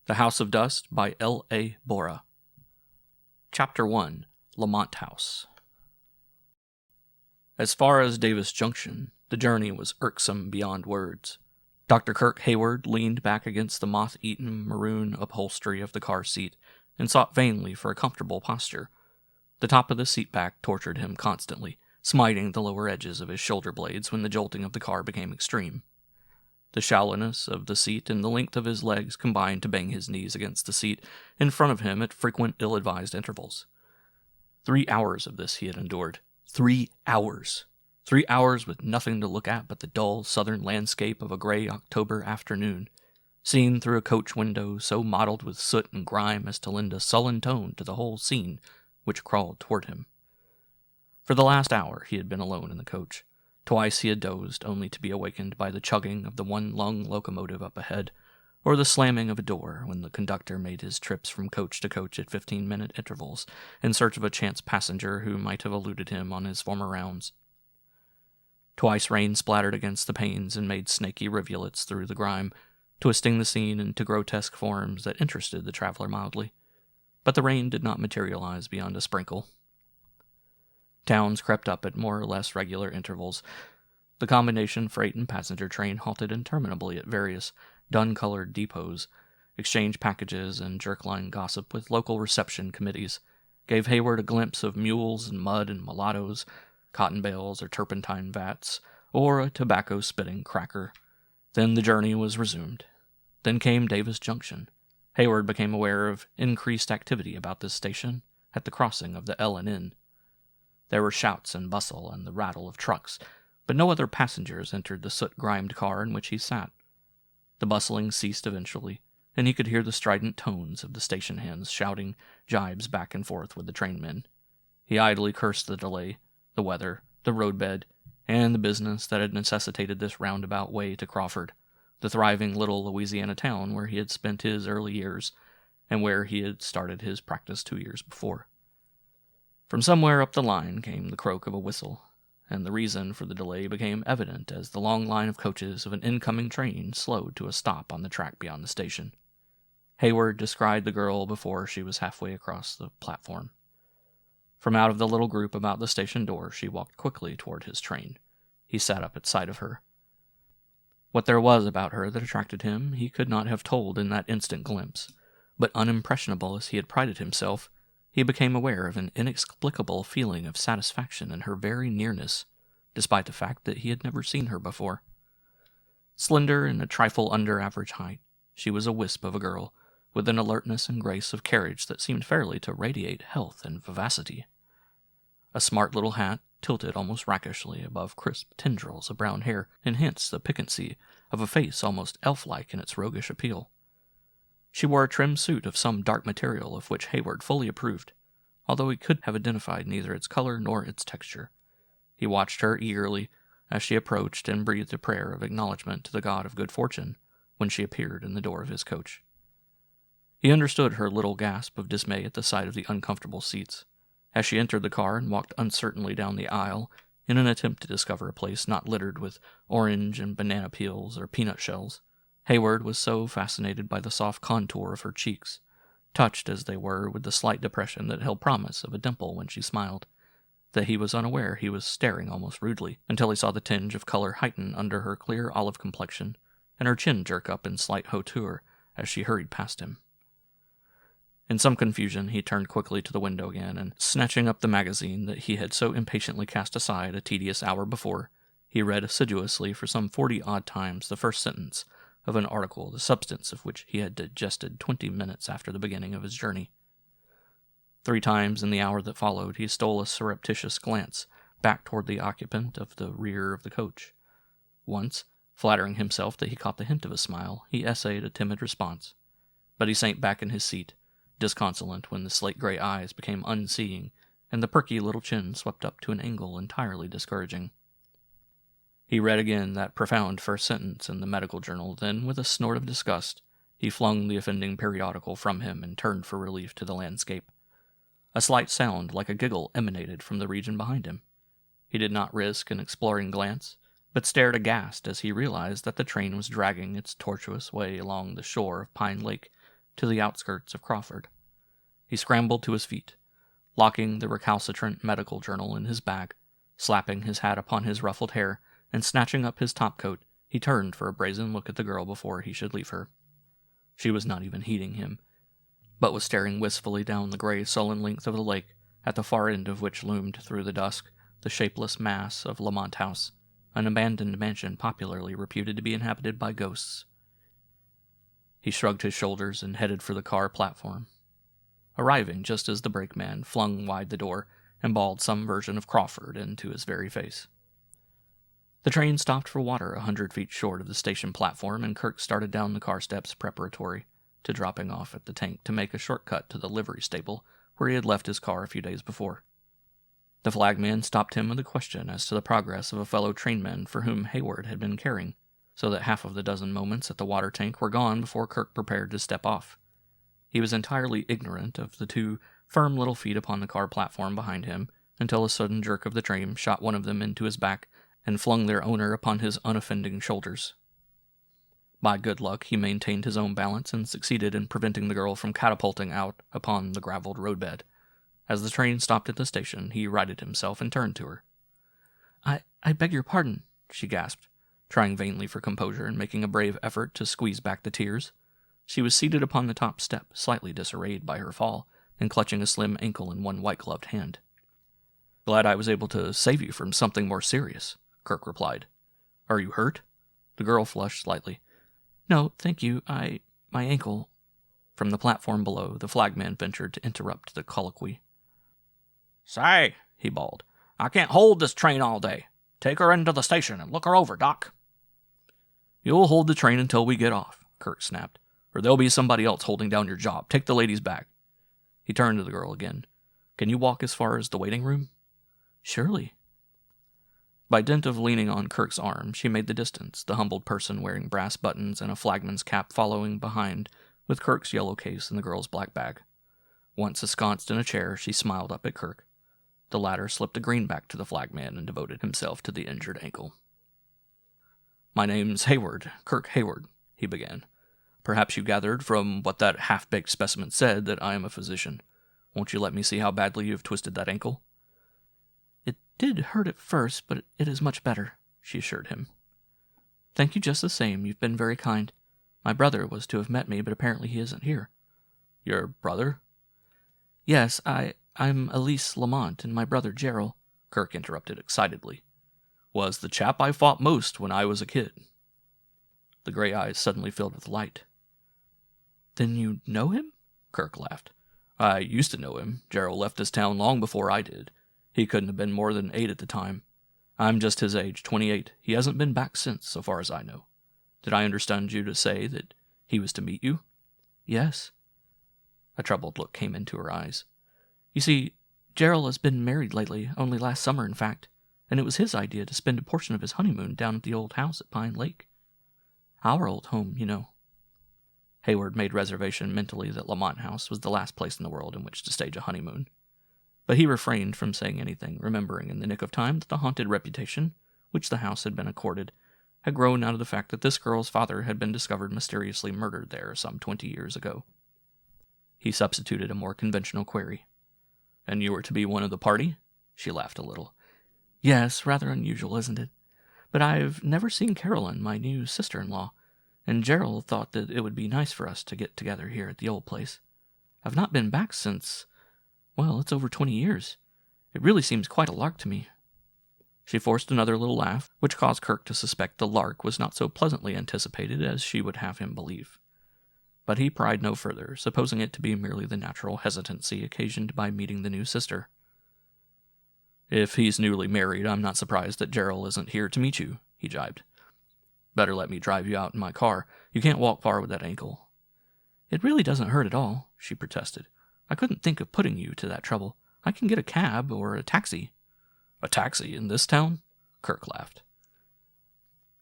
The House of Dust by L.A. Borah. Chapter 1. Lamont House. As far as Davis Junction, the journey was irksome beyond words. Dr. Kirk Hayward leaned back against the moth-eaten maroon upholstery of the car seat and sought vainly for a comfortable posture. The top of the seat back tortured him constantly, smiting the lower edges of his shoulder blades when the jolting of the car became extreme. The shallowness of the seat and the length of his legs combined to bang his knees against the seat in front of him at frequent ill-advised intervals. 3 hours of this he had endured. 3 hours! 3 hours with nothing to look at but the dull southern landscape of a gray October afternoon, seen through a coach window so mottled with soot and grime as to lend a sullen tone to the whole scene which crawled toward him. For the last hour he had been alone in the coach. Twice he had dozed, only to be awakened by the chugging of the one-lung locomotive up ahead, or the slamming of a door when the conductor made his trips from coach to coach at 15-minute intervals in search of a chance passenger who might have eluded him on his former rounds. Twice rain splattered against the panes and made snaky rivulets through the grime, twisting the scene into grotesque forms that interested the traveler mildly. But the rain did not materialize beyond a sprinkle. Towns crept up at more or less regular intervals. The combination freight and passenger train halted interminably at various dun-colored depots, exchanged packages and jerk-line gossip with local reception committees, gave Hayward a glimpse of mules and mud and mulattoes, cotton bales or turpentine vats, or a tobacco-spitting cracker. Then the journey was resumed. Then came Davis Junction. Hayward became aware of increased activity about this station at the crossing of the L&N. There were shouts and bustle and the rattle of trucks, but no other passengers entered the soot-grimed car in which he sat. The bustling ceased eventually, and he could hear the strident tones of the station hands shouting jibes back and forth with the trainmen. He idly cursed the delay, the weather, the roadbed, and the business that had necessitated this roundabout way to Crawford, the thriving little Louisiana town where he had spent his early years, and where he had started his practice 2 years before. From somewhere up the line came the croak of a whistle, and the reason for the delay became evident as the long line of coaches of an incoming train slowed to a stop on the track beyond the station. Hayward descried the girl before she was halfway across the platform. From out of the little group about the station door, she walked quickly toward his train. He sat up at sight of her. What there was about her that attracted him he could not have told in that instant glimpse, but unimpressionable as he had prided himself, he became aware of an inexplicable feeling of satisfaction in her very nearness, despite the fact that he had never seen her before. Slender and a trifle under average height, she was a wisp of a girl, with an alertness and grace of carriage that seemed fairly to radiate health and vivacity. A smart little hat, tilted almost rakishly above crisp tendrils of brown hair, enhanced the piquancy of a face almost elf-like in its roguish appeal. She wore a trim suit of some dark material of which Hayward fully approved, although he could have identified neither its color nor its texture. He watched her eagerly as she approached and breathed a prayer of acknowledgment to the god of good fortune when she appeared in the door of his coach. He understood her little gasp of dismay at the sight of the uncomfortable seats, as she entered the car and walked uncertainly down the aisle in an attempt to discover a place not littered with orange and banana peels or peanut shells. Hayward was so fascinated by the soft contour of her cheeks, touched as they were with the slight depression that held promise of a dimple when she smiled, that he was unaware he was staring almost rudely, until he saw the tinge of color heighten under her clear olive complexion, and her chin jerk up in slight hauteur as she hurried past him. In some confusion, he turned quickly to the window again, and snatching up the magazine that he had so impatiently cast aside a tedious hour before, he read assiduously for some 40-odd times the first sentence of an article the substance of which he had digested 20 minutes after the beginning of his journey. 3 times in the hour that followed he stole a surreptitious glance back toward the occupant of the rear of the coach. Once, flattering himself that he caught the hint of a smile, he essayed a timid response, but he sank back in his seat, disconsolate when the slate-gray eyes became unseeing and the perky little chin swept up to an angle entirely discouraging. He read again that profound first sentence in the medical journal, then, with a snort of disgust, he flung the offending periodical from him and turned for relief to the landscape. A slight sound like a giggle emanated from the region behind him. He did not risk an exploring glance, but stared aghast as he realized that the train was dragging its tortuous way along the shore of Pine Lake to the outskirts of Crawford. He scrambled to his feet, locking the recalcitrant medical journal in his bag, slapping his hat upon his ruffled hair, and snatching up his topcoat, he turned for a brazen look at the girl before he should leave her. She was not even heeding him, but was staring wistfully down the gray, sullen length of the lake, at the far end of which loomed through the dusk the shapeless mass of Lamont House, an abandoned mansion popularly reputed to be inhabited by ghosts. He shrugged his shoulders and headed for the car platform, arriving just as the brakeman flung wide the door and bawled some version of Crawford into his very face. The train stopped for water 100 feet short of the station platform, and Kirk started down the car steps preparatory to dropping off at the tank to make a shortcut to the livery stable where he had left his car a few days before. The flagman stopped him with a question as to the progress of a fellow trainman for whom Hayward had been caring, so that half of the dozen moments at the water tank were gone before Kirk prepared to step off. He was entirely ignorant of the 2 firm little feet upon the car platform behind him until a sudden jerk of the train shot one of them into his back and flung their owner upon his unoffending shoulders. By good luck, he maintained his own balance and succeeded in preventing the girl from catapulting out upon the graveled roadbed. As the train stopped at the station, he righted himself and turned to her. I beg your pardon," she gasped, trying vainly for composure and making a brave effort to squeeze back the tears. She was seated upon the top step, slightly disarrayed by her fall, and clutching a slim ankle in one white-gloved hand. "Glad I was able to save you from something more serious," Kirk replied. "Are you hurt?" The girl flushed slightly. "No, thank you. My ankle." From the platform below, the flagman ventured to interrupt the colloquy. "Say," he bawled, "I can't hold this train all day. Take her into the station and look her over, Doc." "You'll hold the train until we get off," Kirk snapped, "or there'll be somebody else holding down your job. Take the lady's bag." He turned to the girl again. "Can you walk as far as the waiting room?" "Surely." By dint of leaning on Kirk's arm, she made the distance, the humbled person wearing brass buttons and a flagman's cap following behind, with Kirk's yellow case and the girl's black bag. Once ensconced in a chair, she smiled up at Kirk. The latter slipped a greenback to the flagman and devoted himself to the injured ankle. "My name's Hayward, Kirk Hayward," he began. "Perhaps you gathered from what that half-baked specimen said that I am a physician. Won't you let me see how badly you've twisted that ankle?" "It did hurt at first, but it is much better," she assured him. "Thank you just the same. You've been very kind. My brother was to have met me, but apparently he isn't here." "Your brother?" "Yes, I'm Elise Lamont, and my brother Gerald," Kirk interrupted excitedly, "was the chap I fought most when I was a kid." The gray eyes suddenly filled with light. "Then you know him?" Kirk laughed. "I used to know him. Gerald left this town long before I did. He couldn't have been more than 8 at the time. I'm just his age, 28. He hasn't been back since, so far as I know. Did I understand you to say that he was to meet you?" "Yes." A troubled look came into her eyes. "You see, Gerald has been married lately, only last summer, in fact, and it was his idea to spend a portion of his honeymoon down at the old house at Pine Lake. Our old home, you know." Hayward made reservation mentally that Lamont House was the last place in the world in which to stage a honeymoon. But he refrained from saying anything, remembering in the nick of time that the haunted reputation, which the house had been accorded, had grown out of the fact that this girl's father had been discovered mysteriously murdered there some 20 years ago. He substituted a more conventional query. "And you were to be one of the party?" She laughed a little. "Yes, rather unusual, isn't it? But I've never seen Carolyn, my new sister-in-law, and Gerald thought that it would be nice for us to get together here at the old place. I've not been back since, well, it's over 20 years. It really seems quite a lark to me." She forced another little laugh, which caused Kirk to suspect the lark was not so pleasantly anticipated as she would have him believe. But he pried no further, supposing it to be merely the natural hesitancy occasioned by meeting the new sister. "If he's newly married, I'm not surprised that Gerald isn't here to meet you," he jibed. "Better let me drive you out in my car. You can't walk far with that ankle." "It really doesn't hurt at all," she protested. "I couldn't think of putting you to that trouble. I can get a cab or a taxi." "A taxi in this town?" Kirk laughed.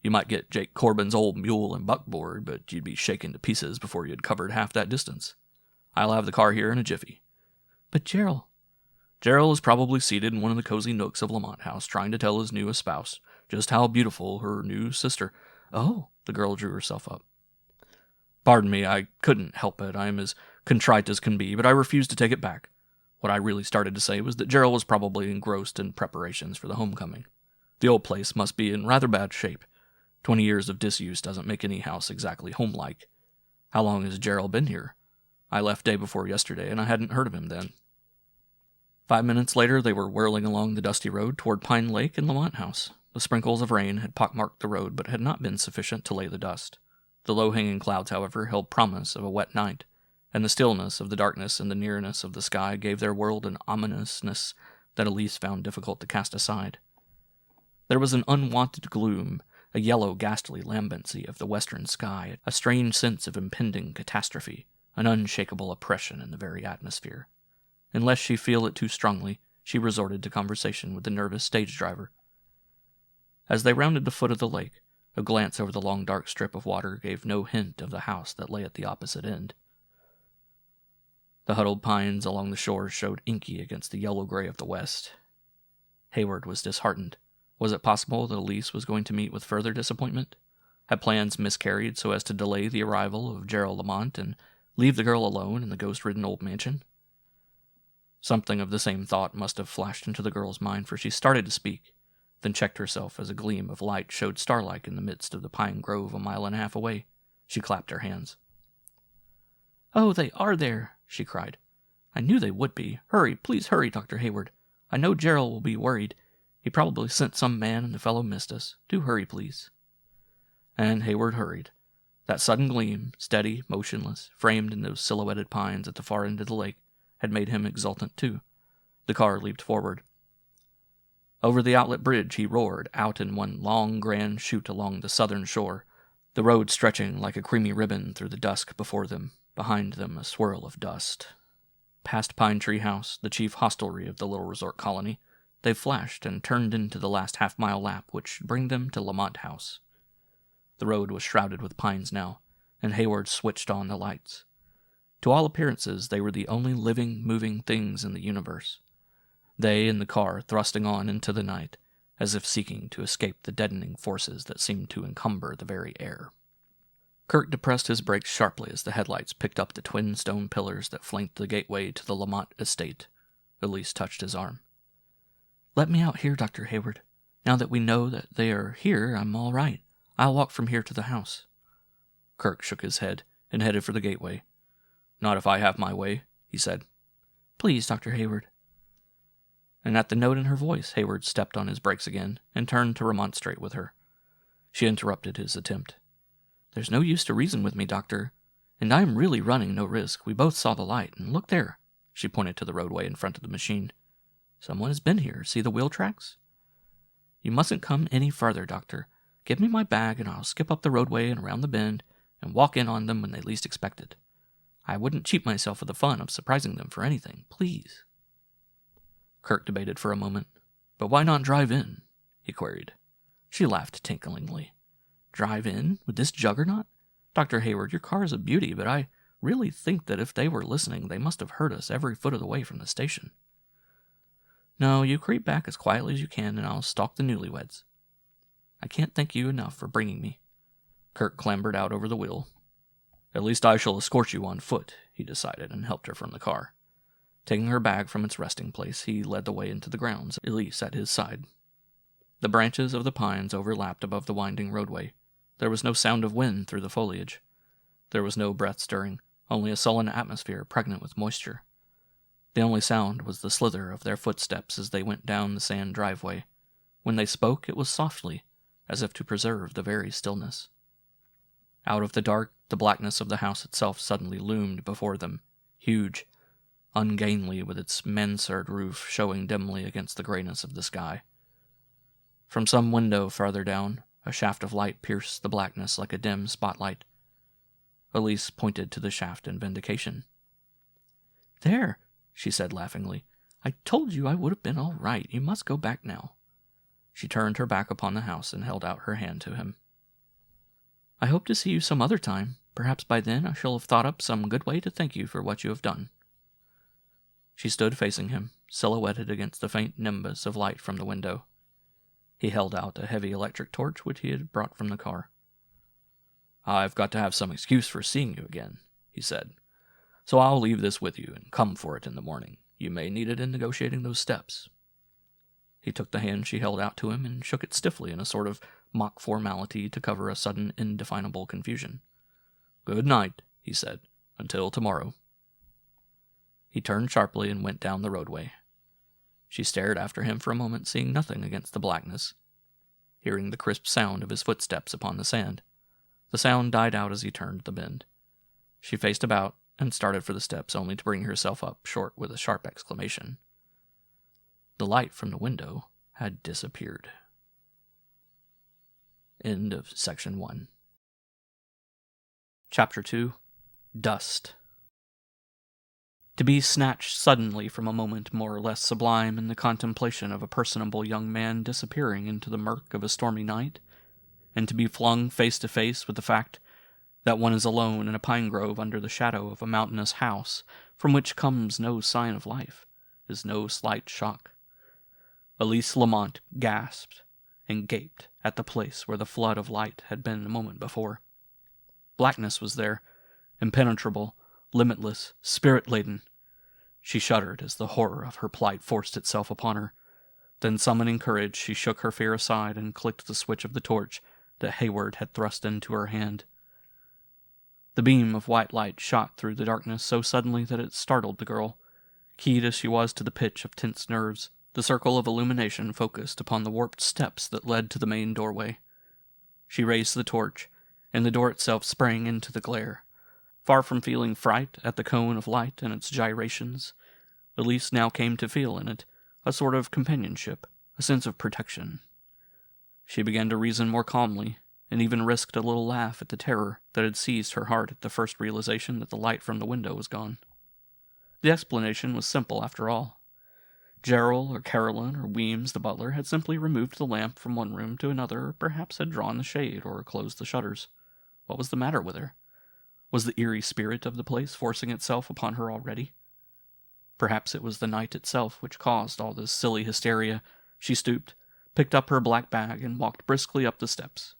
"You might get Jake Corbin's old mule and buckboard, but you'd be shaken to pieces before you'd covered half that distance. I'll have the car here in a jiffy." "But Gerald—" "Gerald is probably seated in one of the cozy nooks of Lamont House, trying to tell his new spouse just how beautiful her new sister—" "Oh," the girl drew herself up. Pardon me, I couldn't help it. I am as contrite as can be, but I refuse to take it back. What I really started to say was that Gerald was probably engrossed in preparations for the homecoming. The old place must be in rather bad shape. 20 years of disuse doesn't make any house exactly homelike. How long has Gerald been here? I left day before yesterday, and I hadn't heard of him then. 5 minutes later, they were whirling along the dusty road toward Pine Lake and Lamont House. The sprinkles of rain had pockmarked the road, but had not been sufficient to lay the dust. The low-hanging clouds, however, held promise of a wet night, and the stillness of the darkness and the nearness of the sky gave their world an ominousness that Elise found difficult to cast aside. There was an unwonted gloom, a yellow, ghastly lambency of the western sky, a strange sense of impending catastrophe, an unshakable oppression in the very atmosphere. Unless she feel it too strongly, she resorted to conversation with the nervous stage driver. As they rounded the foot of the lake, a glance over the long dark strip of water gave no hint of the house that lay at the opposite end. The huddled pines along the shore showed inky against the yellow-gray of the west. Hayward was disheartened. Was it possible that Elise was going to meet with further disappointment? Had plans miscarried so as to delay the arrival of Gerald Lamont and leave the girl alone in the ghost-ridden old mansion? Something of the same thought must have flashed into the girl's mind, for she started to speak, then checked herself as a gleam of light showed star-like in the midst of the pine grove a mile and a half away. She clapped her hands. "Oh, they are there!" she cried. "I knew they would be. Hurry, please hurry, Dr. Hayward. I know Gerald will be worried. He probably sent some man and the fellow missed us. Do hurry, please." And Hayward hurried. That sudden gleam, steady, motionless, framed in those silhouetted pines at the far end of the lake, had made him exultant too. The car leaped forward. Over the outlet bridge he roared, out in one long, grand chute along the southern shore, the road stretching like a creamy ribbon through the dusk before them, behind them a swirl of dust. Past Pine Tree House, the chief hostelry of the little resort colony, they flashed and turned into the last half-mile lap which should bring them to Lamont House. The road was shrouded with pines now, and Hayward switched on the lights. To all appearances, they were the only living, moving things in the universe. They and the car thrusting on into the night, as if seeking to escape the deadening forces that seemed to encumber the very air. Kirk depressed his brakes sharply as the headlights picked up the twin stone pillars that flanked the gateway to the Lamont estate. Elise touched his arm. "Let me out here, Dr. Hayward. Now that we know that they are here, I'm all right. I'll walk from here to the house." Kirk shook his head and headed for the gateway. "Not if I have my way," he said. "Please, Dr. Hayward." And at the note in her voice, Hayward stepped on his brakes again and turned to remonstrate with her. She interrupted his attempt. "There's no use to reason with me, Doctor. And I am really running no risk. We both saw the light, and look there." She pointed to the roadway in front of the machine. "Someone has been here. See the wheel tracks?" "You mustn't come any farther, Doctor. Give me my bag, and I'll skip up the roadway and around the bend, and walk in on them when they least expect it. I wouldn't cheat myself of the fun of surprising them for anything, please." Kirk debated for a moment. "But why not drive in?" he queried. She laughed tinklingly. "Drive in? With this juggernaut? Dr. Hayward, your car is a beauty, but I really think that if they were listening, they must have heard us every foot of the way from the station. No, you creep back as quietly as you can, and I'll stalk the newlyweds. I can't thank you enough for bringing me." Kirk clambered out over the wheel. "At least I shall escort you on foot," he decided, and helped her from the car. Taking her bag from its resting place, he led the way into the grounds, Elise at his side. The branches of the pines overlapped above the winding roadway. There was no sound of wind through the foliage. There was no breath stirring, only a sullen atmosphere pregnant with moisture. The only sound was the slither of their footsteps as they went down the sand driveway. When they spoke, it was softly, as if to preserve the very stillness. Out of the dark, the blackness of the house itself suddenly loomed before them, huge, ungainly, with its mansard roof showing dimly against the grayness of the sky. From some window farther down, a shaft of light pierced the blackness like a dim spotlight. Elise pointed to the shaft in vindication. "There," she said laughingly. "I told you I would have been all right. You must go back now." She turned her back upon the house and held out her hand to him. "I hope to see you some other time. Perhaps by then I shall have thought up some good way to thank you for what you have done." She stood facing him, silhouetted against the faint nimbus of light from the window. He held out a heavy electric torch which he had brought from the car. "I've got to have some excuse for seeing you again," he said. "So I'll leave this with you and come for it in the morning. You may need it in negotiating those steps." He took the hand she held out to him and shook it stiffly in a sort of mock formality to cover a sudden indefinable confusion. "Good night," he said. "Until tomorrow." He turned sharply and went down the roadway. She stared after him for a moment, seeing nothing against the blackness, hearing the crisp sound of his footsteps upon the sand. The sound died out as he turned the bend. She faced about and started for the steps, only to bring herself up short with a sharp exclamation. The light from the window had disappeared. End of Section 1. Chapter 2. Dust. To be snatched suddenly from a moment more or less sublime in the contemplation of a personable young man disappearing into the murk of a stormy night, and to be flung face to face with the fact that one is alone in a pine grove under the shadow of a mountainous house from which comes no sign of life, is no slight shock. Elise Lamont gasped and gaped at the place where the flood of light had been a moment before. Blackness was there, impenetrable, limitless, spirit-laden. She shuddered as the horror of her plight forced itself upon her. Then, summoning courage, she shook her fear aside and clicked the switch of the torch that Hayward had thrust into her hand. The beam of white light shot through the darkness so suddenly that it startled the girl. Keyed as she was to the pitch of tense nerves, the circle of illumination focused upon the warped steps that led to the main doorway. She raised the torch, and the door itself sprang into the glare. Far from feeling fright at the cone of light and its gyrations, Elise now came to feel in it a sort of companionship, a sense of protection. She began to reason more calmly, and even risked a little laugh at the terror that had seized her heart at the first realization that the light from the window was gone. The explanation was simple after all. Gerald or Carolyn or Weems the butler had simply removed the lamp from one room to another, or perhaps had drawn the shade or closed the shutters. What was the matter with her? Was the eerie spirit of the place forcing itself upon her already? Perhaps it was the night itself which caused all this silly hysteria. She stooped, picked up her black bag, and walked briskly up the steps.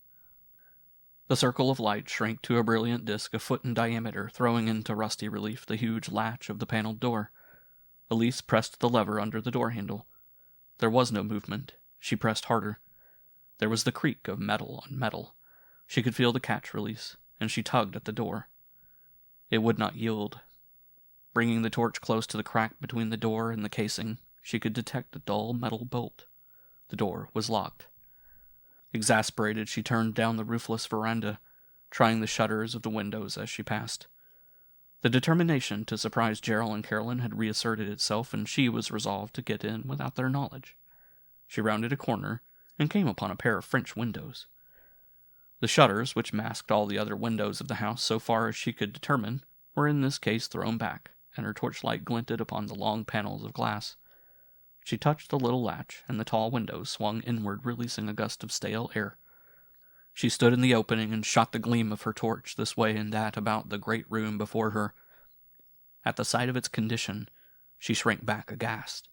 The circle of light shrank to a brilliant disk a foot in diameter, throwing into rusty relief the huge latch of the paneled door. Elise pressed the lever under the door handle. There was no movement. She pressed harder. There was the creak of metal on metal. She could feel the catch release, and she tugged at the door. It would not yield. Bringing the torch close to the crack between the door and the casing, she could detect a dull metal bolt. The door was locked. Exasperated, she turned down the roofless veranda, trying the shutters of the windows as she passed. The determination to surprise Gerald and Carolyn had reasserted itself, and she was resolved to get in without their knowledge. She rounded a corner and came upon a pair of French windows. The shutters, which masked all the other windows of the house so far as she could determine, were in this case thrown back, and her torchlight glinted upon the long panels of glass. She touched the little latch, and the tall windows swung inward, releasing a gust of stale air. She stood in the opening and shot the gleam of her torch this way and that about the great room before her. At the sight of its condition, she shrank back aghast.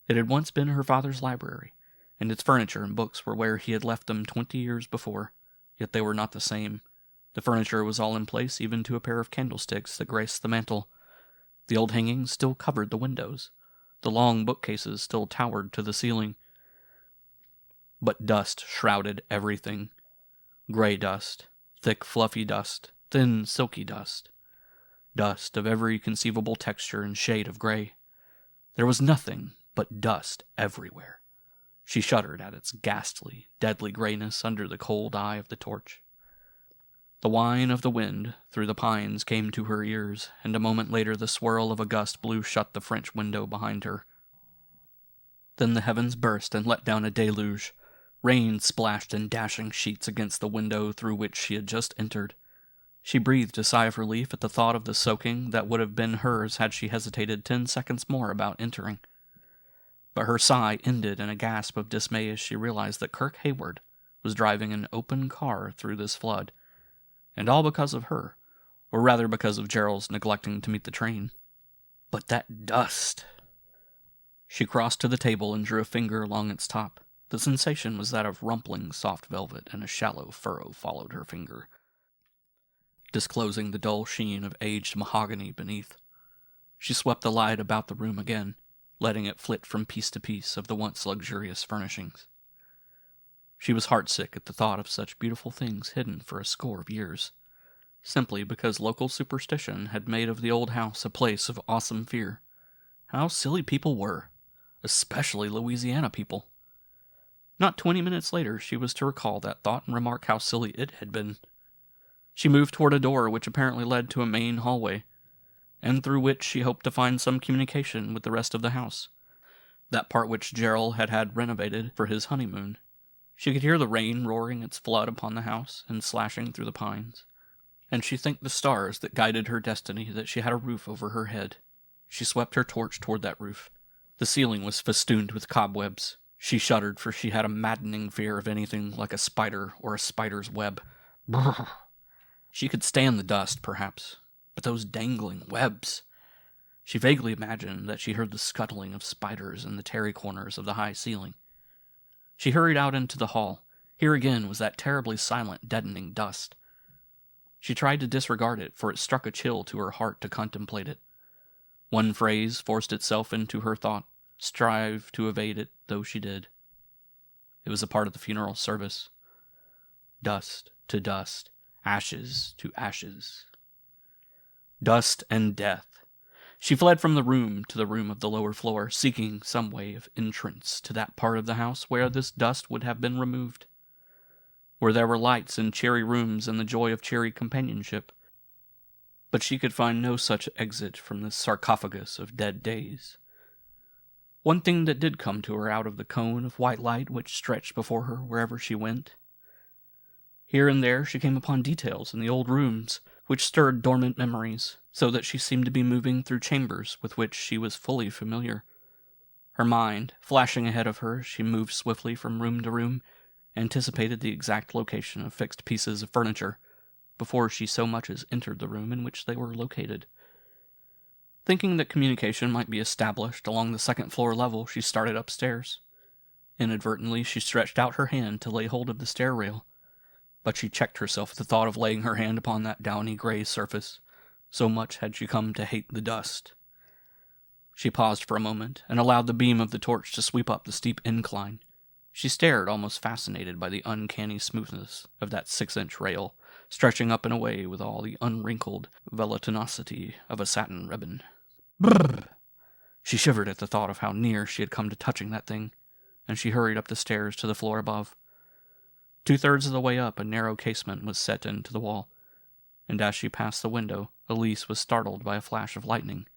It had once been her father's library, and its furniture and books were where he had left them 20 years before, yet they were not the same. The furniture was all in place, even to a pair of candlesticks that graced the mantel. The old hangings still covered the windows. The long bookcases still towered to the ceiling. But dust shrouded everything. Gray dust, thick fluffy dust, thin silky dust. Dust of every conceivable texture and shade of gray. There was nothing but dust everywhere. She shuddered at its ghastly, deadly grayness under the cold eye of the torch. The whine of the wind through the pines came to her ears, and a moment later the swirl of a gust blew shut the French window behind her. Then the heavens burst and let down a deluge. Rain splashed in dashing sheets against the window through which she had just entered. She breathed a sigh of relief at the thought of the soaking that would have been hers had she hesitated 10 seconds more about entering. But her sigh ended in a gasp of dismay as she realized that Kirk Hayward was driving an open car through this flood, and all because of her, or rather because of Gerald's neglecting to meet the train. But that dust! She crossed to the table and drew a finger along its top. The sensation was that of rumpling soft velvet, and a shallow furrow followed her finger. disclosing the dull sheen of aged mahogany beneath. She swept the light about the room again, letting it flit from piece to piece of the once luxurious furnishings. She was heartsick at the thought of such beautiful things hidden for a score of years, simply because local superstition had made of the old house a place of awesome fear. How silly people were, especially Louisiana people. Not 20 minutes later, she was to recall that thought and remark how silly it had been. She moved toward a door which apparently led to a main hallway, and through which she hoped to find some communication with the rest of the house, that part which Gerald had had renovated for his honeymoon. She could hear the rain roaring its flood upon the house and slashing through the pines, and she thanked the stars that guided her destiny that she had a roof over her head. She swept her torch toward that roof. The ceiling was festooned with cobwebs. She shuddered, for she had a maddening fear of anything like a spider or a spider's web. Brrr. She could stand the dust, perhaps, but those dangling webs! She vaguely imagined that she heard the scuttling of spiders in the tarry corners of the high ceiling. She hurried out into the hall. Here again was that terribly silent, deadening dust. She tried to disregard it, for it struck a chill to her heart to contemplate it. One phrase forced itself into her thought, strive to evade it though she did. It was a part of the funeral service. Dust to dust, ashes to ashes. Dust and death. She fled from the room to the room of the lower floor, seeking some way of entrance to that part of the house where this dust would have been removed, where there were lights and cheery rooms and the joy of cheery companionship. But she could find no such exit from this sarcophagus of dead days. One thing that did come to her out of the cone of white light which stretched before her wherever she went. Here and there she came upon details in the old rooms which stirred dormant memories, so that she seemed to be moving through chambers with which she was fully familiar. Her mind, flashing ahead of her as she moved swiftly from room to room, anticipated the exact location of fixed pieces of furniture, before she so much as entered the room in which they were located. Thinking that communication might be established along the second-floor level, she started upstairs. Inadvertently, she stretched out her hand to lay hold of the stair rail, but she checked herself at the thought of laying her hand upon that downy gray surface. So much had she come to hate the dust. She paused for a moment, and allowed the beam of the torch to sweep up the steep incline. She stared, almost fascinated by the uncanny smoothness of that 6-inch rail, stretching up and away with all the unwrinkled velocinosity of a satin ribbon. Brrr! She shivered at the thought of how near she had come to touching that thing, and she hurried up the stairs to the floor above. 2/3 of the way up, a narrow casement was set into the wall, and as she passed the window, Elise was startled by a flash of lightning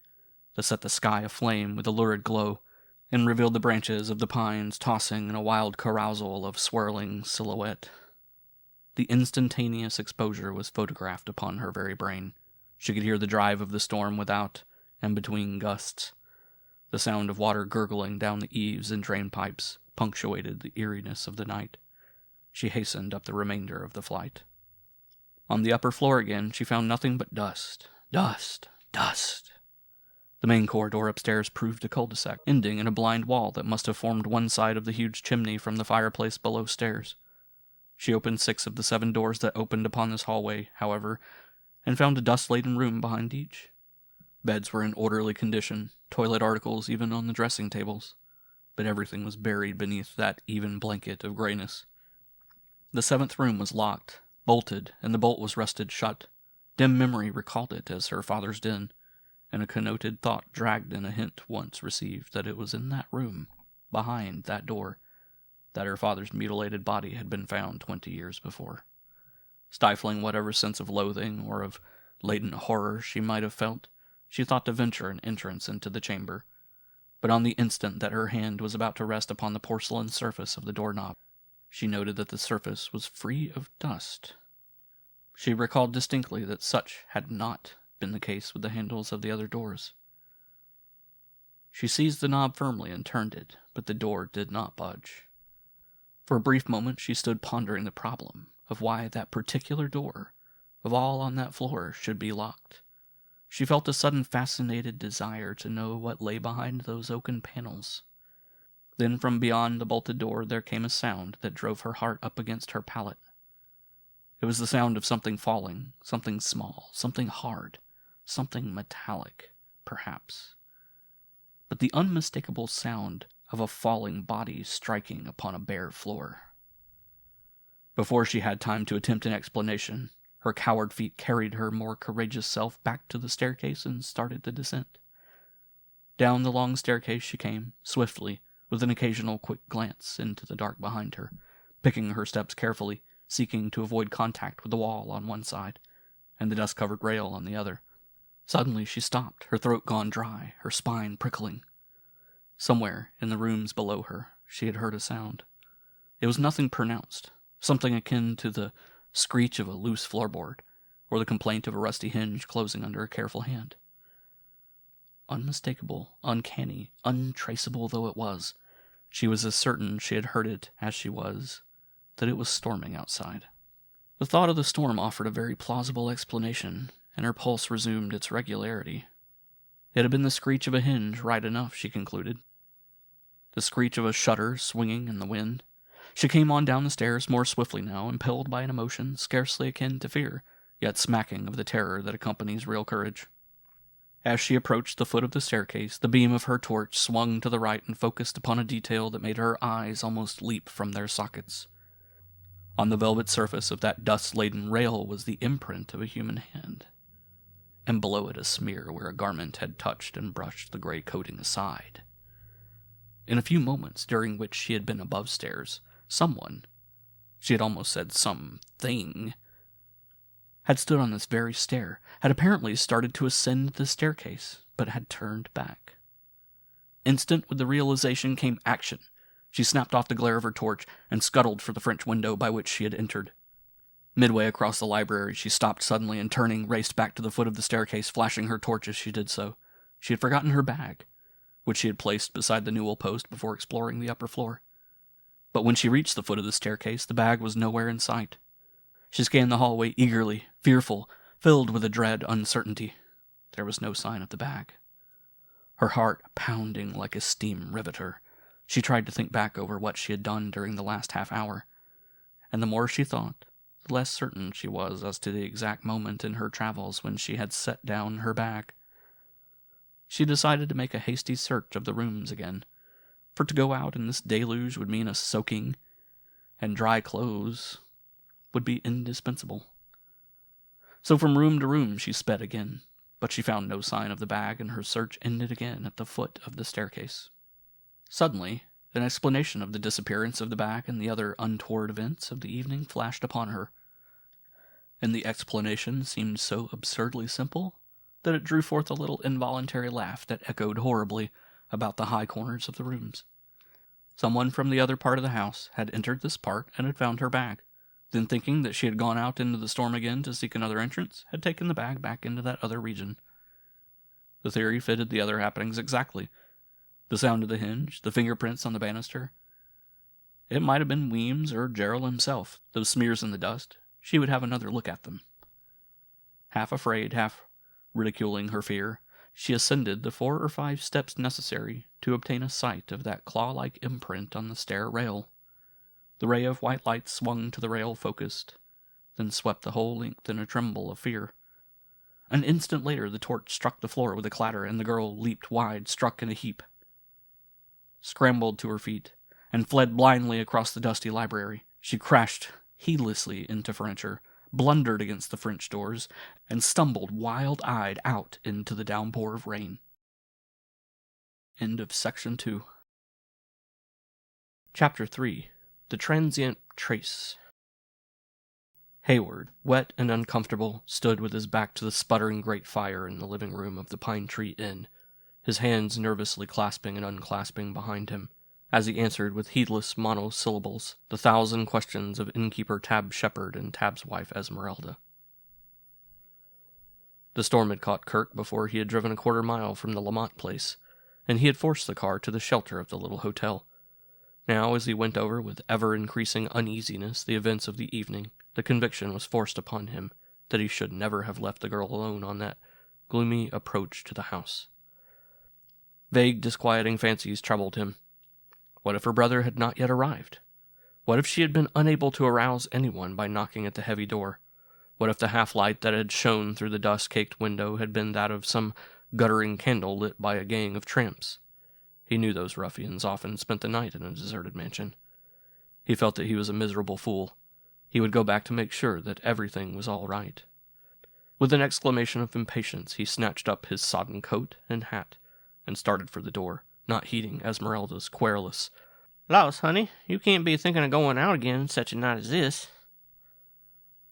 that set the sky aflame with a lurid glow, and revealed the branches of the pines tossing in a wild carousal of swirling silhouette. The instantaneous exposure was photographed upon her very brain. She could hear the drive of the storm without, and between gusts. The sound of water gurgling down the eaves and drain pipes punctuated the eeriness of the night. She hastened up the remainder of the flight. On the upper floor again, she found nothing but dust. Dust. Dust. The main corridor upstairs proved a cul-de-sac, ending in a blind wall that must have formed one side of the huge chimney from the fireplace below stairs. She opened 6 of the 7 doors that opened upon this hallway, however, and found a dust-laden room behind each. Beds were in orderly condition, toilet articles even on the dressing tables, but everything was buried beneath that even blanket of grayness. The 7th room was locked, bolted, and the bolt was rusted shut. Dim memory recalled it as her father's den, and a connoted thought dragged in a hint once received that it was in that room, behind that door, that her father's mutilated body had been found 20 years before. Stifling whatever sense of loathing or of latent horror she might have felt, she thought to venture an entrance into the chamber, but on the instant that her hand was about to rest upon the porcelain surface of the doorknob, she noted that the surface was free of dust. She recalled distinctly that such had not been the case with the handles of the other doors. She seized the knob firmly and turned it, but the door did not budge. For a brief moment she stood pondering the problem of why that particular door, of all on that floor, should be locked. She felt a sudden fascinated desire to know what lay behind those oaken panels. Then from beyond the bolted door there came a sound that drove her heart up against her palate. It was the sound of something falling, something small, something hard, something metallic, perhaps. But the unmistakable sound of a falling body striking upon a bare floor. Before she had time to attempt an explanation, her coward feet carried her more courageous self back to the staircase and started the descent. Down the long staircase she came, swiftly, with an occasional quick glance into the dark behind her, picking her steps carefully, seeking to avoid contact with the wall on one side, and the dust-covered rail on the other. Suddenly she stopped, her throat gone dry, her spine prickling. Somewhere, in the rooms below her, she had heard a sound. It was nothing pronounced, something akin to the screech of a loose floorboard, or the complaint of a rusty hinge closing under a careful hand. Unmistakable, uncanny, untraceable though it was, she was as certain she had heard it as she was that it was storming outside. The thought of the storm offered a very plausible explanation, and her pulse resumed its regularity. It had been the screech of a hinge, right enough, she concluded. The screech of a shutter swinging in the wind. She came on down the stairs more swiftly now, impelled by an emotion scarcely akin to fear, yet smacking of the terror that accompanies real courage. As she approached the foot of the staircase, the beam of her torch swung to the right and focused upon a detail that made her eyes almost leap from their sockets. On the velvet surface of that dust-laden rail was the imprint of a human hand, and below it a smear where a garment had touched and brushed the gray coating aside. In a few moments during which she had been above stairs, someone, she had almost said something, had stood on this very stair, had apparently started to ascend the staircase, but had turned back. Instant with the realization came action. She snapped off the glare of her torch and scuttled for the French window by which she had entered. Midway across the library, she stopped suddenly and, turning, raced back to the foot of the staircase, flashing her torch as she did so. She had forgotten her bag, which she had placed beside the newel post before exploring the upper floor. But when she reached the foot of the staircase, the bag was nowhere in sight. She scanned the hallway eagerly, fearful, filled with a dread uncertainty. There was no sign of the bag. Her heart pounding like a steam riveter, she tried to think back over what she had done during the last half hour, and the more she thought, the less certain she was as to the exact moment in her travels when she had set down her bag. She decided to make a hasty search of the rooms again, for to go out in this deluge would mean a soaking, and dry clothes would be indispensable. So from room to room she sped again, but she found no sign of the bag, and her search ended again at the foot of the staircase. Suddenly, an explanation of the disappearance of the bag and the other untoward events of the evening flashed upon her, and the explanation seemed so absurdly simple that it drew forth a little involuntary laugh that echoed horribly about the high corners of the rooms. Someone from the other part of the house had entered this part and had found her bag, then thinking that she had gone out into the storm again to seek another entrance, had taken the bag back into that other region. The theory fitted the other happenings exactly. The sound of the hinge, the fingerprints on the banister. It might have been Weems or Gerald himself, those smears in the dust. She would have another look at them. Half afraid, half ridiculing her fear, she ascended the 4 or 5 steps necessary to obtain a sight of that claw-like imprint on the stair rail. The ray of white light swung to the rail, focused, then swept the whole length in a tremble of fear. An instant later the torch struck the floor with a clatter, and the girl leaped wide, struck in a heap, scrambled to her feet, and fled blindly across the dusty library. She crashed heedlessly into furniture, blundered against the French doors, and stumbled wild-eyed out into the downpour of rain. End of Section 2. Chapter 3. The Transient Trace. Hayward, wet and uncomfortable, stood with his back to the sputtering grate fire in the living room of the Pine Tree Inn, his hands nervously clasping and unclasping behind him, as he answered with heedless monosyllables the 1,000 questions of innkeeper Tab Shepherd and Tab's wife Esmeralda. The storm had caught Kirk before he had driven a quarter-mile from the Lamont place, and he had forced the car to the shelter of the little hotel. Now, as he went over with ever-increasing uneasiness the events of the evening, the conviction was forced upon him that he should never have left the girl alone on that gloomy approach to the house. Vague, disquieting fancies troubled him. What if her brother had not yet arrived? What if she had been unable to arouse anyone by knocking at the heavy door? What if the half-light that had shone through the dust-caked window had been that of some guttering candle lit by a gang of tramps? He knew those ruffians often spent the night in a deserted mansion. He felt that he was a miserable fool. He would go back to make sure that everything was all right. With an exclamation of impatience, he snatched up his sodden coat and hat and started for the door, not heeding Esmeralda's querulous, "Laws, honey, you can't be thinking of going out again such a night as this."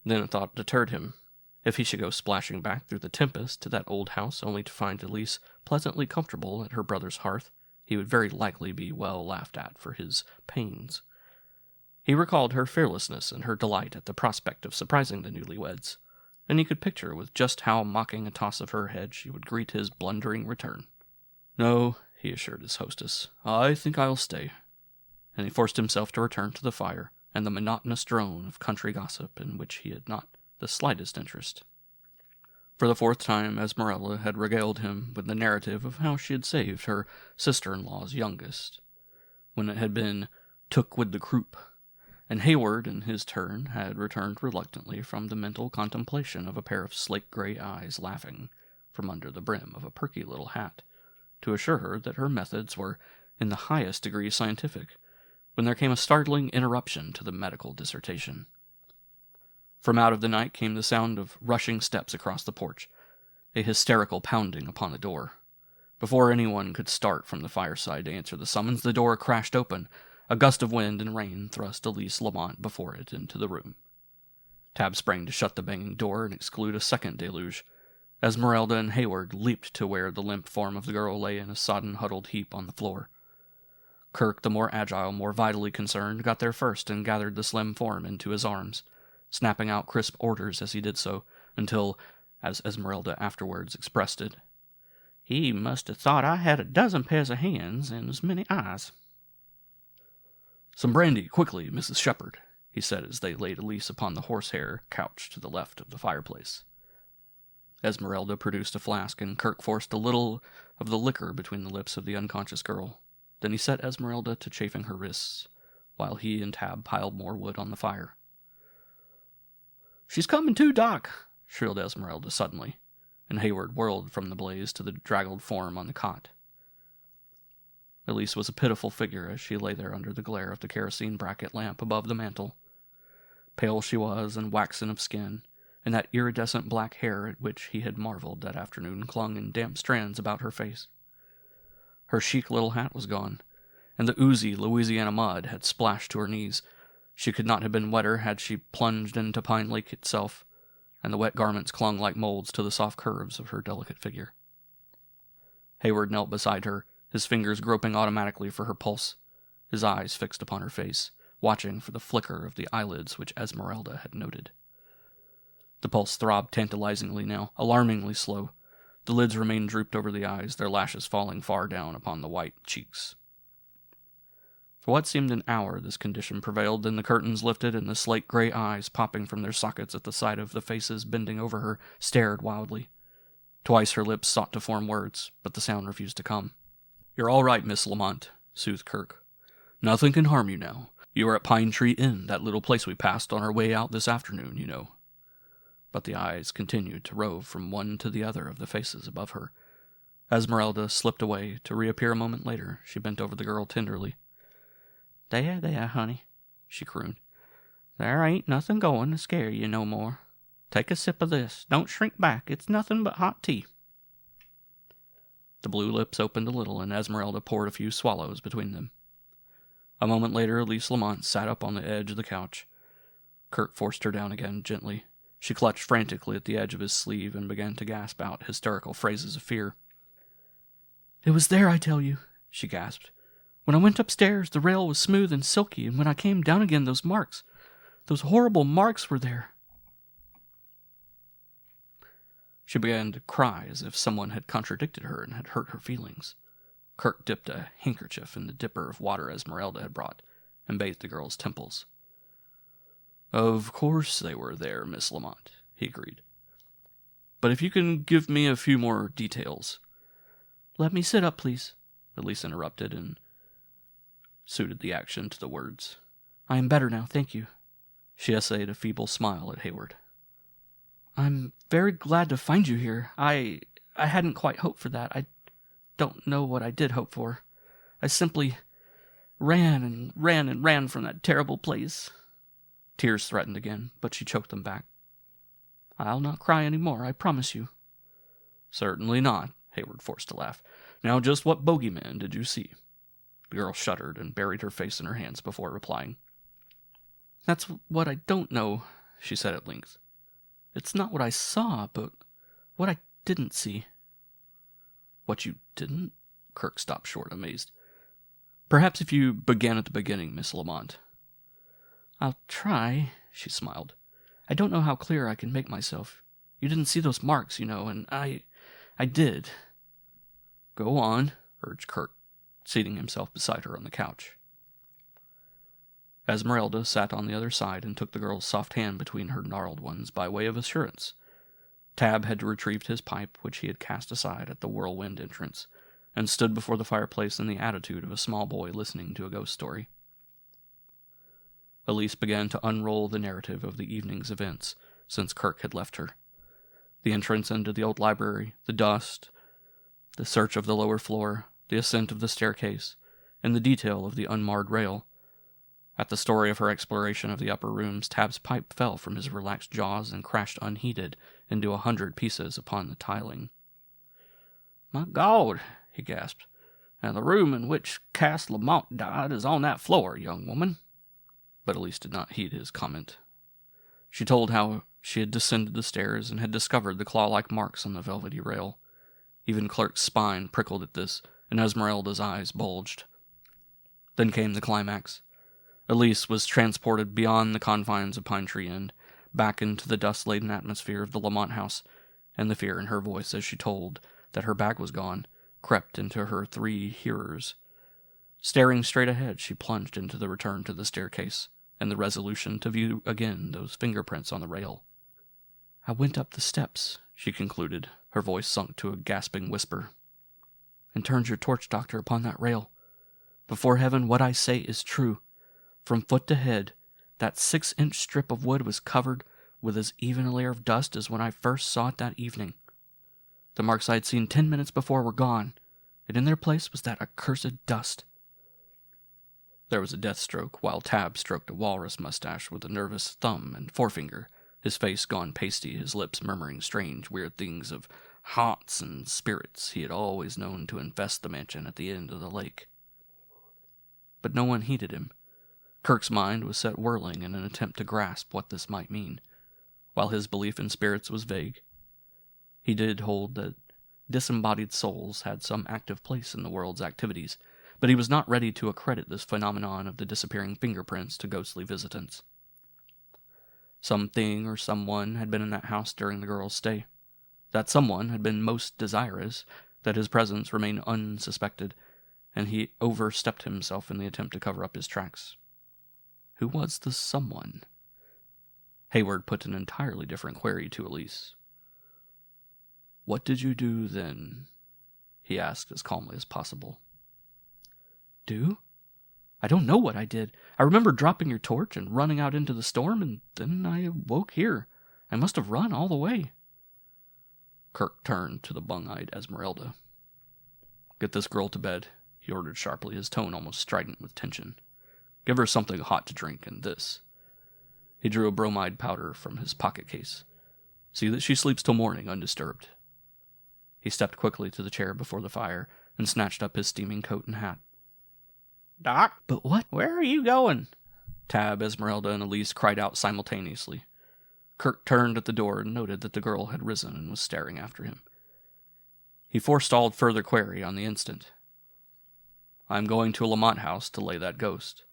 Then a thought deterred him. If he should go splashing back through the tempest to that old house only to find Elise pleasantly comfortable at her brother's hearth, he would very likely be well laughed at for his pains. He recalled her fearlessness and her delight at the prospect of surprising the newlyweds, and he could picture with just how mocking a toss of her head she would greet his blundering return. "No," he assured his hostess, "I think I'll stay." And he forced himself to return to the fire and the monotonous drone of country gossip in which he had not the slightest interest. For the fourth time, Esmeralda had regaled him with the narrative of how she had saved her sister-in-law's youngest, when it had been took with the croup, and Hayward, in his turn, had returned reluctantly from the mental contemplation of a pair of slate-gray eyes laughing from under the brim of a perky little hat, to assure her that her methods were in the highest degree scientific, when there came a startling interruption to the medical dissertation. From out of the night came the sound of rushing steps across the porch, a hysterical pounding upon the door. Before anyone could start from the fireside to answer the summons, the door crashed open. A gust of wind and rain thrust Elise Lamont before it into the room. Tab sprang to shut the banging door and exclude a second deluge. Esmeralda and Hayward leaped to where the limp form of the girl lay in a sodden, huddled heap on the floor. Kirk, the more agile, more vitally concerned, got there first and gathered the slim form into his arms, snapping out crisp orders as he did so, until, as Esmeralda afterwards expressed it, "He must have thought I had a dozen pairs of hands and as many eyes." "Some brandy, quickly, Mrs. Shepherd," he said as they laid Elise upon the horsehair couch to the left of the fireplace. Esmeralda produced a flask, and Kirk forced a little of the liquor between the lips of the unconscious girl. Then he set Esmeralda to chafing her wrists, while he and Tab piled more wood on the fire. "She's coming to, Doc!" shrilled Esmeralda suddenly, and Hayward whirled from the blaze to the draggled form on the cot. Elise was a pitiful figure as she lay there under the glare of the kerosene bracket lamp above the mantel. Pale she was and waxen of skin, and that iridescent black hair at which he had marveled that afternoon clung in damp strands about her face. Her chic little hat was gone, and the oozy Louisiana mud had splashed to her knees. She could not have been wetter had she plunged into Pine Lake itself, and the wet garments clung like molds to the soft curves of her delicate figure. Hayward knelt beside her, his fingers groping automatically for her pulse, his eyes fixed upon her face, watching for the flicker of the eyelids which Esmeralda had noted. The pulse throbbed tantalizingly now, alarmingly slow. The lids remained drooped over the eyes, their lashes falling far down upon the white cheeks. For what seemed an hour this condition prevailed, then the curtains lifted, and the slate-gray eyes, popping from their sockets at the sight of the faces bending over her, stared wildly. Twice her lips sought to form words, but the sound refused to come. "You're all right, Miss Lamont," soothed Kirk. "Nothing can harm you now. You are at Pine Tree Inn, that little place we passed on our way out this afternoon, you know." But the eyes continued to rove from one to the other of the faces above her. Esmeralda slipped away, to reappear a moment later. She bent over the girl tenderly. There, honey," she crooned. "There ain't nothing going to scare you no more. Take a sip of this. Don't shrink back. It's nothing but hot tea." The blue lips opened a little, and Esmeralda poured a few swallows between them. A moment later, Elise Lamont sat up on the edge of the couch. Kirk forced her down again, gently. She clutched frantically at the edge of his sleeve and began to gasp out hysterical phrases of fear. "It was there, I tell you," she gasped. "When I went upstairs, the rail was smooth and silky, and when I came down again, those horrible marks were there." She began to cry as if someone had contradicted her and had hurt her feelings. Kirk dipped a handkerchief in the dipper of water Esmeralda had brought and bathed the girl's temples. "Of course they were there, Miss Lamont," he agreed. "But if you can give me a few more details." "Let me sit up, please," Elise interrupted and suited the action to the words. I am better now, thank you. She essayed a feeble smile at Hayward. I'm very glad to find you here. I hadn't quite hoped for that. I don't know what I did hope for. I simply ran and ran and ran from that terrible place. Tears threatened again, but she choked them back. I'll not cry any more, I promise you. Certainly not, Hayward forced a laugh. Now just what bogeyman did you see? The girl shuddered and buried her face in her hands before replying. That's what I don't know, she said at length. It's not what I saw, but what I didn't see. What you didn't? Kirk stopped short, amazed. Perhaps if you began at the beginning, Miss Lamont. I'll try, she smiled. I don't know how clear I can make myself. You didn't see those marks, you know, and I did. Go on, urged Kirk, seating himself beside her on the couch. Esmeralda sat on the other side and took the girl's soft hand between her gnarled ones by way of assurance. Tab had retrieved his pipe, which he had cast aside at the whirlwind entrance, and stood before the fireplace in the attitude of a small boy listening to a ghost story. Elise began to unroll the narrative of the evening's events since Kirk had left her. The entrance into the old library, the dust, the search of the lower floor, the ascent of the staircase, and the detail of the unmarred rail. At the story of her exploration of the upper rooms, Tab's pipe fell from his relaxed jaws and crashed unheeded into 100 pieces upon the tiling. My God, he gasped, and the room in which Cass Lamont died is on that floor, young woman. But Elise did not heed his comment. She told how she had descended the stairs and had discovered the claw-like marks on the velvety rail. Even Clark's spine prickled at this, and Esmeralda's eyes bulged. Then came the climax. Elise was transported beyond the confines of Pine Tree Inn, back into the dust-laden atmosphere of the Lamont house, and the fear in her voice as she told that her bag was gone crept into her 3 hearers. Staring straight ahead, she plunged into the return to the staircase, and the resolution to view again those fingerprints on the rail. I went up the steps, she concluded, her voice sunk to a gasping whisper, and turned your torch, Doctor, upon that rail. Before heaven, what I say is true. From foot to head, that 6-inch strip of wood was covered with as even a layer of dust as when I first saw it that evening. The marks I had seen 10 minutes before were gone, and in their place was that accursed dust. There was a death stroke, while Tab stroked a walrus mustache with a nervous thumb and forefinger, his face gone pasty, his lips murmuring strange, weird things of haunts and spirits he had always known to infest the mansion at the end of the lake. But no one heeded him. Kirk's mind was set whirling in an attempt to grasp what this might mean, while his belief in spirits was vague. He did hold that disembodied souls had some active place in the world's activities, but he was not ready to accredit this phenomenon of the disappearing fingerprints to ghostly visitants. Something or someone had been in that house during the girl's stay. That someone had been most desirous that his presence remain unsuspected, and he overstepped himself in the attempt to cover up his tracks. Who was the someone? Hayward put an entirely different query to Elise. What did you do then? He asked as calmly as possible. Do? I don't know what I did. I remember dropping your torch and running out into the storm, and then I awoke here. I must have run all the way. Kirk turned to the bung-eyed Esmeralda. Get this girl to bed, he ordered sharply, his tone almost strident with tension. Give her something hot to drink, and this. He drew a bromide powder from his pocket case. See that she sleeps till morning undisturbed. He stepped quickly to the chair before the fire and snatched up his steaming coat and hat. Doc? But what? Where are you going? Tab, Esmeralda, and Elise cried out simultaneously. Kirk turned at the door and noted that the girl had risen and was staring after him. He forestalled further query on the instant. I'm going to a Lamont house to lay that ghost.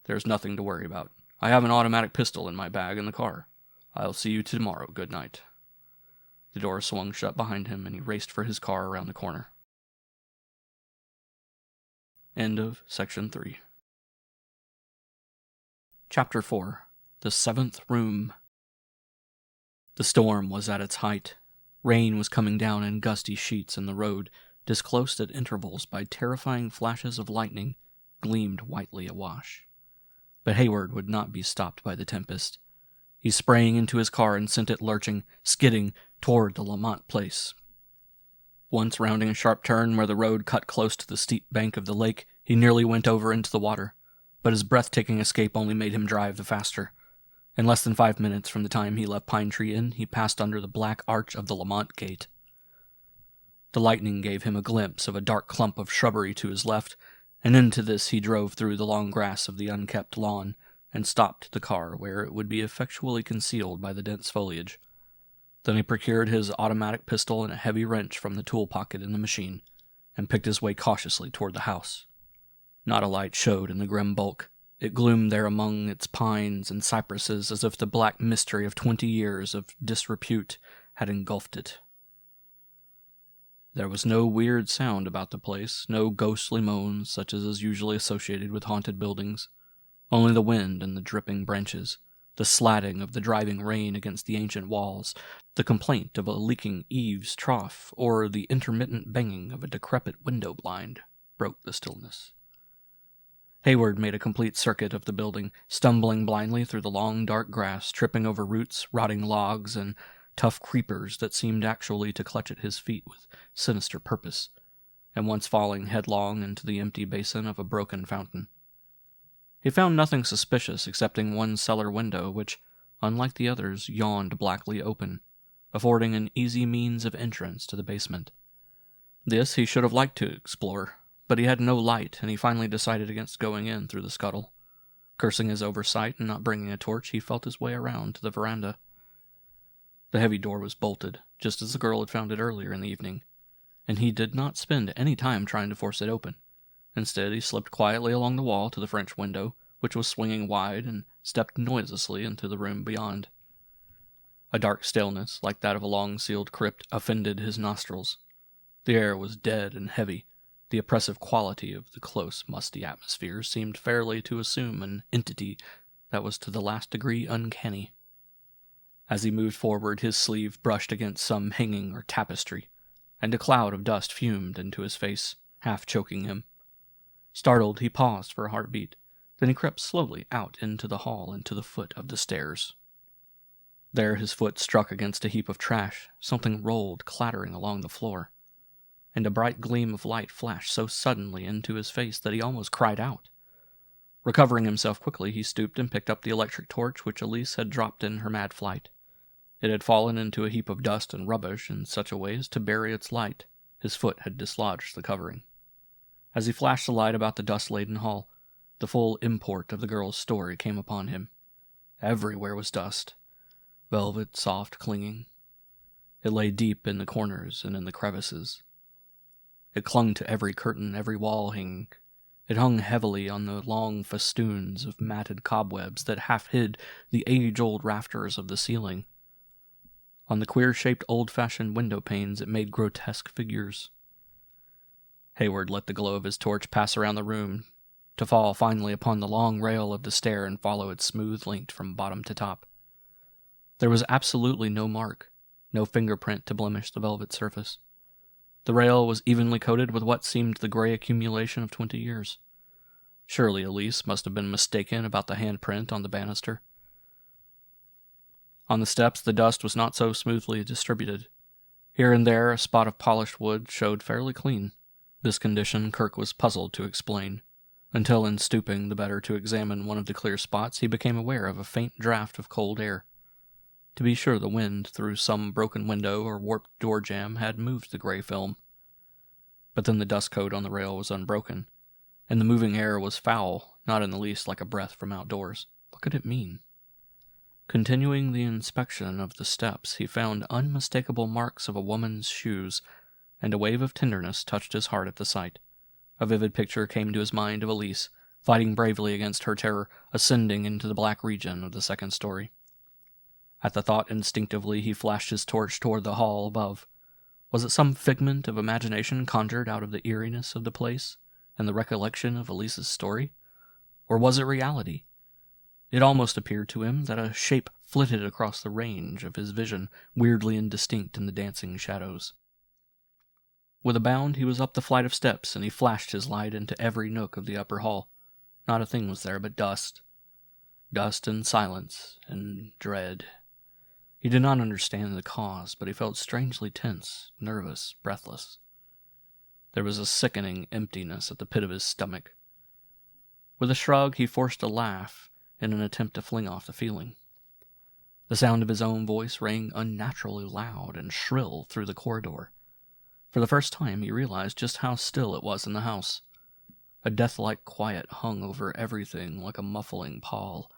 There's nothing to worry about. I have an automatic pistol in my bag in the car. I'll see you tomorrow. Good night. The door swung shut behind him, and he raced for his car around the corner. End of Section 3. Chapter 4. The 7th Room. The storm was at its height. Rain was coming down in gusty sheets, and the road, disclosed at intervals by terrifying flashes of lightning, gleamed whitely awash. But Hayward would not be stopped by the tempest. He sprang into his car and sent it lurching, skidding, toward the Lamont place. Once rounding a sharp turn where the road cut close to the steep bank of the lake, he nearly went over into the water, but his breathtaking escape only made him drive the faster. In less than 5 minutes from the time he left Pine Tree Inn, he passed under the black arch of the Lamont Gate. The lightning gave him a glimpse of a dark clump of shrubbery to his left, and into this he drove through the long grass of the unkept lawn, and stopped the car where it would be effectually concealed by the dense foliage. Then he procured his automatic pistol and a heavy wrench from the tool pocket in the machine, and picked his way cautiously toward the house. Not a light showed in the grim bulk. It gloomed there among its pines and cypresses as if the black mystery of 20 years of disrepute had engulfed it. There was no weird sound about the place, no ghostly moans such as is usually associated with haunted buildings. Only the wind and the dripping branches, the slatting of the driving rain against the ancient walls, the complaint of a leaking eaves trough, or the intermittent banging of a decrepit window blind broke the stillness. Hayward made a complete circuit of the building, stumbling blindly through the long dark grass, tripping over roots, rotting logs, and tough creepers that seemed actually to clutch at his feet with sinister purpose, and once falling headlong into the empty basin of a broken fountain. He found nothing suspicious excepting one cellar window, which, unlike the others, yawned blackly open, affording an easy means of entrance to the basement. This he should have liked to explore, but he had no light, and he finally decided against going in through the scuttle. Cursing his oversight and not bringing a torch, he felt his way around to the veranda. The heavy door was bolted, just as the girl had found it earlier in the evening, and he did not spend any time trying to force it open. Instead, he slipped quietly along the wall to the French window, which was swinging wide, and stepped noiselessly into the room beyond. A dark staleness, like that of a long-sealed crypt, offended his nostrils. The air was dead and heavy. The oppressive quality of the close, musty atmosphere seemed fairly to assume an entity that was to the last degree uncanny. As he moved forward, his sleeve brushed against some hanging or tapestry, and a cloud of dust fumed into his face, half choking him. Startled, he paused for a heartbeat. Then he crept slowly out into the hall and to the foot of the stairs. There his foot struck against a heap of trash. Something rolled, clattering along the floor, and a bright gleam of light flashed so suddenly into his face that he almost cried out. Recovering himself quickly, he stooped and picked up the electric torch which Elise had dropped in her mad flight. It had fallen into a heap of dust and rubbish in such a way as to bury its light. His foot had dislodged the covering. As he flashed the light about the dust-laden hall, the full import of the girl's story came upon him. Everywhere was dust, velvet, soft, clinging. It lay deep in the corners and in the crevices. It clung to every curtain, every wall hanging. It hung heavily on the long festoons of matted cobwebs that half hid the age-old rafters of the ceiling. On the queer-shaped old-fashioned window panes it made grotesque figures. Hayward let the glow of his torch pass around the room, to fall finally upon the long rail of the stair and follow its smooth length from bottom to top. There was absolutely no mark, no fingerprint to blemish the velvet surface. The rail was evenly coated with what seemed the gray accumulation of 20 years. Surely Elise must have been mistaken about the handprint on the banister. On the steps, the dust was not so smoothly distributed. Here and there, a spot of polished wood showed fairly clean. This condition Kirk was puzzled to explain, until in stooping the better to examine one of the clear spots, he became aware of a faint draught of cold air. To be sure, the wind through some broken window or warped door jamb had moved the gray film. But then the dust coat on the rail was unbroken, and the moving air was foul, not in the least like a breath from outdoors. What could it mean? Continuing the inspection of the steps, he found unmistakable marks of a woman's shoes, and a wave of tenderness touched his heart at the sight. A vivid picture came to his mind of Elise, fighting bravely against her terror, ascending into the black region of the second story. At the thought, instinctively, he flashed his torch toward the hall above. Was it some figment of imagination conjured out of the eeriness of the place and the recollection of Elise's story? Or was it reality? It almost appeared to him that a shape flitted across the range of his vision, weirdly indistinct in the dancing shadows. With a bound, he was up the flight of steps, and he flashed his light into every nook of the upper hall. Not a thing was there but dust. Dust and silence and dread. He did not understand the cause, but he felt strangely tense, nervous, breathless. There was a sickening emptiness at the pit of his stomach. With a shrug, he forced a laugh in an attempt to fling off the feeling. The sound of his own voice rang unnaturally loud and shrill through the corridor. For the first time, he realized just how still it was in the house. A death-like quiet hung over everything like a muffling pall.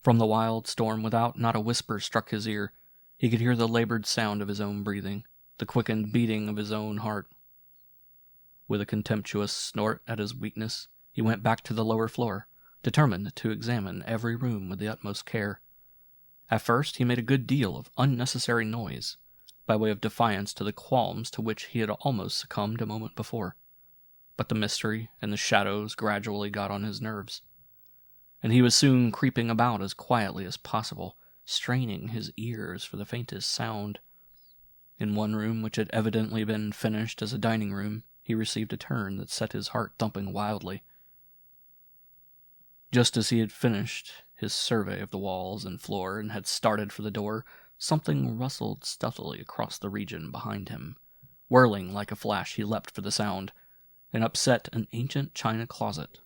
From the wild storm without, not a whisper struck his ear. He could hear the labored sound of his own breathing, the quickened beating of his own heart. With a contemptuous snort at his weakness, he went back to the lower floor, determined to examine every room with the utmost care. At first, he made a good deal of unnecessary noise, by way of defiance to the qualms to which he had almost succumbed a moment before. But the mystery and the shadows gradually got on his nerves, and he was soon creeping about as quietly as possible, straining his ears for the faintest sound. In one room, which had evidently been finished as a dining room, he received a turn that set his heart thumping wildly. Just as he had finished his survey of the walls and floor and had started for the door, something rustled stealthily across the region behind him. Whirling like a flash, he leapt for the sound, and upset an ancient china closet.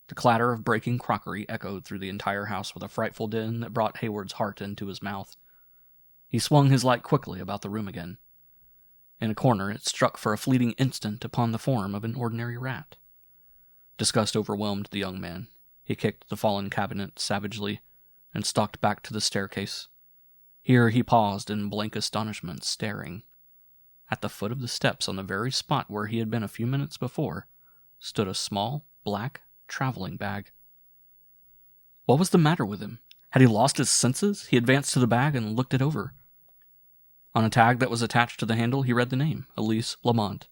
The clatter of breaking crockery echoed through the entire house with a frightful din that brought Hayward's heart into his mouth. He swung his light quickly about the room again. In a corner, it struck for a fleeting instant upon the form of an ordinary rat. Disgust overwhelmed the young man. He kicked the fallen cabinet savagely and stalked back to the staircase. Here he paused in blank astonishment, staring. At the foot of the steps, on the very spot where he had been a few minutes before, stood a small, black traveling bag. What was the matter with him? Had he lost his senses? He advanced to the bag and looked it over. On a tag that was attached to the handle, he read the name, Elise Lamont.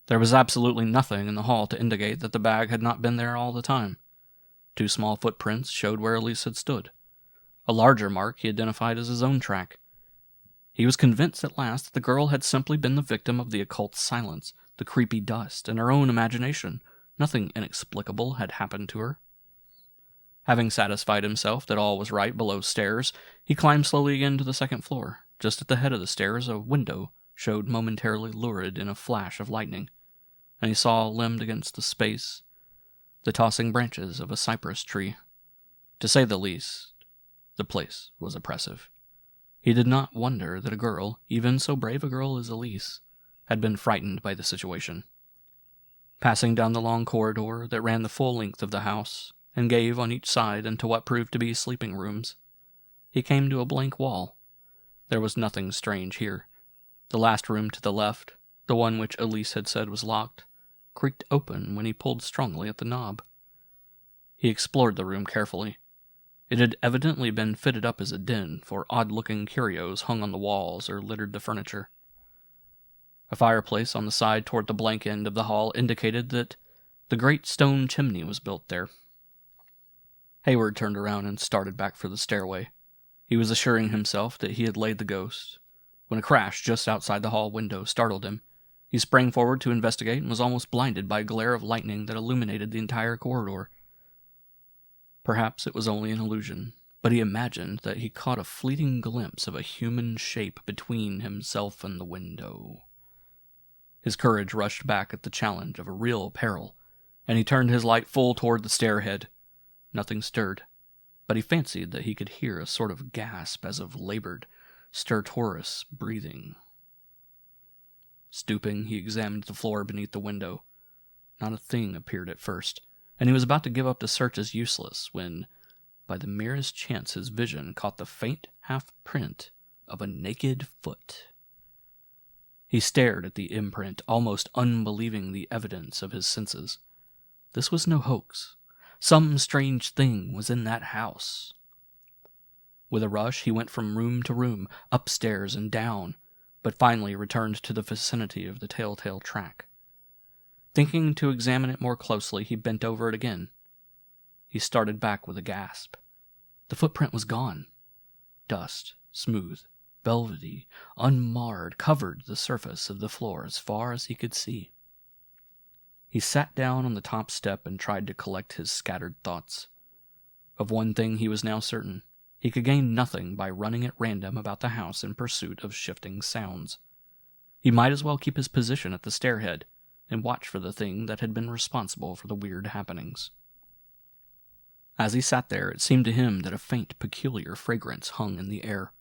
There was absolutely nothing in the hall to indicate that the bag had not been there all the time. 2 small footprints showed where Elise had stood. A larger mark he identified as his own track. He was convinced at last that the girl had simply been the victim of the occult silence, the creepy dust, and her own imagination. Nothing inexplicable had happened to her. Having satisfied himself that all was right below stairs, he climbed slowly again to the second floor. Just at the head of the stairs, a window showed momentarily lurid in a flash of lightning, and he saw, limned against the space, the tossing branches of a cypress tree. To say the least, the place was oppressive. He did not wonder that a girl, even so brave a girl as Elise, had been frightened by the situation. Passing down the long corridor that ran the full length of the house, and gave on each side into what proved to be sleeping rooms, he came to a blank wall. There was nothing strange here. The last room to the left, the one which Elise had said was locked, creaked open when he pulled strongly at the knob. He explored the room carefully. It had evidently been fitted up as a den, for odd-looking curios hung on the walls or littered the furniture. A fireplace on the side toward the blank end of the hall indicated that the great stone chimney was built there. Hayward turned around and started back for the stairway. He was assuring himself that he had laid the ghost, when a crash just outside the hall window startled him. He sprang forward to investigate and was almost blinded by a glare of lightning that illuminated the entire corridor. Perhaps it was only an illusion, but he imagined that he caught a fleeting glimpse of a human shape between himself and the window. His courage rushed back at the challenge of a real peril, and he turned his light full toward the stairhead. Nothing stirred, but he fancied that he could hear a sort of gasp as of labored, stertorous breathing. Stooping, he examined the floor beneath the window. Not a thing appeared at first, and he was about to give up the search as useless when, by the merest chance, his vision caught the faint half-print of a naked foot. He stared at the imprint, almost unbelieving the evidence of his senses. This was no hoax. Some strange thing was in that house. With a rush, he went from room to room, upstairs and down, but finally returned to the vicinity of the telltale track. Thinking to examine it more closely, he bent over it again. He started back with a gasp. The footprint was gone. Dust, smooth, velvety, unmarred, covered the surface of the floor as far as he could see. He sat down on the top step and tried to collect his scattered thoughts. Of one thing he was now certain. He could gain nothing by running at random about the house in pursuit of shifting sounds. He might as well keep his position at the stairhead and watch for the thing that had been responsible for the weird happenings. As he sat there, it seemed to him that a faint, peculiar fragrance hung in the air.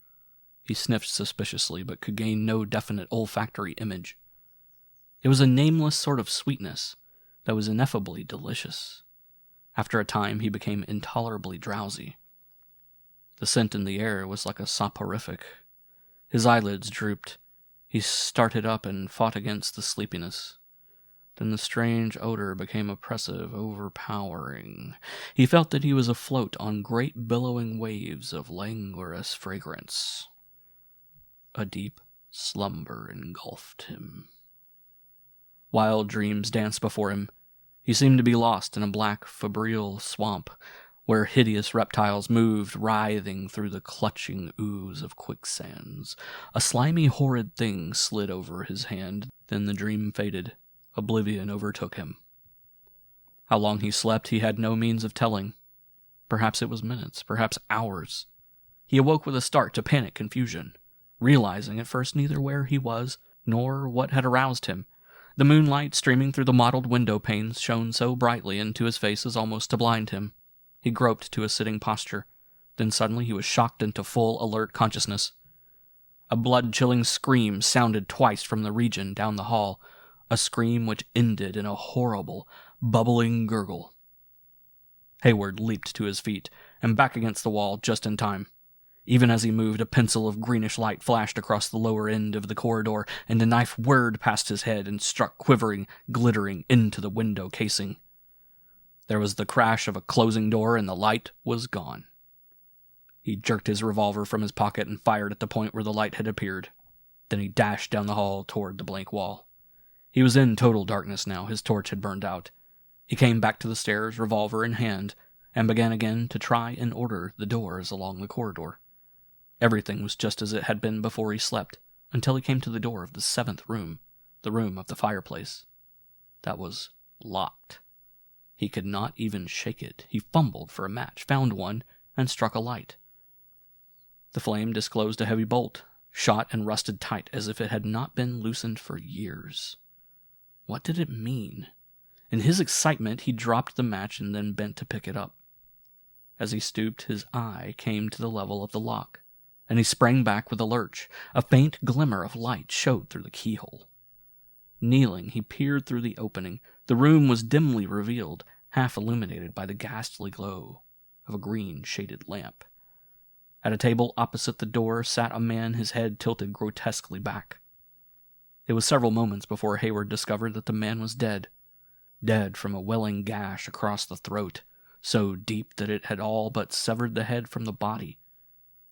He sniffed suspiciously, but could gain no definite olfactory image. It was a nameless sort of sweetness that was ineffably delicious. After a time, he became intolerably drowsy. The scent in the air was like a soporific. His eyelids drooped. He started up and fought against the sleepiness. Then the strange odor became oppressive, overpowering. He felt that he was afloat on great billowing waves of languorous fragrance. A deep slumber engulfed him. Wild dreams danced before him. He seemed to be lost in a black, febrile swamp, where hideous reptiles moved, writhing through the clutching ooze of quicksands. A slimy, horrid thing slid over his hand, then the dream faded. Oblivion overtook him. How long he slept he had no means of telling. Perhaps it was minutes, perhaps hours. He awoke with a start to panic confusion, realizing at first neither where he was nor what had aroused him. The moonlight streaming through the mottled window panes shone so brightly into his face as almost to blind him. He groped to a sitting posture. Then suddenly he was shocked into full, alert consciousness. A blood-chilling scream sounded twice from the region down the hall, a scream which ended in a horrible, bubbling gurgle. Hayward leaped to his feet and back against the wall just in time. Even as he moved, a pencil of greenish light flashed across the lower end of the corridor, and a knife whirred past his head and struck quivering, glittering into the window casing. There was the crash of a closing door, and the light was gone. He jerked his revolver from his pocket and fired at the point where the light had appeared. Then he dashed down the hall toward the blank wall. He was in total darkness now. His torch had burned out. He came back to the stairs, revolver in hand, and began again to try and order the doors along the corridor. Everything was just as it had been before he slept, until he came to the door of the 7th room, the room of the fireplace. That was locked. He could not even shake it. He fumbled for a match, found one, and struck a light. The flame disclosed a heavy bolt, shot and rusted tight as if it had not been loosened for years. What did it mean? In his excitement, he dropped the match and then bent to pick it up. As he stooped, his eye came to the level of the lock, and he sprang back with a lurch. A faint glimmer of light showed through the keyhole. Kneeling, he peered through the opening. The room was dimly revealed, half illuminated by the ghastly glow of a green-shaded lamp. At a table opposite the door sat a man, his head tilted grotesquely back. It was several moments before Hayward discovered that the man was dead. Dead from a welling gash across the throat, so deep that it had all but severed the head from the body.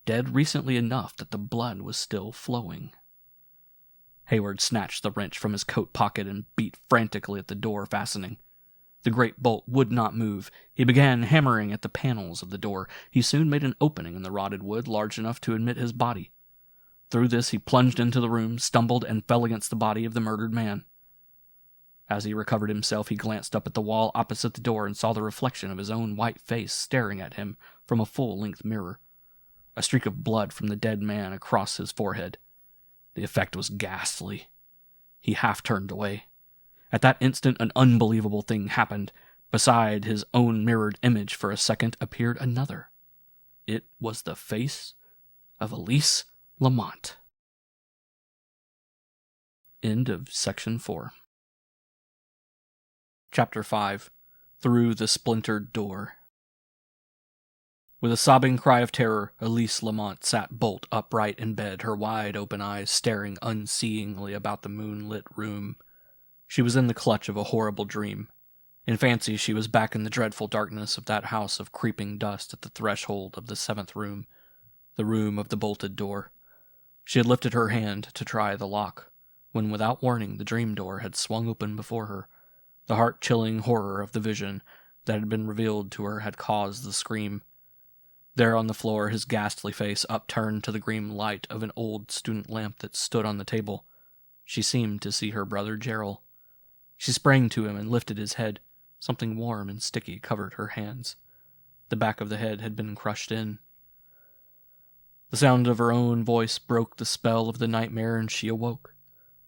Dead recently enough that the blood was still flowing. Hayward snatched the wrench from his coat pocket and beat frantically at the door fastening. The great bolt would not move. He began hammering at the panels of the door. He soon made an opening in the rotted wood large enough to admit his body. Through this he plunged into the room, stumbled, and fell against the body of the murdered man. As he recovered himself, he glanced up at the wall opposite the door and saw the reflection of his own white face staring at him from a full-length mirror. A streak of blood from the dead man across his forehead. The effect was ghastly. He half turned away. At that instant, an unbelievable thing happened. Beside his own mirrored image for a second appeared another. It was the face of Elise Lamont. End of Section 4. Chapter 5. Through the Splintered Door. With a sobbing cry of terror, Elise Lamont sat bolt upright in bed, her wide-open eyes staring unseeingly about the moonlit room. She was in the clutch of a horrible dream. In fancy, she was back in the dreadful darkness of that house of creeping dust at the threshold of the 7th room, the room of the bolted door. She had lifted her hand to try the lock, when without warning the dream door had swung open before her. The heart-chilling horror of the vision that had been revealed to her had caused the scream. There on the floor, his ghastly face upturned to the green light of an old student lamp that stood on the table, she seemed to see her brother Gerald. She sprang to him and lifted his head. Something warm and sticky covered her hands. The back of the head had been crushed in. The sound of her own voice broke the spell of the nightmare, and she awoke.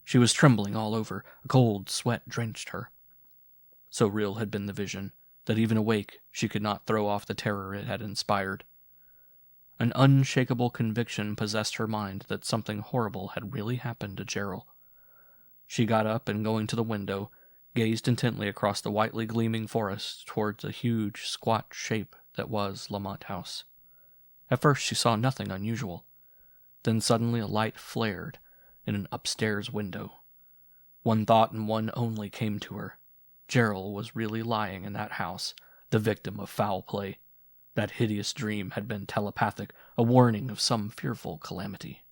She was trembling all over. A cold sweat drenched her. So real had been the vision that even awake she could not throw off the terror it had inspired. An unshakable conviction possessed her mind that something horrible had really happened to Gerald. She got up and, going to the window, gazed intently across the whitely gleaming forest towards the huge, squat shape that was Lamont House. At first she saw nothing unusual. Then suddenly a light flared in an upstairs window. One thought and one only came to her. Gerald was really lying in that house, the victim of foul play. That hideous dream had been telepathic, a warning of some fearful calamity.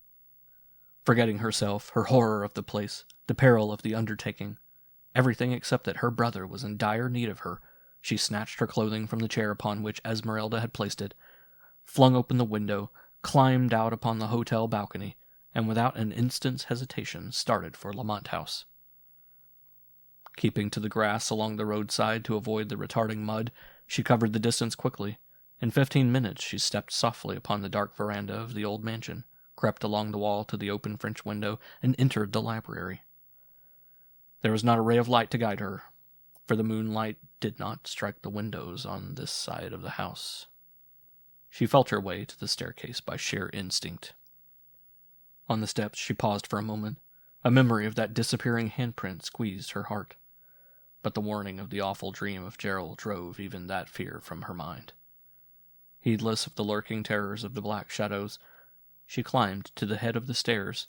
Forgetting herself, her horror of the place, the peril of the undertaking, everything except that her brother was in dire need of her, she snatched her clothing from the chair upon which Esmeralda had placed it, flung open the window, climbed out upon the hotel balcony, and without an instant's hesitation started for Lamont House. Keeping to the grass along the roadside to avoid the retarding mud, she covered the distance quickly. In 15 minutes she stepped softly upon the dark veranda of the old mansion, crept along the wall to the open French window, and entered the library. There was not a ray of light to guide her, for the moonlight did not strike the windows on this side of the house. She felt her way to the staircase by sheer instinct. On the steps she paused for a moment. A memory of that disappearing handprint squeezed her heart. But the warning of the awful dream of Gerald drove even that fear from her mind. Heedless of the lurking terrors of the black shadows, she climbed to the head of the stairs.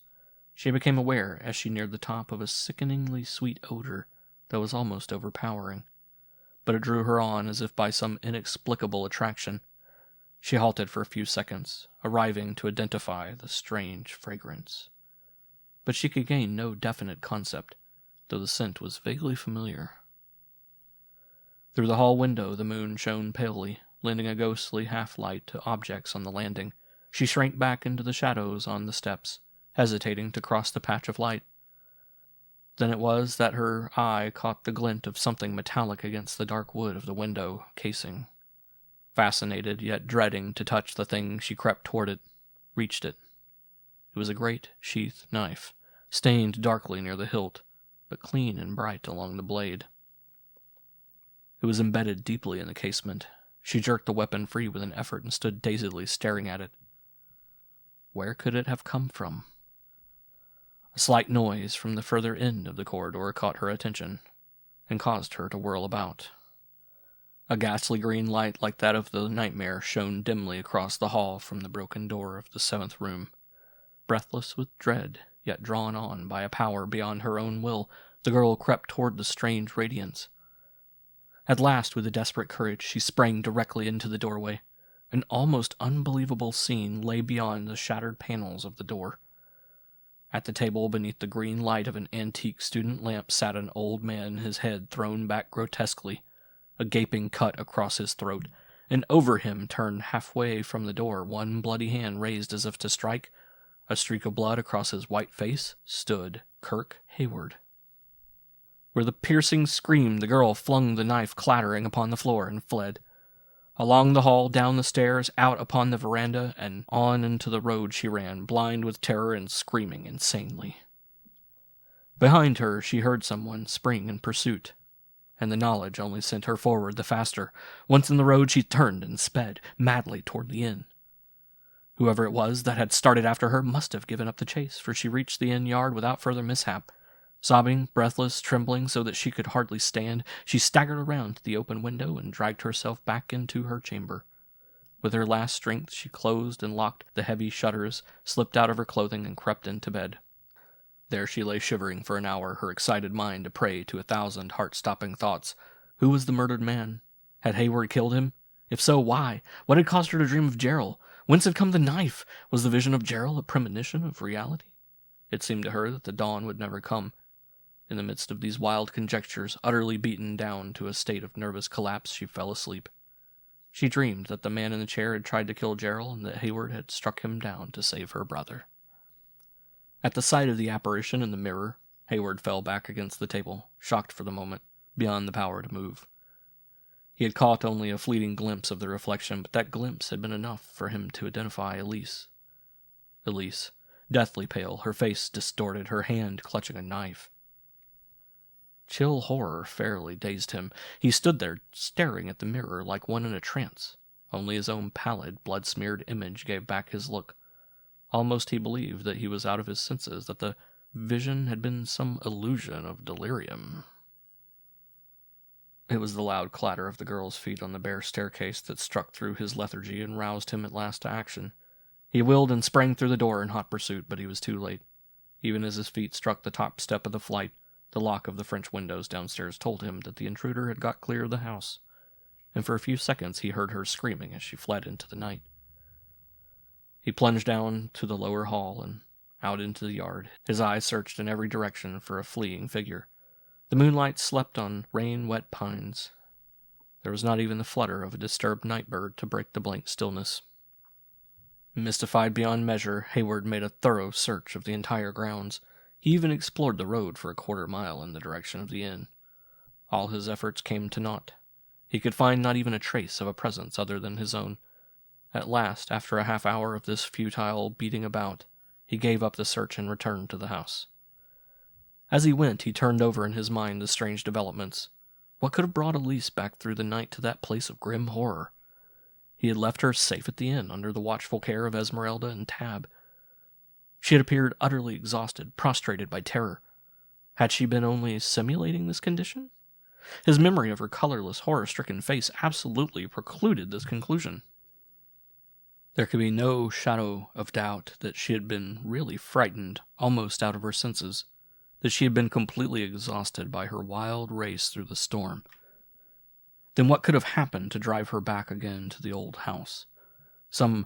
She became aware, as she neared the top, of a sickeningly sweet odor that was almost overpowering. But it drew her on as if by some inexplicable attraction. She halted for a few seconds, arriving to identify the strange fragrance. But she could gain no definite concept, though the scent was vaguely familiar. Through the hall window the moon shone palely, lending a ghostly half-light to objects on the landing. She shrank back into the shadows on the steps, hesitating to cross the patch of light. Then it was that her eye caught the glint of something metallic against the dark wood of the window casing. Fascinated, yet dreading to touch the thing, she crept toward it, reached it. It was a great sheath knife, stained darkly near the hilt, but clean and bright along the blade. It was embedded deeply in the casement. She jerked the weapon free with an effort and stood dazedly staring at it. Where could it have come from? A slight noise from the further end of the corridor caught her attention, and caused her to whirl about. A ghastly green light like that of the nightmare shone dimly across the hall from the broken door of the 7th room. Breathless with dread, yet drawn on by a power beyond her own will, the girl crept toward the strange radiance. At last, with a desperate courage, she sprang directly into the doorway. An almost unbelievable scene lay beyond the shattered panels of the door. At the table beneath the green light of an antique student lamp sat an old man, his head thrown back grotesquely, a gaping cut across his throat, and over him, turned halfway from the door, one bloody hand raised as if to strike, a streak of blood across his white face, stood Kirk Hayward. With a piercing scream, the girl flung the knife clattering upon the floor and fled. Along the hall, down the stairs, out upon the veranda, and on into the road she ran, blind with terror and screaming insanely. Behind her she heard someone spring in pursuit, and the knowledge only sent her forward the faster. Once in the road she turned and sped madly toward the inn. Whoever it was that had started after her must have given up the chase, for she reached the inn yard without further mishap. Sobbing, breathless, trembling so that she could hardly stand, she staggered around to the open window and dragged herself back into her chamber. With her last strength she closed and locked the heavy shutters, slipped out of her clothing, and crept into bed. There she lay shivering for an hour, her excited mind a prey to 1,000 heart-stopping thoughts. Who was the murdered man? Had Hayward killed him? If so, why? What had caused her to dream of Gerald? Whence had come the knife? Was the vision of Gerald a premonition of reality? It seemed to her that the dawn would never come. In the midst of these wild conjectures, utterly beaten down to a state of nervous collapse, she fell asleep. She dreamed that the man in the chair had tried to kill Gerald and that Hayward had struck him down to save her brother. At the sight of the apparition in the mirror, Hayward fell back against the table, shocked for the moment, beyond the power to move. He had caught only a fleeting glimpse of the reflection, but that glimpse had been enough for him to identify Elise. Elise, deathly pale, her face distorted, her hand clutching a knife. Chill horror fairly dazed him. He stood there, staring at the mirror like one in a trance. Only his own pallid, blood-smeared image gave back his look. Almost he believed that he was out of his senses, that the vision had been some illusion of delirium. It was the loud clatter of the girl's feet on the bare staircase that struck through his lethargy and roused him at last to action. He wheeled and sprang through the door in hot pursuit, but he was too late. Even as his feet struck the top step of the flight, the lock of the French windows downstairs told him that the intruder had got clear of the house, and for a few seconds he heard her screaming as she fled into the night. He plunged down to the lower hall and out into the yard. His eyes searched in every direction for a fleeing figure. The moonlight slept on rain-wet pines. There was not even the flutter of a disturbed night bird to break the blank stillness. Mystified beyond measure, Hayward made a thorough search of the entire grounds. He even explored the road for a quarter-mile in the direction of the inn. All his efforts came to naught. He could find not even a trace of a presence other than his own. At last, after a half-hour of this futile beating about, he gave up the search and returned to the house. As he went, he turned over in his mind the strange developments. What could have brought Elise back through the night to that place of grim horror? He had left her safe at the inn, under the watchful care of Esmeralda and Tab. She had appeared utterly exhausted, prostrated by terror. Had she been only simulating this condition? His memory of her colorless, horror-stricken face absolutely precluded this conclusion. There could be no shadow of doubt that she had been really frightened, almost out of her senses, that she had been completely exhausted by her wild race through the storm. Then what could have happened to drive her back again to the old house? Some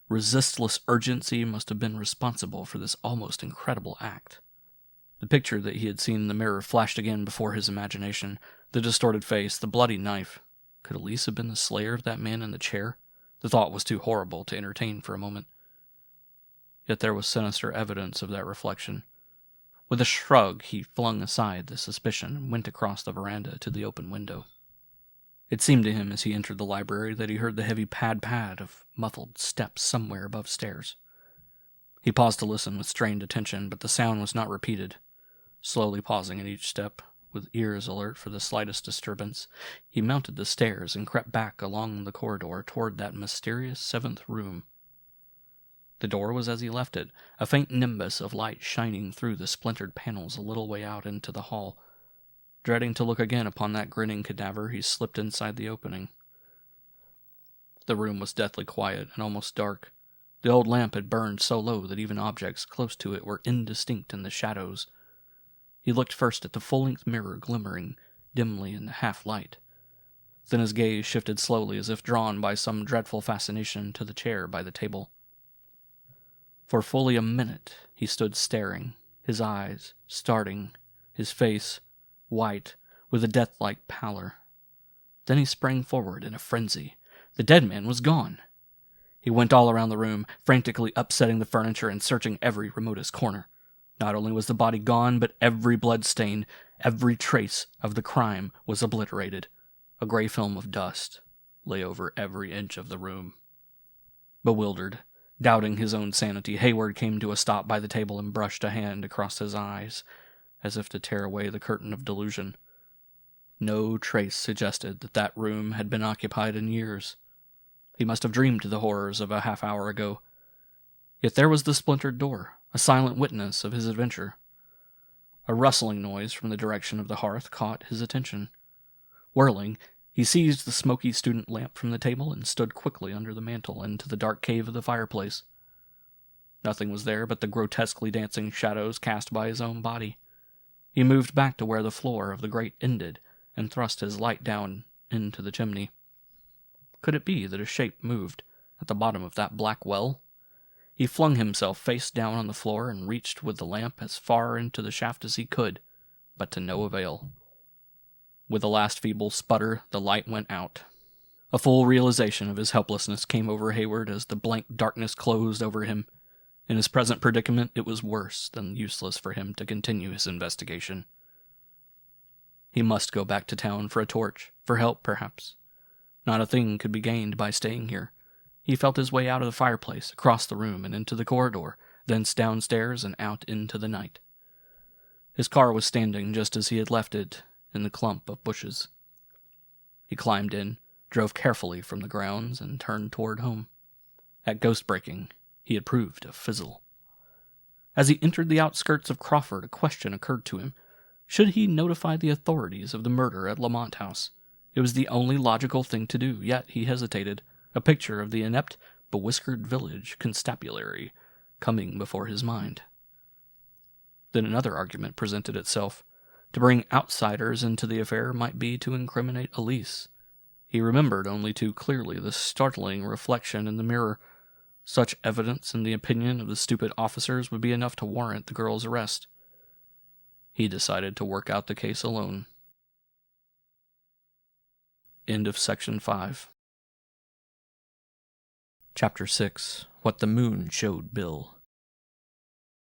resistless urgency must have been responsible for this almost incredible act. The picture that he had seen in the mirror flashed again before his imagination. The distorted face, the bloody knife. Could Elise have been the slayer of that man in the chair? The thought was too horrible to entertain for a moment. Yet there was sinister evidence of that reflection. With a shrug, he flung aside the suspicion and went across the veranda to the open window. It seemed to him as he entered the library that he heard the heavy pad-pad of muffled steps somewhere above stairs. He paused to listen with strained attention, but the sound was not repeated. Slowly pausing at each step, with ears alert for the slightest disturbance, he mounted the stairs and crept back along the corridor toward that mysterious seventh room. The door was as he left it, a faint nimbus of light shining through the splintered panels a little way out into the hall. Dreading to look again upon that grinning cadaver, he slipped inside the opening. The room was deathly quiet and almost dark. The old lamp had burned so low that even objects close to it were indistinct in the shadows. He looked first at the full-length mirror glimmering dimly in the half-light. Then his gaze shifted slowly, as if drawn by some dreadful fascination, to the chair by the table. For fully a minute he stood staring, his eyes starting, his face white, with a death-like pallor. Then he sprang forward in a frenzy. The dead man was gone. He went all around the room, frantically upsetting the furniture and searching every remotest corner. Not only was the body gone, but every blood stain, every trace of the crime was obliterated. A gray film of dust lay over every inch of the room. Bewildered, doubting his own sanity, Hayward came to a stop by the table and brushed a hand across his eyes, as if to tear away the curtain of delusion. No trace suggested that that room had been occupied in years. He must have dreamed the horrors of a half-hour ago. Yet there was the splintered door, a silent witness of his adventure. A rustling noise from the direction of the hearth caught his attention. Whirling, he seized the smoky student lamp from the table and stood quickly under the mantel into the dark cave of the fireplace. Nothing was there but the grotesquely dancing shadows cast by his own body. He moved back to where the floor of the grate ended and thrust his light down into the chimney. Could it be that a shape moved at the bottom of that black well? He flung himself face down on the floor and reached with the lamp as far into the shaft as he could, but to no avail. With a last feeble sputter, the light went out. A full realization of his helplessness came over Hayward as the blank darkness closed over him. In his present predicament, it was worse than useless for him to continue his investigation. He must go back to town for a torch, for help, perhaps. Not a thing could be gained by staying here. He felt his way out of the fireplace, across the room and into the corridor, thence downstairs and out into the night. His car was standing just as he had left it, in the clump of bushes. He climbed in, drove carefully from the grounds, and turned toward home. At ghost breaking, he had proved a fizzle. As he entered the outskirts of Crawford, a question occurred to him. Should he notify the authorities of the murder at Lamont House? It was the only logical thing to do, yet he hesitated, a picture of the inept, bewhiskered village constabulary coming before his mind. Then another argument presented itself. To bring outsiders into the affair might be to incriminate Elise. He remembered only too clearly the startling reflection in the mirror. Such evidence, in the opinion of the stupid officers, would be enough to warrant the girl's arrest. He decided to work out the case alone. End of Section 5. Chapter 6. What the Moon Showed Bill.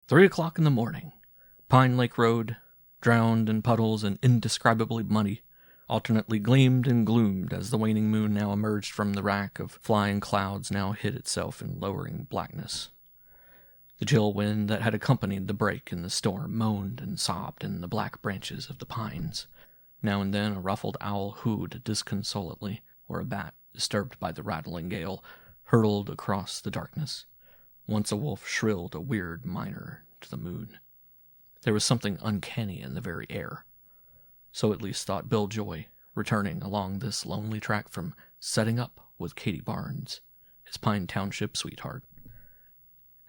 3 o'clock in the morning. Pine Lake Road, drowned in puddles and indescribably muddy, alternately gleamed and gloomed as the waning moon now emerged from the rack of flying clouds, now hid itself in lowering blackness. The chill wind that had accompanied the break in the storm moaned and sobbed in the black branches of the pines. Now and then a ruffled owl hooted disconsolately, or a bat, disturbed by the rattling gale, hurtled across the darkness. Once a wolf shrilled a weird minor to the moon. There was something uncanny in the very air. So at least thought Bill Joy, returning along this lonely track from setting up with Katie Barnes, his Pine Township sweetheart.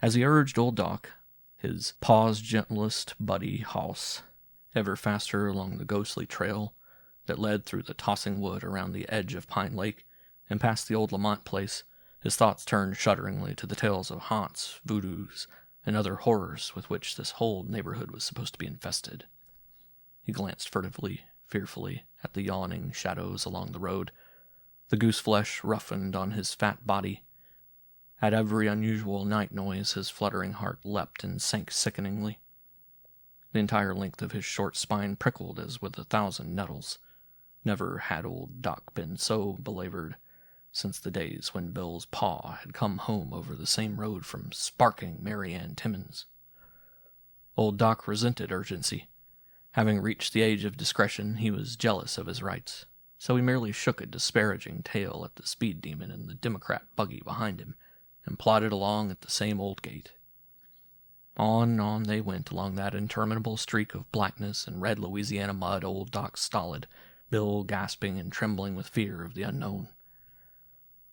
As he urged old Doc, his paw's gentlest buddy Hoss, ever faster along the ghostly trail that led through the tossing wood around the edge of Pine Lake and past the old Lamont place, his thoughts turned shudderingly to the tales of haunts, voodoos, and other horrors with which this whole neighborhood was supposed to be infested. He glanced furtively, fearfully, at the yawning shadows along the road. The goose flesh roughened on his fat body. At every unusual night noise, his fluttering heart leapt and sank sickeningly. The entire length of his short spine prickled as with 1,000 nettles. Never had old Doc been so belabored since the days when Bill's paw had come home over the same road from sparking Mary Ann Timmons. Old Doc resented urgency. Having reached the age of discretion, he was jealous of his rights, so he merely shook a disparaging tail at the speed demon in the Democrat buggy behind him, and plodded along at the same old gait. On and on they went along that interminable streak of blackness and red Louisiana mud, old Doc stolid, Bill gasping and trembling with fear of the unknown.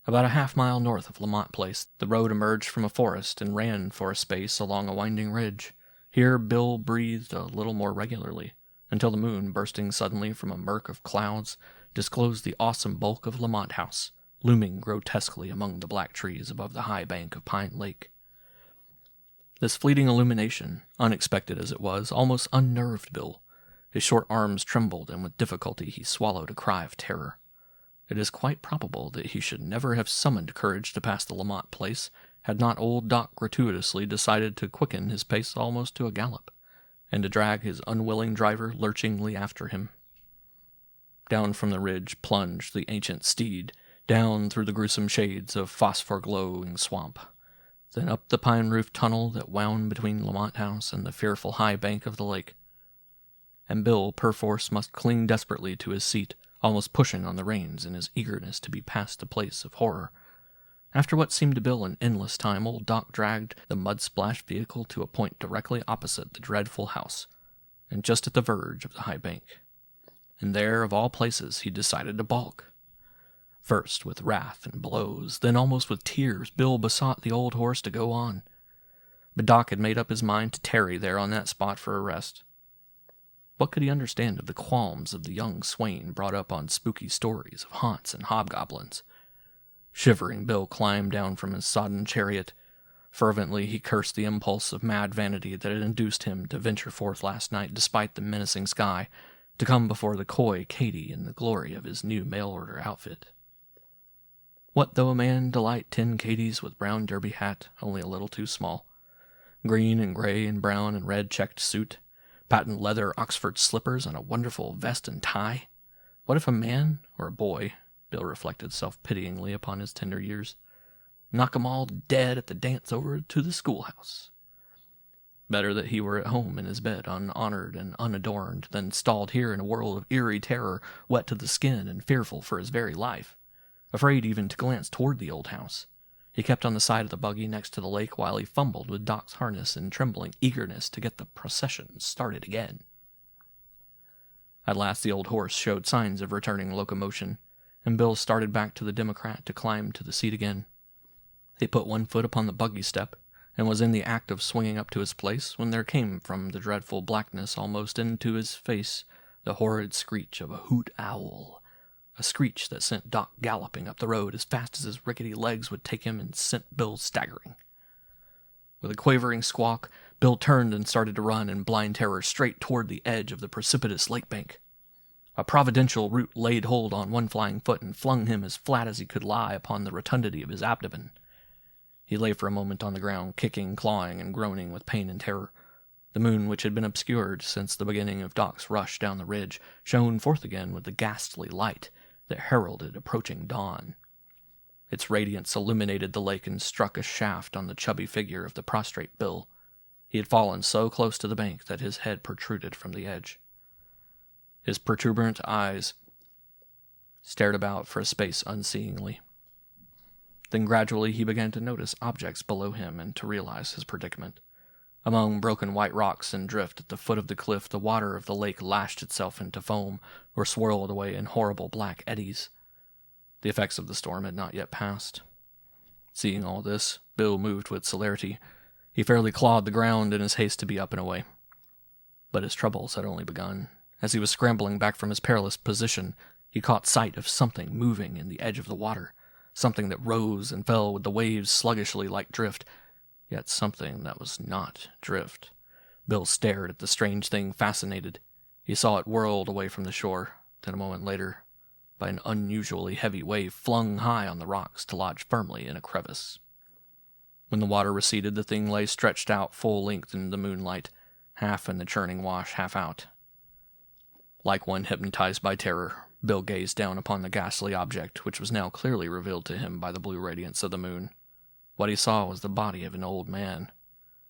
About a half-mile north of Lamont Place, the road emerged from a forest and ran for a space along a winding ridge. Here Bill breathed a little more regularly, until the moon, bursting suddenly from a murk of clouds, disclosed the awesome bulk of Lamont House, looming grotesquely among the black trees above the high bank of Pine Lake. This fleeting illumination, unexpected as it was, almost unnerved Bill. His short arms trembled, and with difficulty he swallowed a cry of terror. It is quite probable that he should never have summoned courage to pass the Lamont Place, had not old Doc gratuitously decided to quicken his pace almost to a gallop, and to drag his unwilling driver lurchingly after him. Down from the ridge plunged the ancient steed, down through the gruesome shades of phosphor-glowing swamp, then up the pine-roofed tunnel that wound between Lamont House and the fearful high bank of the lake. And Bill, perforce, must cling desperately to his seat, almost pushing on the reins in his eagerness to be past the place of horror. After what seemed to Bill an endless time, old Doc dragged the mud-splashed vehicle to a point directly opposite the dreadful house, and just at the verge of the high bank. And there, of all places, he decided to balk. First with wrath and blows, then almost with tears, Bill besought the old horse to go on. But Doc had made up his mind to tarry there on that spot for a rest. What could he understand of the qualms of the young swain brought up on spooky stories of haunts and hobgoblins? Shivering, Bill climbed down from his sodden chariot. Fervently he cursed the impulse of mad vanity that had induced him to venture forth last night despite the menacing sky, to come before the coy Katy in the glory of his new mail-order outfit. What though a man delight 10 Katys with brown derby hat, only a little too small, green and gray and brown and red checked suit, patent leather Oxford slippers, and a wonderful vest and tie? What if a man, or a boy, Bill reflected self-pityingly upon his tender years. Knock 'em all dead at the dance over to the schoolhouse. Better that he were at home in his bed, unhonored and unadorned, than stalled here in a world of eerie terror, wet to the skin and fearful for his very life, afraid even to glance toward the old house. He kept on the side of the buggy next to the lake while he fumbled with Doc's harness in trembling eagerness to get the procession started again. At last the old horse showed signs of returning locomotion, and Bill started back to the Democrat to climb to the seat again. He put one foot upon the buggy step, and was in the act of swinging up to his place when there came from the dreadful blackness almost into his face the horrid screech of a hoot owl, a screech that sent Doc galloping up the road as fast as his rickety legs would take him and sent Bill staggering. With a quavering squawk, Bill turned and started to run in blind terror straight toward the edge of the precipitous lake bank. A providential root laid hold on one flying foot and flung him as flat as he could lie upon the rotundity of his abdomen. He lay for a moment on the ground, kicking, clawing, and groaning with pain and terror. The moon, which had been obscured since the beginning of Doc's rush down the ridge, shone forth again with the ghastly light that heralded approaching dawn. Its radiance illuminated the lake and struck a shaft on the chubby figure of the prostrate Bill. He had fallen so close to the bank that his head protruded from the edge. His protuberant eyes stared about for a space unseeingly. Then gradually he began to notice objects below him and to realize his predicament. Among broken white rocks and drift at the foot of the cliff, the water of the lake lashed itself into foam or swirled away in horrible black eddies. The effects of the storm had not yet passed. Seeing all this, Bill moved with celerity. He fairly clawed the ground in his haste to be up and away. But his troubles had only begun. As he was scrambling back from his perilous position, he caught sight of something moving in the edge of the water, something that rose and fell with the waves sluggishly like drift, yet something that was not drift. Bill stared at the strange thing fascinated. He saw it whirled away from the shore, then a moment later, by an unusually heavy wave, flung high on the rocks to lodge firmly in a crevice. When the water receded, the thing lay stretched out full length in the moonlight, half in the churning wash, half out. Like one hypnotized by terror, Bill gazed down upon the ghastly object, which was now clearly revealed to him by the blue radiance of the moon. What he saw was the body of an old man,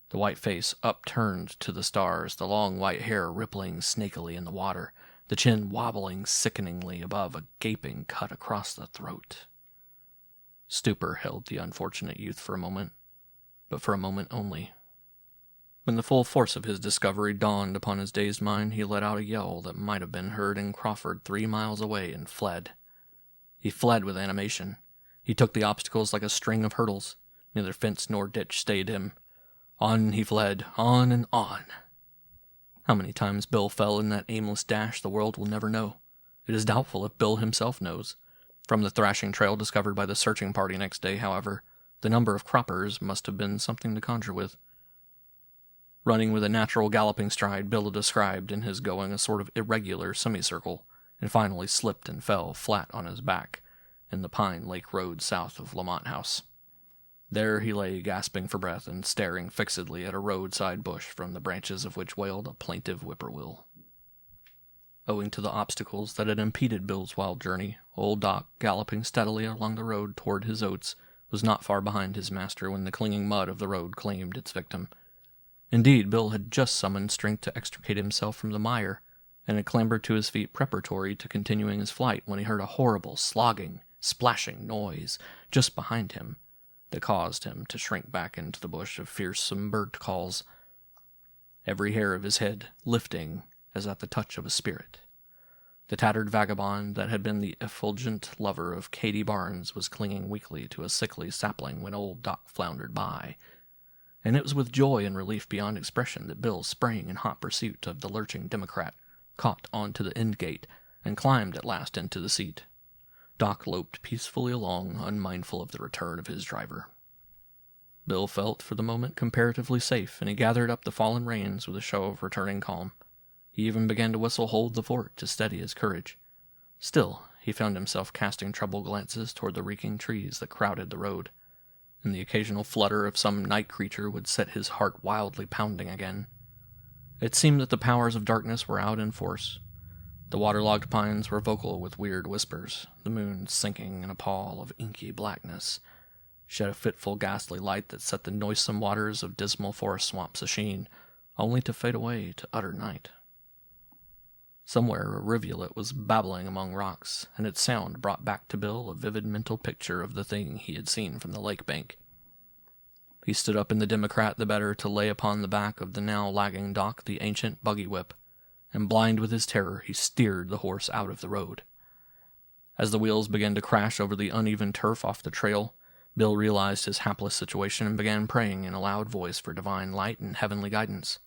the white face upturned to the stars, the long white hair rippling snakily in the water, the chin wobbling sickeningly above a gaping cut across the throat. Stupor held the unfortunate youth for a moment, but for a moment only. When the full force of his discovery dawned upon his dazed mind, he let out a yell that might have been heard in Crawford 3 miles away and fled. He fled with animation. He took the obstacles like a string of hurdles. Neither fence nor ditch stayed him. On he fled, on and on. How many times Bill fell in that aimless dash the world will never know. It is doubtful if Bill himself knows. From the thrashing trail discovered by the searching party next day, however, the number of croppers must have been something to conjure with. Running with a natural galloping stride, Bill described in his going a sort of irregular semicircle, and finally slipped and fell flat on his back in the Pine Lake Road south of Lamont House. There he lay gasping for breath and staring fixedly at a roadside bush from the branches of which wailed a plaintive whippoorwill. Owing to the obstacles that had impeded Bill's wild journey, old Doc, galloping steadily along the road toward his oats, was not far behind his master when the clinging mud of the road claimed its victim. Indeed, Bill had just summoned strength to extricate himself from the mire, and had clambered to his feet preparatory to continuing his flight when he heard a horrible, slogging, splashing noise just behind him that caused him to shrink back into the bush of fearsome bird calls, every hair of his head lifting as at the touch of a spirit. The tattered vagabond that had been the effulgent lover of Katy Barnes was clinging weakly to a sickly sapling when old Doc floundered by, and it was with joy and relief beyond expression that Bill sprang in hot pursuit of the lurching Democrat, caught on to the end gate, and climbed at last into the seat. Doc loped peacefully along, unmindful of the return of his driver. Bill felt, for the moment, comparatively safe, and he gathered up the fallen reins with a show of returning calm. He even began to whistle "Hold the Fort" to steady his courage. Still, he found himself casting troubled glances toward the reeking trees that crowded the road, and the occasional flutter of some night creature would set his heart wildly pounding again. It seemed that the powers of darkness were out in force. The waterlogged pines were vocal with weird whispers. The moon, sinking in a pall of inky blackness, shed a fitful, ghastly light that set the noisome waters of dismal forest swamps a-sheen, only to fade away to utter night. Somewhere a rivulet was babbling among rocks, and its sound brought back to Bill a vivid mental picture of the thing he had seen from the lake bank. He stood up in the Democrat the better to lay upon the back of the now lagging Doc the ancient buggy whip, and blind with his terror he steered the horse out of the road. As the wheels began to crash over the uneven turf off the trail, Bill realized his hapless situation and began praying in a loud voice for divine light and heavenly guidance.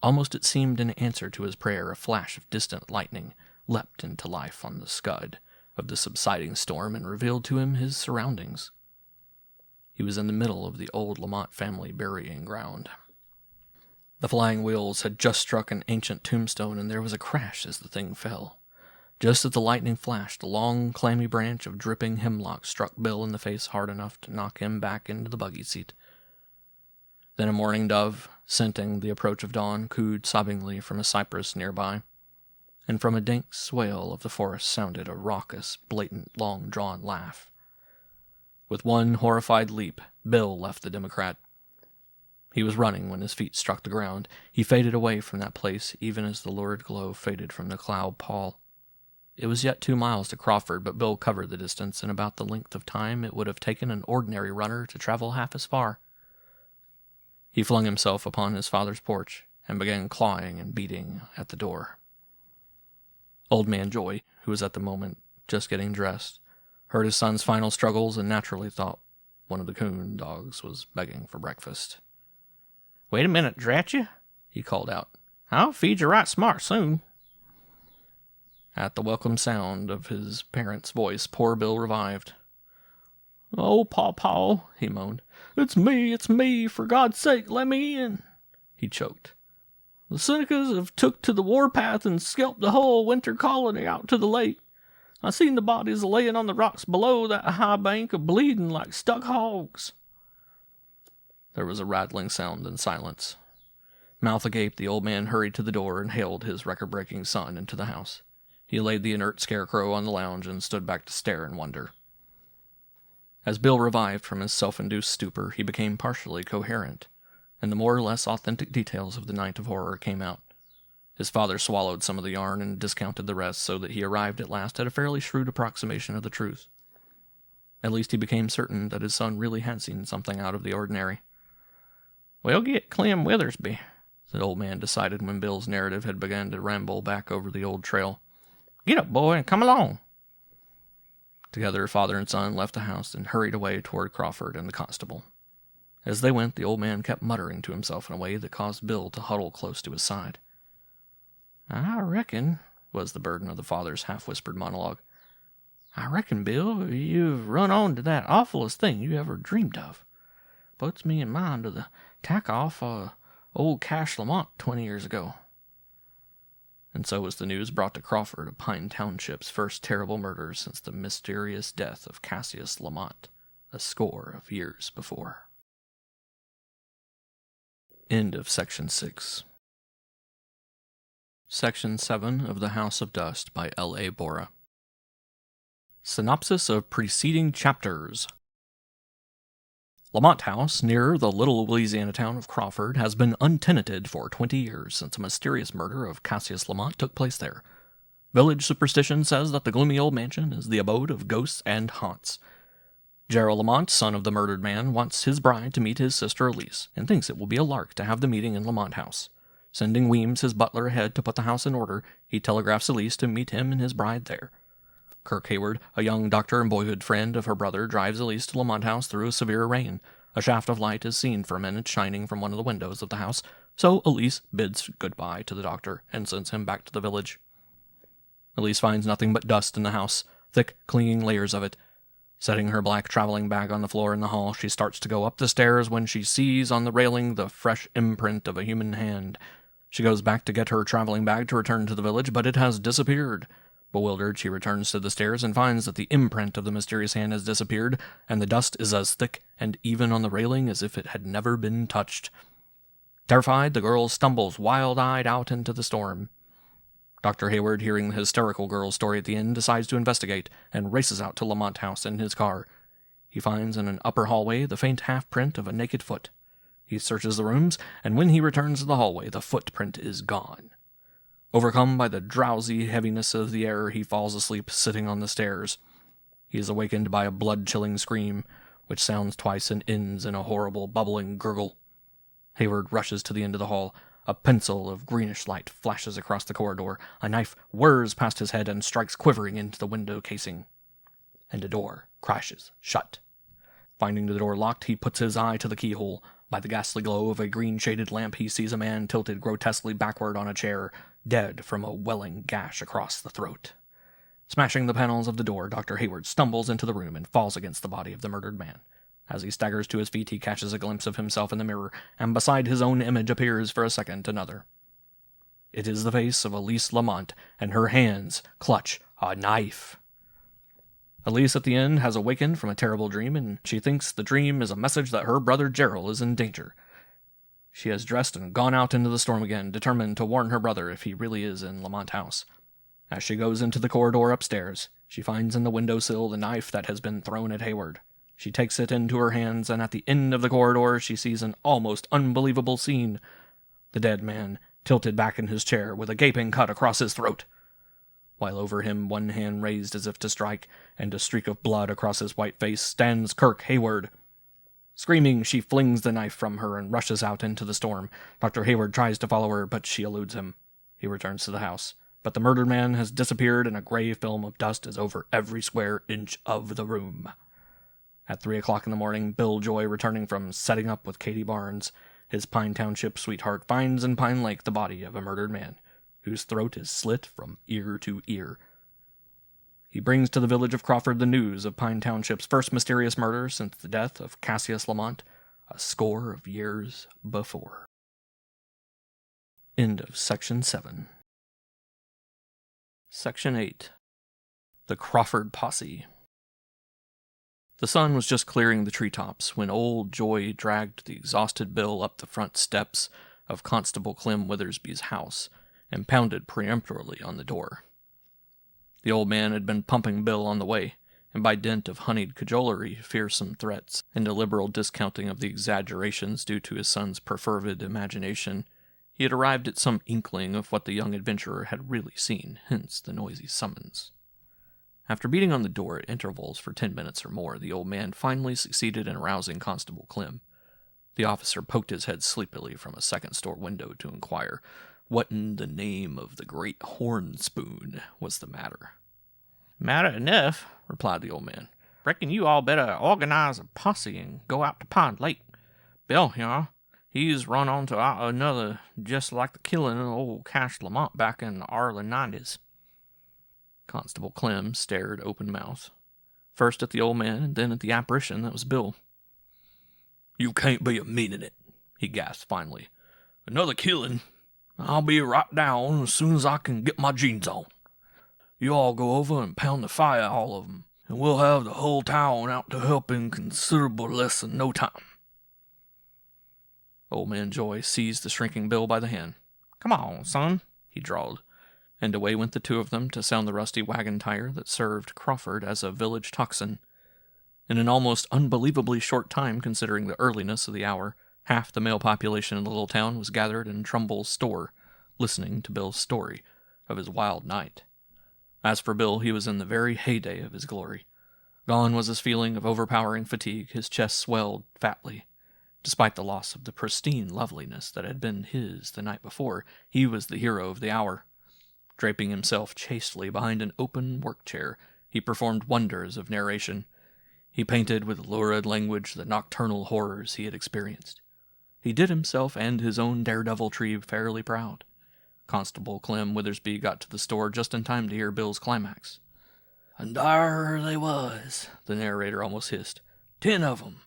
Almost it seemed in answer to his prayer, a flash of distant lightning leapt into life on the scud of the subsiding storm and revealed to him his surroundings. He was in the middle of the old Lamont family burying ground. The flying wheels had just struck an ancient tombstone, and there was a crash as the thing fell. Just as the lightning flashed, a long, clammy branch of dripping hemlock struck Bill in the face hard enough to knock him back into the buggy seat. Then a mourning dove, scenting the approach of dawn, cooed sobbingly from a cypress nearby, and from a dank swale of the forest sounded a raucous, blatant, long-drawn laugh. With one horrified leap, Bill left the Democrat. He was running when his feet struck the ground. He faded away from that place even as the lurid glow faded from the cloud pall. It was yet 2 miles to Crawford, but Bill covered the distance in about the length of time it would have taken an ordinary runner to travel half as far. He flung himself upon his father's porch and began clawing and beating at the door. Old Man Joy, who was at the moment just getting dressed, heard his son's final struggles and naturally thought one of the coon dogs was begging for breakfast. "Wait a minute, drat you," he called out. "I'll feed you right smart soon." At the welcome sound of his parent's voice, poor Bill revived. "Oh, Paw," he moaned. It's me, for God's sake, let me in." He choked. "The Senecas have took to the warpath and scalped the whole winter colony out to the lake. I seen the bodies laying on the rocks below that high bank bleeding like stuck hogs." There was a rattling sound and silence. Mouth agape, the old man hurried to the door and hailed his record-breaking son into the house. He laid the inert scarecrow on the lounge and stood back to stare in wonder. As Bill revived from his self-induced stupor, he became partially coherent, and the more or less authentic details of the night of horror came out. His father swallowed some of the yarn and discounted the rest so that he arrived at last at a fairly shrewd approximation of the truth. At least he became certain that his son really had seen something out of the ordinary. "We'll get Clem Withersby," the old man decided when Bill's narrative had begun to ramble back over the old trail. "Get up, boy, and come along." Together, father and son left the house and hurried away toward Crawford and the constable. As they went, the old man kept muttering to himself in a way that caused Bill to huddle close to his side. "I reckon," was the burden of the father's half-whispered monologue, "I reckon, Bill, you've run on to that awfulest thing you ever dreamed of. Puts me in mind of the tack-off old Cash Lamont 20 years ago." And so was the news brought to Crawford of Pine Township's first terrible murder since the mysterious death of Cassius Lamont, a score of years before. End of Section 6. Section 7 of The House of Dust by L.A. Borah. Synopsis of preceding chapters. Lamont House, near the little Louisiana town of Crawford, has been untenanted for 20 years since a mysterious murder of Cassius Lamont took place there. Village superstition says that the gloomy old mansion is the abode of ghosts and haunts. Gerald Lamont, son of the murdered man, wants his bride to meet his sister Elise, and thinks it will be a lark to have the meeting in Lamont House. Sending Weems, his butler, ahead to put the house in order, he telegraphs Elise to meet him and his bride there. Kirk Hayward, a young doctor and boyhood friend of her brother, drives Elise to Lamont House through a severe rain. A shaft of light is seen for a minute shining from one of the windows of the house, so Elise bids goodbye to the doctor and sends him back to the village. Elise finds nothing but dust in the house, thick, clinging layers of it. Setting her black traveling bag on the floor in the hall, she starts to go up the stairs when she sees on the railing the fresh imprint of a human hand. She goes back to get her traveling bag to return to the village, but it has disappeared. Bewildered, she returns to the stairs and finds that the imprint of the mysterious hand has disappeared, and the dust is as thick and even on the railing as if it had never been touched. Terrified, the girl stumbles wild-eyed out into the storm. Dr. Hayward, hearing the hysterical girl's story at the end, decides to investigate and races out to Lamont House in his car. He finds in an upper hallway the faint half-print of a naked foot. He searches the rooms, and when he returns to the hallway, the footprint is gone. Overcome by the drowsy heaviness of the air, he falls asleep sitting on the stairs. He is awakened by a blood-chilling scream, which sounds twice and ends in a horrible, bubbling gurgle. Hayward rushes to the end of the hall. A pencil of greenish light flashes across the corridor. A knife whirs past his head and strikes quivering into the window casing. And a door crashes shut. Finding the door locked, he puts his eye to the keyhole. By the ghastly glow of a green-shaded lamp, he sees a man tilted grotesquely backward on a chair, dead from a welling gash across the throat. Smashing the panels of the door, Dr. Hayward stumbles into the room and falls against the body of the murdered man. As he staggers to his feet, he catches a glimpse of himself in the mirror, and beside his own image appears for a second another. It is the face of Elise Lamont, and her hands clutch a knife. Elise at the end has awakened from a terrible dream, and she thinks the dream is a message that her brother Gerald is in danger. She has dressed and gone out into the storm again, determined to warn her brother if he really is in Lamont House. As she goes into the corridor upstairs, she finds in the windowsill the knife that has been thrown at Hayward. She takes it into her hands, and at the end of the corridor she sees an almost unbelievable scene. The dead man, tilted back in his chair, with a gaping cut across his throat, while over him, one hand raised as if to strike, and a streak of blood across his white face, stands Kirk Hayward. Screaming, she flings the knife from her and rushes out into the storm. Dr. Hayward tries to follow her, but she eludes him. He returns to the house, but the murdered man has disappeared, and a gray film of dust is over every square inch of the room. At 3 o'clock in the morning, Bill Joy, returning from setting up with Katie Barnes, his Pine Township sweetheart, finds in Pine Lake the body of a murdered man, whose throat is slit from ear to ear. He brings to the village of Crawford the news of Pine Township's first mysterious murder since the death of Cassius Lamont, a score of years before. End of Section 7. Section 8. The Crawford Posse. The sun was just clearing the treetops when old Joy dragged the exhausted Bill up the front steps of Constable Clem Withersby's house and pounded peremptorily on the door. The old man had been pumping Bill on the way, and by dint of honeyed cajolery, fearsome threats, and a liberal discounting of the exaggerations due to his son's perfervid imagination, he had arrived at some inkling of what the young adventurer had really seen, hence the noisy summons. After beating on the door at intervals for 10 minutes or more, the old man finally succeeded in arousing Constable Clem. The officer poked his head sleepily from a second-store window to inquire what in the name of the great horn spoon was the matter. "Matter enough," replied the old man. "Reckon you all better organize a posse and go out to Pond Lake. Bill, he's run on to another just like the killing of old Cash Lamont back in the early 90s. Constable Clem stared open-mouthed, first at the old man and then at the apparition that was Bill. "You can't be a-meaning it," he gasped finally. "Another killing? I'll be right down as soon as I can get my jeans on. You all go over and pound the fire, all of 'em, and we'll have the whole town out to help in considerable less than no time." Old Man Joy seized the shrinking Bill by the hand. "Come on, son," he drawled, and away went the two of them to sound the rusty wagon tire that served Crawford as a village tocsin. In an almost unbelievably short time, considering the earliness of the hour, half the male population in the little town was gathered in Trumbull's store, listening to Bill's story of his wild night. As for Bill, he was in the very heyday of his glory. Gone was his feeling of overpowering fatigue. His chest swelled fatly. Despite the loss of the pristine loveliness that had been his the night before, he was the hero of the hour. Draping himself chastely behind an open work-chair, he performed wonders of narration. He painted with lurid language the nocturnal horrors he had experienced. He did himself and his own daredeviltry fairly proud. Constable Clem Withersby got to the store just in time to hear Bill's climax. "And there they was," the narrator almost hissed. 10 of 'em.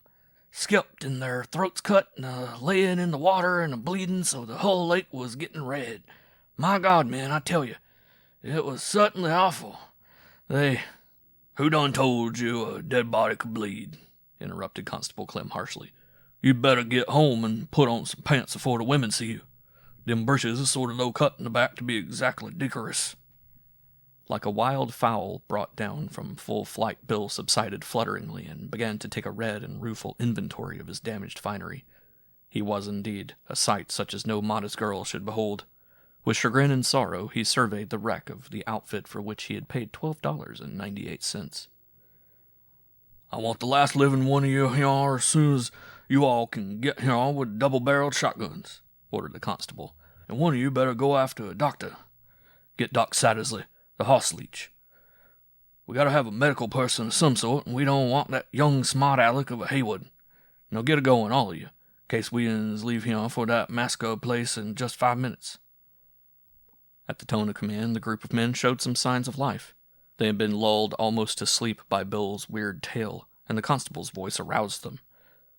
Skipped and their throats cut and laying in the water and bleeding so the whole lake was getting red. My God, man, I tell you, it was certainly awful. "Who done told you a dead body could bleed?" interrupted Constable Clem harshly. "You'd better get home and put on some pants before the women see you. Them bushes is sort of low cut in the back to be exactly decorous. Like a wild fowl brought down from full flight, Bill subsided flutteringly and began to take a read and rueful inventory of his damaged finery. He was indeed a sight such as no modest girl should behold. With chagrin and sorrow, he surveyed the wreck of the outfit for which he had paid $12.98. I want the last living one of you here as soon as you all can get here with double-barreled shotguns, ordered the constable. And one of you better go after a doctor. Get Doc Sattersley, the hoss leech. We gotta have a medical person of some sort, and we don't want that young smart aleck of a Haywood. Now get a-going, all of you, in case we leave here for that massacre place in just 5 minutes. At the tone of command, the group of men showed some signs of life. They had been lulled almost to sleep by Bill's weird tale, and the constable's voice aroused them.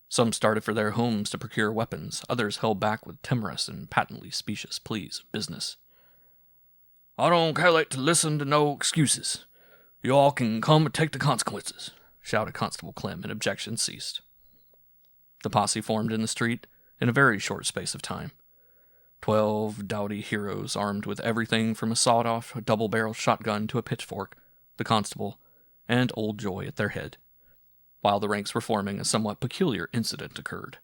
Some started for their homes to procure weapons, others held back with timorous and patently specious pleas of business. I don't calculate to listen to no excuses. You all can come and take the consequences, shouted Constable Clem, and objections ceased. The posse formed in the street in a very short space of time. 12 doughty heroes, armed with everything from a sawed-off double-barreled shotgun to a pitchfork, the constable, and Old Joy at their head. While the ranks were forming, a somewhat peculiar incident occurred.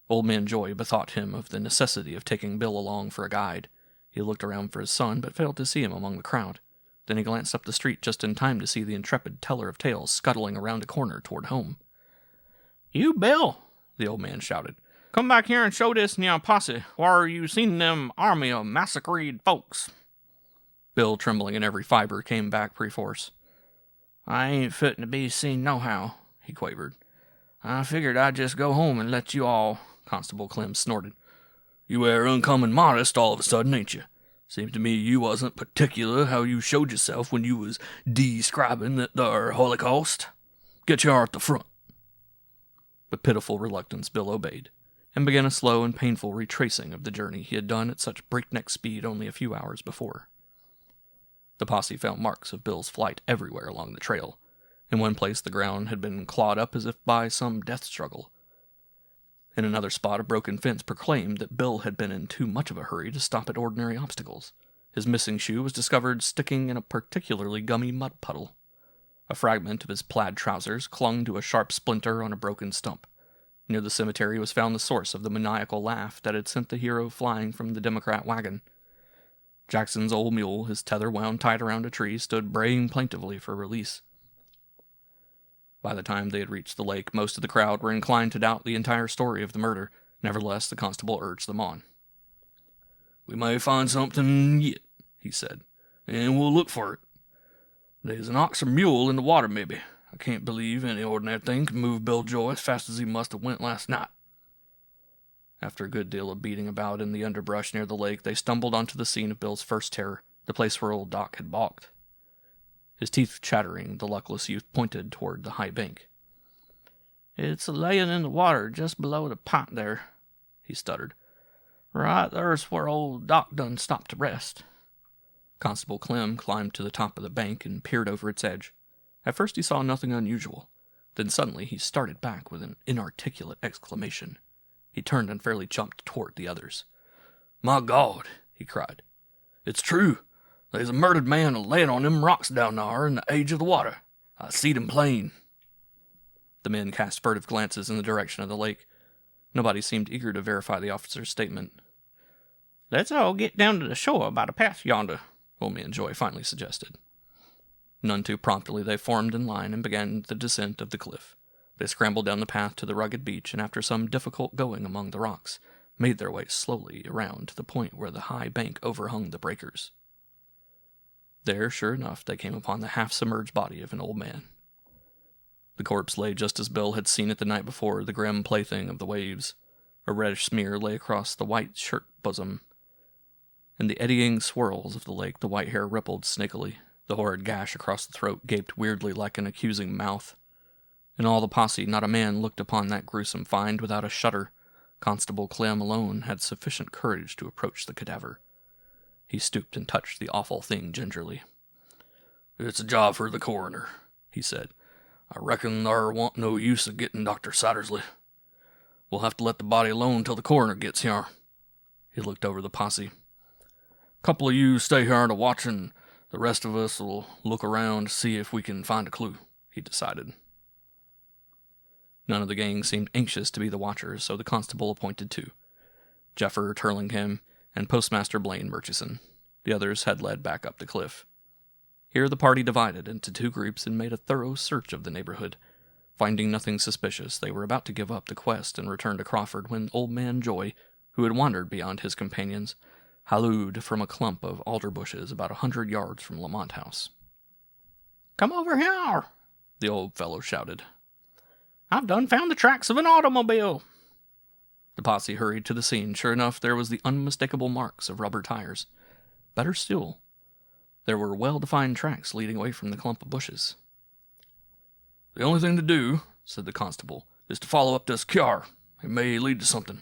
Old Man Joy bethought him of the necessity of taking Bill along for a guide. He looked around for his son, but failed to see him among the crowd. Then he glanced up the street just in time to see the intrepid teller of tales scuttling around a corner toward home. "You, Bill," the old man shouted. "Come back here and show this near posse where you seen them army of massacred folks." Bill, trembling in every fiber, came back perforce. "I ain't fitting to be seen nohow," he quavered. "I figured I'd just go home and let you all—" Constable Clem snorted. "You air uncommon modest all of a sudden, ain't you? Seems to me you wasn't particular how you showed yourself when you was describing that there Holocaust. Get you at the front." With pitiful reluctance, Bill obeyed, and began a slow and painful retracing of the journey he had done at such breakneck speed only a few hours before. The posse found marks of Bill's flight everywhere along the trail. In one place the ground had been clawed up as if by some death struggle. In another spot a broken fence proclaimed that Bill had been in too much of a hurry to stop at ordinary obstacles. His missing shoe was discovered sticking in a particularly gummy mud puddle. A fragment of his plaid trousers clung to a sharp splinter on a broken stump. Near the cemetery was found the source of the maniacal laugh that had sent the hero flying from the Democrat wagon. Jackson's old mule, his tether wound tight around a tree, stood braying plaintively for release. By the time they had reached the lake, most of the crowd were inclined to doubt the entire story of the murder. Nevertheless, the constable urged them on. "We may find something yet," he said, "and we'll look for it. There's an ox or mule in the water, maybe. I can't believe any ordinary thing can move Bill Joy as fast as he must have went last night." After a good deal of beating about in the underbrush near the lake, they stumbled onto the scene of Bill's first terror, the place where old Doc had balked. His teeth chattering, the luckless youth pointed toward the high bank. "It's a-layin' in the water just below the pint there," he stuttered. "Right there's where old Doc done stopped to rest." Constable Clem climbed to the top of the bank and peered over its edge. At first he saw nothing unusual. Then suddenly he started back with an inarticulate exclamation. He turned and fairly jumped toward the others. "My God!" he cried. "It's true. There's a murdered man a-layin' on them rocks down there in the edge of the water. I seed him plain." The men cast furtive glances in the direction of the lake. Nobody seemed eager to verify the officer's statement. "Let's all get down to the shore by the path yonder," Old Man Joy finally suggested. None too promptly they formed in line and began the descent of the cliff. They scrambled down the path to the rugged beach, and after some difficult going among the rocks, made their way slowly around to the point where the high bank overhung the breakers. There, sure enough, they came upon the half-submerged body of an old man. The corpse lay just as Bill had seen it the night before, the grim plaything of the waves. A reddish smear lay across the white shirt bosom. In the eddying swirls of the lake, the white hair rippled snakily. The horrid gash across the throat gaped weirdly like an accusing mouth. In all the posse, not a man looked upon that gruesome find without a shudder. Constable Clem alone had sufficient courage to approach the cadaver. He stooped and touched the awful thing gingerly. "It's a job for the coroner," he said. "I reckon there wa'n't no use of getting Dr. Sattersley. We'll have to let the body alone till the coroner gets here." He looked over the posse. "Couple of you stay here to watch, and the rest of us will look around to see if we can find a clue," he decided. None of the gang seemed anxious to be the watchers, so the constable appointed two, Jeffer Turlingham and Postmaster Blaine Murchison. The others had led back up the cliff. Here the party divided into two groups and made a thorough search of the neighborhood. Finding nothing suspicious, they were about to give up the quest and return to Crawford when Old Man Joy, who had wandered beyond his companions, hallooed from a clump of alder bushes about 100 yards from Lamont House. "Come over here," the old fellow shouted. "I've done found the tracks of an automobile." The posse hurried to the scene. Sure enough, there was the unmistakable marks of rubber tires. Better still, there were well-defined tracks leading away from the clump of bushes. "The only thing to do," said the constable, "is to follow up this kyar. It may lead to something.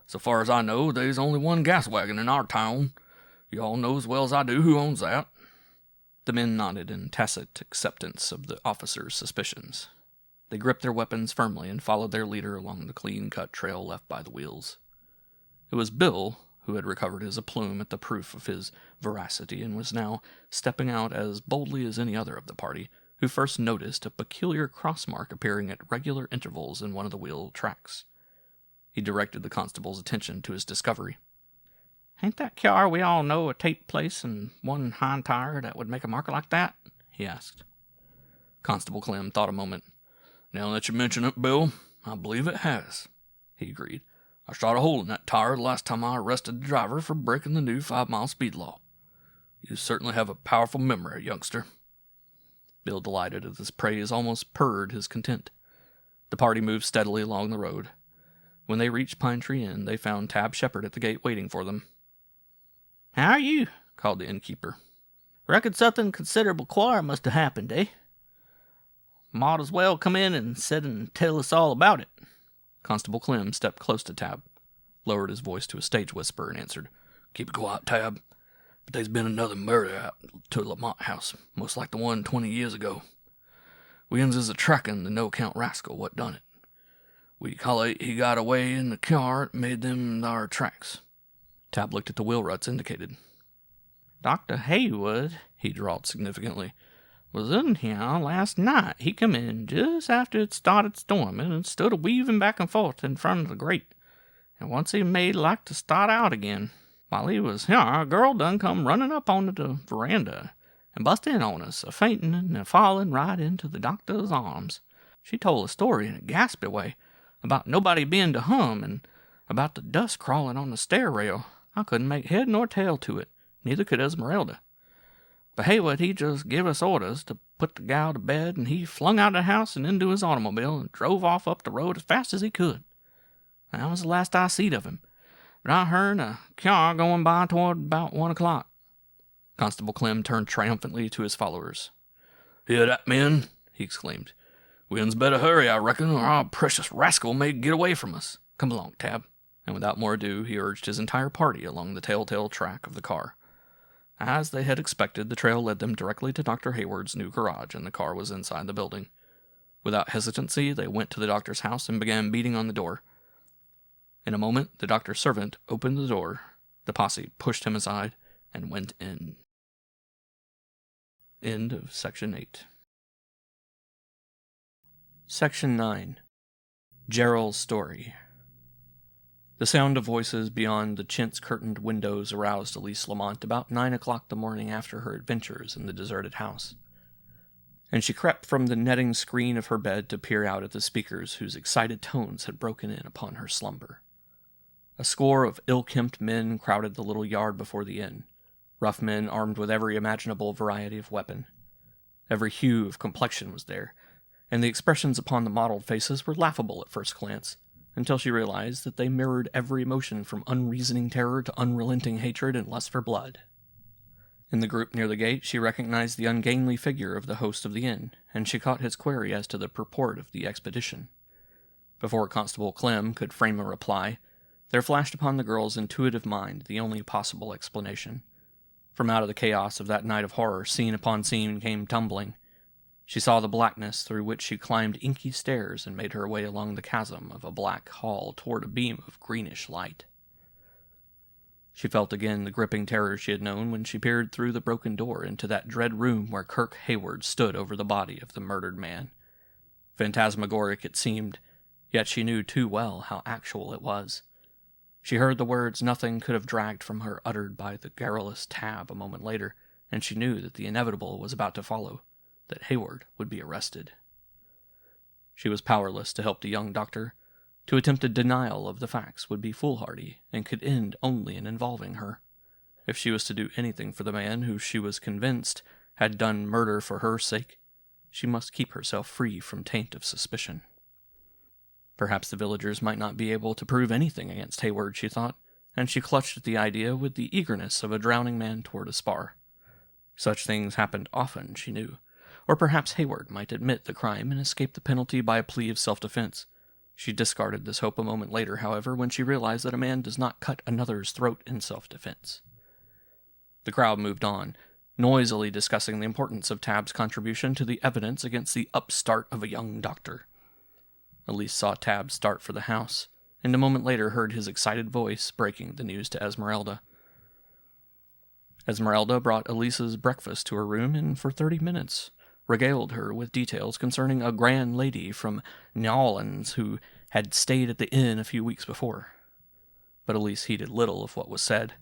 So far as I know, there's only one gas wagon in our town. You all know as well as I do who owns that." The men nodded in tacit acceptance of the officer's suspicions. They gripped their weapons firmly and followed their leader along the clean-cut trail left by the wheels. It was Bill who had recovered his aplomb at the proof of his veracity and was now stepping out as boldly as any other of the party, who first noticed a peculiar crossmark appearing at regular intervals in one of the wheel tracks. He directed the constable's attention to his discovery. "Ain't that kyar we all know a tape place and one hind tire that would make a mark like that?" he asked. Constable Clem thought a moment. "Now that you mention it, Bill, I believe it has," he agreed. "I shot a hole in that tire the last time I arrested the driver for breaking the new 5-mile speed law. You certainly have a powerful memory, youngster." Bill, delighted at this praise, almost purred his content. The party moved steadily along the road. When they reached Pine Tree Inn, they found Tab Shepard at the gate waiting for them. "How are you?" called the innkeeper. "Reckon something considerable queer must have happened, eh? Might as well come in and sit and tell us all about it." Constable Clem stepped close to Tab, lowered his voice to a stage whisper, and answered, "Keep it quiet, Tab. But there's been another murder out to Lamont House, most like the one 20 years ago. We is a-tracking the no-count rascal what done it. We cal'late he got away in the car and made them thar tracks." Tab looked at the wheel ruts indicated. "Dr. Haywood," he drawled significantly, "was in here last night. He come in just after it started storming and stood a-weaving back and forth in front of the grate. And once he made like to start out again, while he was here, a girl done come running up onto the veranda and bust in on us, a-fainting and a-falling right into the doctor's arms. She told a story in a gaspy way about nobody being to hum and about the dust crawling on the stair rail. I couldn't make head nor tail to it, neither could Esmeralda. But Haywood, he just give us orders to put the gal to bed, and he flung out of the house and into his automobile and drove off up the road as fast as he could. That was the last I seed of him, but I heard a car going by toward about 1 o'clock. Constable Clem turned triumphantly to his followers. "Hear that, men?" he exclaimed. "We'ns better hurry, I reckon, or our precious rascal may get away from us. Come along, Tab." And without more ado, he urged his entire party along the telltale track of the car. As they had expected, the trail led them directly to Dr. Hayward's new garage, and the car was inside the building. Without hesitancy, they went to the doctor's house and began beating on the door. In a moment, the doctor's servant opened the door. The posse pushed him aside and went in. End of Section 8. Section 9. Gerald's Story. The sound of voices beyond the chintz-curtained windows aroused Elise Lamont about 9 o'clock the morning after her adventures in the deserted house, and she crept from the netting screen of her bed to peer out at the speakers whose excited tones had broken in upon her slumber. A score of ill-kempt men crowded the little yard before the inn, rough men armed with every imaginable variety of weapon. Every hue of complexion was there, and the expressions upon the mottled faces were laughable at first glance, until she realized that they mirrored every emotion from unreasoning terror to unrelenting hatred and lust for blood. In the group near the gate, she recognized the ungainly figure of the host of the inn, and she caught his query as to the purport of the expedition. Before Constable Clem could frame a reply, there flashed upon the girl's intuitive mind the only possible explanation. From out of the chaos of that night of horror, scene upon scene came tumbling. She saw the blackness through which she climbed inky stairs and made her way along the chasm of a black hall toward a beam of greenish light. She felt again the gripping terror she had known when she peered through the broken door into that dread room where Kirk Hayward stood over the body of the murdered man. Phantasmagoric it seemed, yet she knew too well how actual it was. She heard the words nothing could have dragged from her uttered by the garrulous Tab a moment later, and she knew that the inevitable was about to follow, that Hayward would be arrested. She was powerless to help the young doctor. To attempt a denial of the facts would be foolhardy and could end only in involving her. If she was to do anything for the man who she was convinced had done murder for her sake, she must keep herself free from taint of suspicion. Perhaps the villagers might not be able to prove anything against Hayward, she thought, and she clutched at the idea with the eagerness of a drowning man toward a spar. Such things happened often, she knew. Or perhaps Hayward might admit the crime and escape the penalty by a plea of self-defense. She discarded this hope a moment later, however, when she realized that a man does not cut another's throat in self-defense. The crowd moved on, noisily discussing the importance of Tab's contribution to the evidence against the upstart of a young doctor. Elise saw Tab start for the house, and a moment later heard his excited voice breaking the news to Esmeralda. Esmeralda brought Elise's breakfast to her room and for 30 minutes regaled her with details concerning a grand lady from N'Orleans who had stayed at the inn a few weeks before. But Elise heeded little of what was said,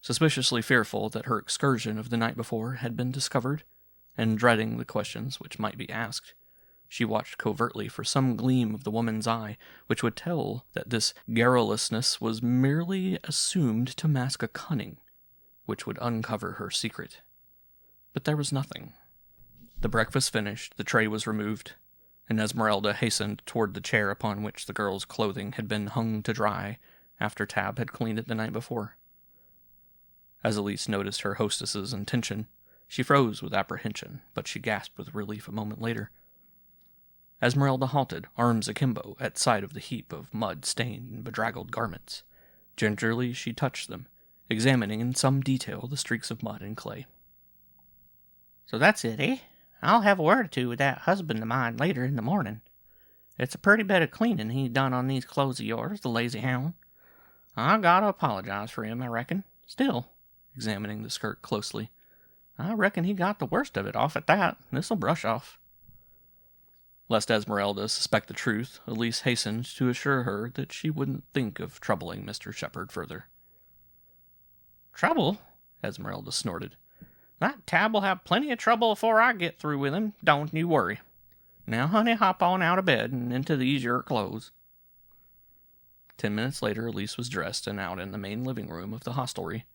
suspiciously fearful that her excursion of the night before had been discovered, and dreading the questions which might be asked. She watched covertly for some gleam of the woman's eye, which would tell that this garrulousness was merely assumed to mask a cunning, which would uncover her secret. But there was nothing. The breakfast finished, the tray was removed, and Esmeralda hastened toward the chair upon which the girl's clothing had been hung to dry after Tab had cleaned it the night before. As Elise noticed her hostess's intention, she froze with apprehension, but she gasped with relief a moment later. Esmeralda halted, arms akimbo, at sight of the heap of mud-stained and bedraggled garments. Gingerly she touched them, examining in some detail the streaks of mud and clay. "So that's it, eh? I'll have a word or two with that husband of mine later in the morning. It's a pretty bit of cleaning he done on these clothes of yours, the lazy hound. I gotta apologize for him, I reckon. Still," examining the skirt closely, "I reckon he got the worst of it off at that. This'll brush off." Lest Esmeralda suspect the truth, Elise hastened to assure her that she wouldn't think of troubling Mr. Shepherd further. "Trouble?" Esmeralda snorted. "That Tab will have plenty of trouble afore I get through with him, don't you worry. Now, honey, hop on out of bed and into these your clothes." 10 minutes later, Elise was dressed and out in the main living room of the hostelry.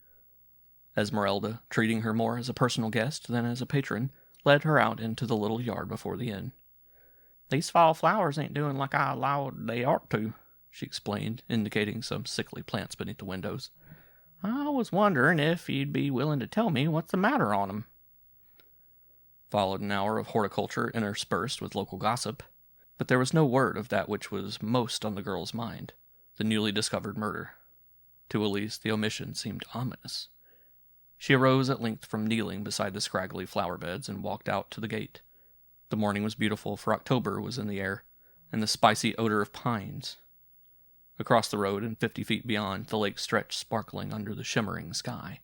Esmeralda, treating her more as a personal guest than as a patron, led her out into the little yard before the inn. "These fall flowers ain't doing like I allowed they ought to," she explained, indicating some sickly plants beneath the windows. "I was wondering if you'd be willing to tell me what's the matter on 'em." Followed an hour of horticulture interspersed with local gossip, but there was no word of that which was most on the girl's mind, the newly discovered murder. To Elise, the omission seemed ominous. She arose at length from kneeling beside the scraggly flower beds and walked out to the gate. The morning was beautiful, for October was in the air, and the spicy odor of pines. Across the road and 50 feet beyond, the lake stretched sparkling under the shimmering sky.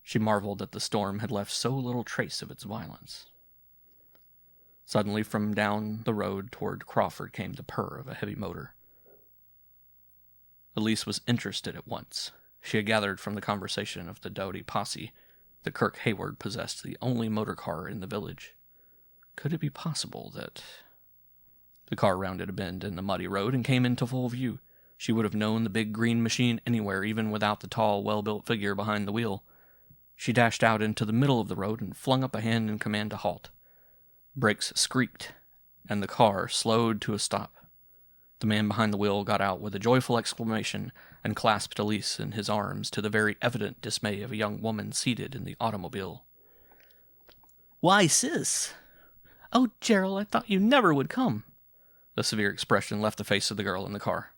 She marveled that the storm had left so little trace of its violence. Suddenly, from down the road toward Crawford came the purr of a heavy motor. Elise was interested at once. She had gathered from the conversation of the Doughty posse that Kirk Hayward possessed the only motor car in the village. Could it be possible that... The car rounded a bend in the muddy road and came into full view. She would have known the big green machine anywhere, even without the tall, well-built figure behind the wheel. She dashed out into the middle of the road and flung up a hand in command to halt. Brakes squeaked, and the car slowed to a stop. The man behind the wheel got out with a joyful exclamation and clasped Elise in his arms, to the very evident dismay of a young woman seated in the automobile. "Why, sis! Oh, Gerald, I thought you never would come." The severe expression left the face of the girl in the car.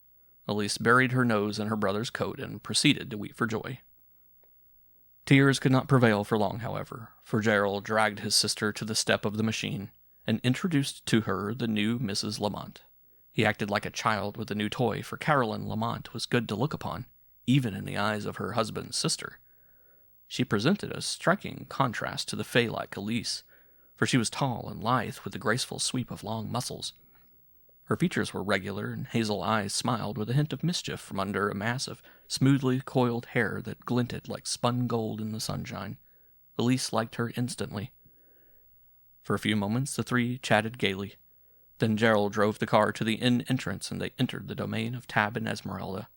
Elise buried her nose in her brother's coat and proceeded to weep for joy. Tears could not prevail for long, however, for Gerald dragged his sister to the step of the machine and introduced to her the new Mrs. Lamont. He acted like a child with a new toy, for Caroline Lamont was good to look upon, even in the eyes of her husband's sister. She presented a striking contrast to the fay-like Elise, for she was tall and lithe with a graceful sweep of long muscles. Her features were regular, and hazel eyes smiled with a hint of mischief from under a mass of smoothly coiled hair that glinted like spun gold in the sunshine. Elise liked her instantly. For a few moments the three chatted gaily. Then Gerald drove the car to the inn entrance, and they entered the domain of Tab and Esmeralda.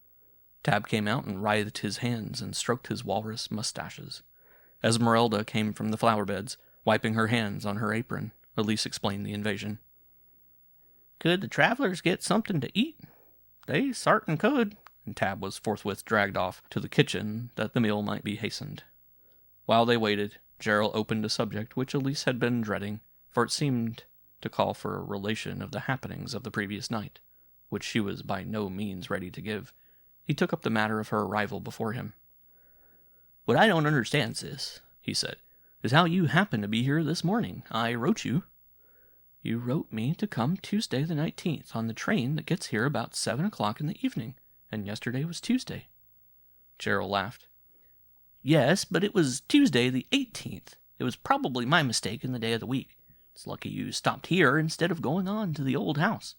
Tab came out and writhed his hands and stroked his walrus mustaches. Esmeralda came from the flower beds, wiping her hands on her apron. Elise explained the invasion. Could the travelers get something to eat? They sartin could. And Tab was forthwith dragged off to the kitchen that the meal might be hastened. While they waited, Gerald opened a subject which Elise had been dreading, for it seemed to call for a relation of the happenings of the previous night, which she was by no means ready to give. He took up the matter of her arrival before him. "What I don't understand, sis," he said, "is how you happen to be here this morning. I wrote you." "You wrote me to come Tuesday the 19th on the train that gets here about 7 o'clock in the evening, and yesterday was Tuesday." Gerald laughed. "Yes, but it was Tuesday the 18th. It was probably my mistake in the day of the week. It's lucky you stopped here instead of going on to the old house.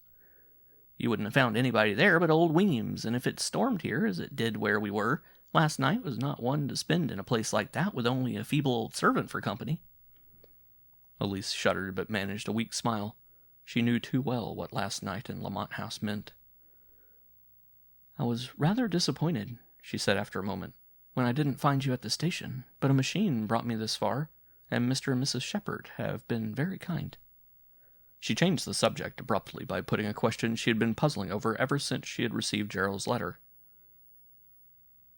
You wouldn't have found anybody there but old Weems, and if it stormed here, as it did where we were, last night was not one to spend in a place like that with only a feeble old servant for company." Elise shuddered, but managed a weak smile. She knew too well what last night in Lamont House meant. "I was rather disappointed," she said after a moment, "when I didn't find you at the station, but a machine brought me this far, and Mr. and Mrs. Shepherd have been very kind." She changed the subject abruptly by putting a question she had been puzzling over ever since she had received Gerald's letter.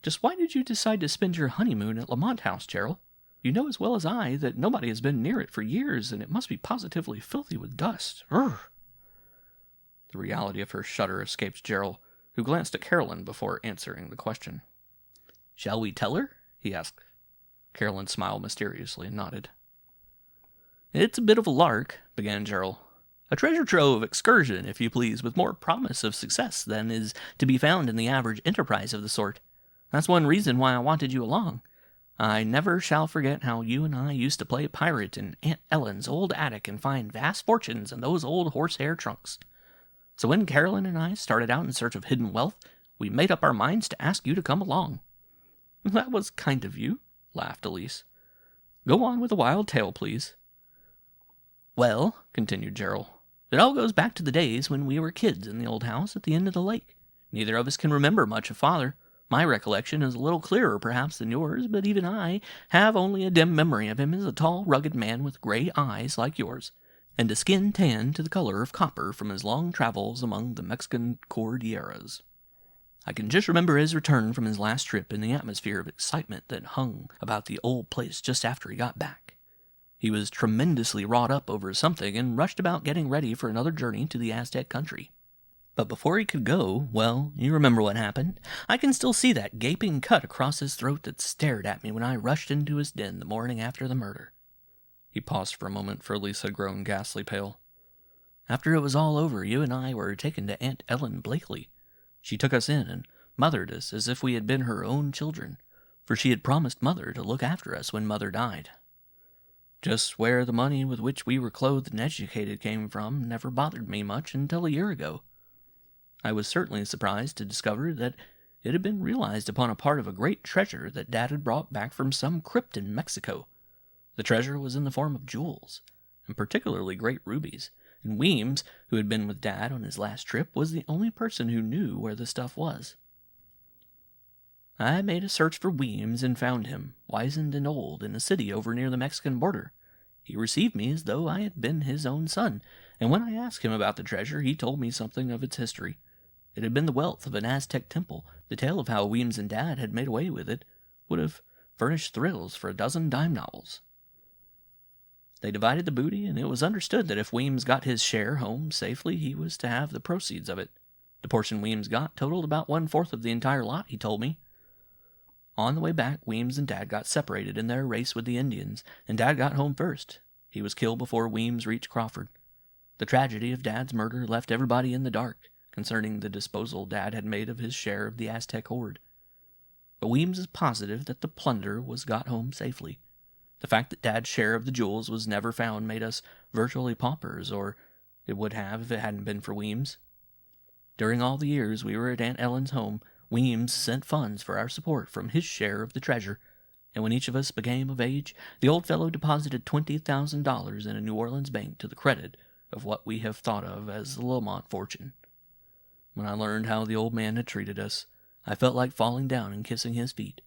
"Just why did you decide to spend your honeymoon at Lamont House, Gerald? You know as well as I that nobody has been near it for years, and it must be positively filthy with dust. Urgh!" The reality of her shudder escaped Gerald, who glanced at Carolyn before answering the question. "Shall we tell her?" he asked. Carolyn smiled mysteriously and nodded. "It's a bit of a lark," began Gerald. "A treasure trove excursion, if you please, with more promise of success than is to be found in the average enterprise of the sort. That's one reason why I wanted you along. I never shall forget how you and I used to play pirate in Aunt Ellen's old attic and find vast fortunes in those old horsehair trunks. So when Carolyn and I started out in search of hidden wealth, we made up our minds to ask you to come along." "That was kind of you," laughed Elise. "Go on with the wild tale, please." "Well," continued Gerald, "it all goes back to the days when we were kids in the old house at the end of the lake. Neither of us can remember much of Father. My recollection is a little clearer, perhaps, than yours, but even I have only a dim memory of him as a tall, rugged man with gray eyes like yours, and a skin tanned to the color of copper from his long travels among the Mexican Cordilleras. I can just remember his return from his last trip and the atmosphere of excitement that hung about the old place just after he got back. He was tremendously wrought up over something and rushed about getting ready for another journey to the Aztec country. But before he could go, well, you remember what happened. I can still see that gaping cut across his throat that stared at me when I rushed into his den the morning after the murder." He paused for a moment, for Elise had grown ghastly pale. "After it was all over, you and I were taken to Aunt Ellen Blakely. She took us in and mothered us as if we had been her own children, for she had promised Mother to look after us when Mother died. Just where the money with which we were clothed and educated came from never bothered me much until a year ago. I was certainly surprised to discover that it had been realized upon a part of a great treasure that Dad had brought back from some crypt in Mexico. The treasure was in the form of jewels, and particularly great rubies, and Weems, who had been with Dad on his last trip, was the only person who knew where the stuff was. I made a search for Weems and found him, wizened and old, in a city over near the Mexican border. He received me as though I had been his own son, and when I asked him about the treasure, he told me something of its history. It had been the wealth of an Aztec temple. The tale of how Weems and Dad had made away with it would have furnished thrills for a dozen dime novels. They divided the booty, and it was understood that if Weems got his share home safely, he was to have the proceeds of it. The portion Weems got totaled about 1/4 of the entire lot, he told me. On the way back, Weems and Dad got separated in their race with the Indians, and Dad got home first. He was killed before Weems reached Crawford. The tragedy of Dad's murder left everybody in the dark concerning the disposal Dad had made of his share of the Aztec hoard. but Weems is positive that the plunder was got home safely. The fact that Dad's share of the jewels was never found made us virtually paupers, or it would have if it hadn't been for Weems. During all the years we were at Aunt Ellen's home, Weems sent funds for our support from his share of the treasure, and when each of us became of age, the old fellow deposited $20,000 in a New Orleans bank to the credit of what we have thought of as the Lamont fortune. When I learned how the old man had treated us, I felt like falling down and kissing his feet.